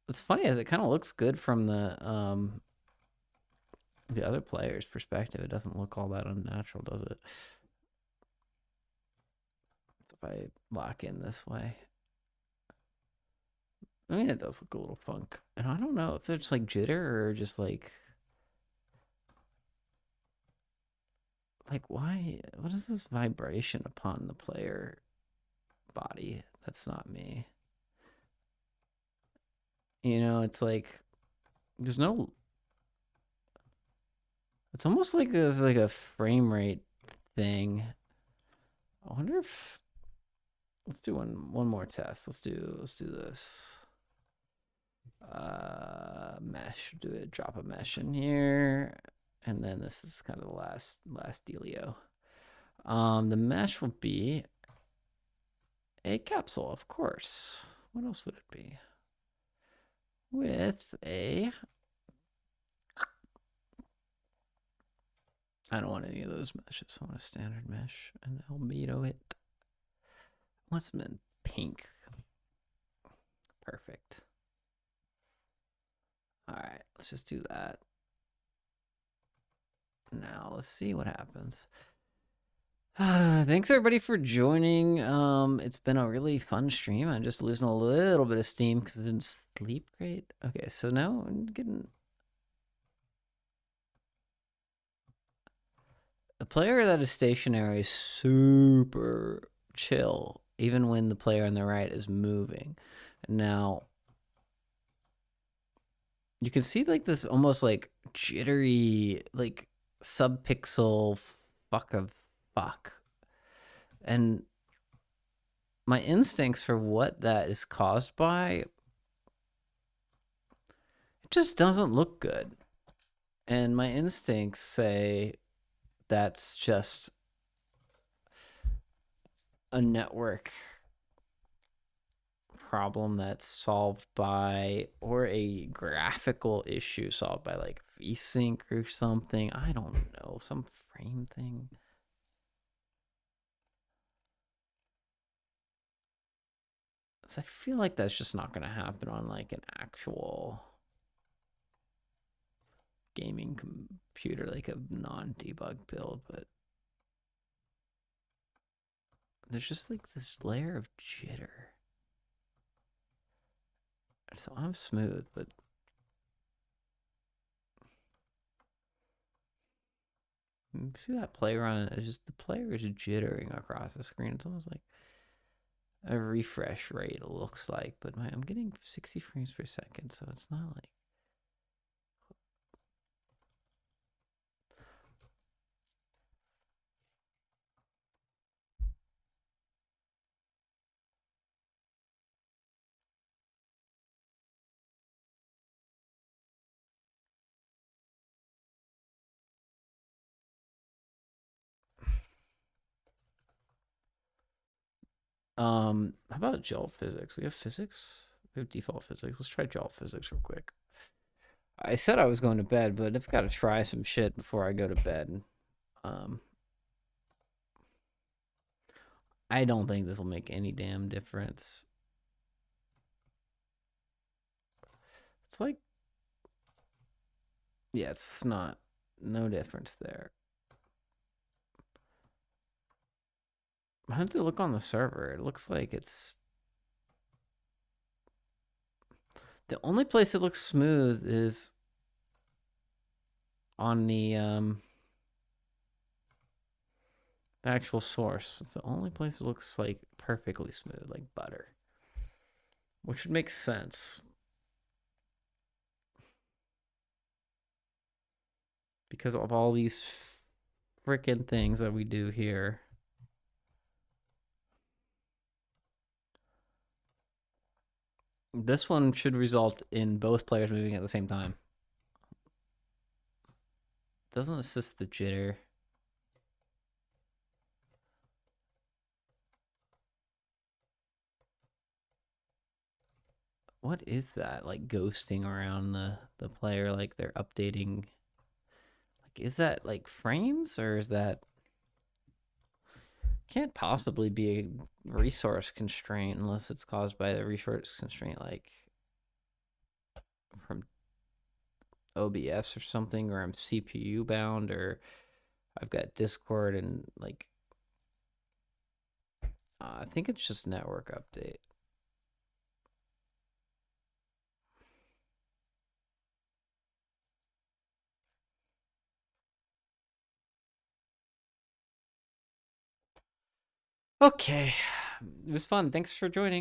What's funny is it kind of looks good from the other player's perspective. It doesn't look all that unnatural, does it? So if I lock in this way. I mean, it does look a little funk. And I don't know if it's like jitter or just like why what is this vibration upon the player body? That's not me. It's like there's no it's almost like there's like a frame rate thing. I wonder if let's do one more test. Let's do this. Mesh. Do it. Drop a mesh in here, and then this is kind of the last dealio. The mesh will be a capsule, of course. What else would it be? With a I don't want any of those meshes. I want a standard mesh and albedo it. I want some in pink. Perfect. All right, let's just do that. Now let's see what happens. Thanks everybody for joining. It's been a really fun stream. I'm just losing a little bit of steam because I didn't sleep great. Okay, so now I'm getting a player that is stationary is super chill, even when the player on the right is moving. Now you can see like this almost like jittery, like subpixel fuck of fuck. And my instincts for what that is caused by, it just doesn't look good. And my instincts say that's just a network problem that's solved by, or a graphical issue solved by like VSync or something. I don't know, some frame thing. I feel like that's just not going to happen on like an actual gaming computer, like a non-debug build, but there's just like this layer of jitter. So I'm smooth, but see that player on it? Just the player is jittering across the screen. It's almost like a refresh rate, it looks like, but I'm getting 60 frames per second, so it's not like. How about gel physics? We have physics. We have default physics. Let's try gel physics real quick. I said I was going to bed, but I've got to try some shit before I go to bed. Um, I don't think this will make any damn difference. It's like, yeah, it's not, no difference there. How does it look on the server? It looks like it's the only place it looks smooth is on the actual source. It's the only place it looks like perfectly smooth, like butter, which would make sense because of all these freaking things that we do here. This one should result in both players moving at the same time. Doesn't assist the jitter. What is that? Like ghosting around the player, like they're updating. Like, is that like frames or is that can't possibly be a resource constraint unless it's caused by the resource constraint, like from OBS or something, or I'm CPU bound, or I've got Discord and like I think it's just network update. Okay. It was fun. Thanks for joining.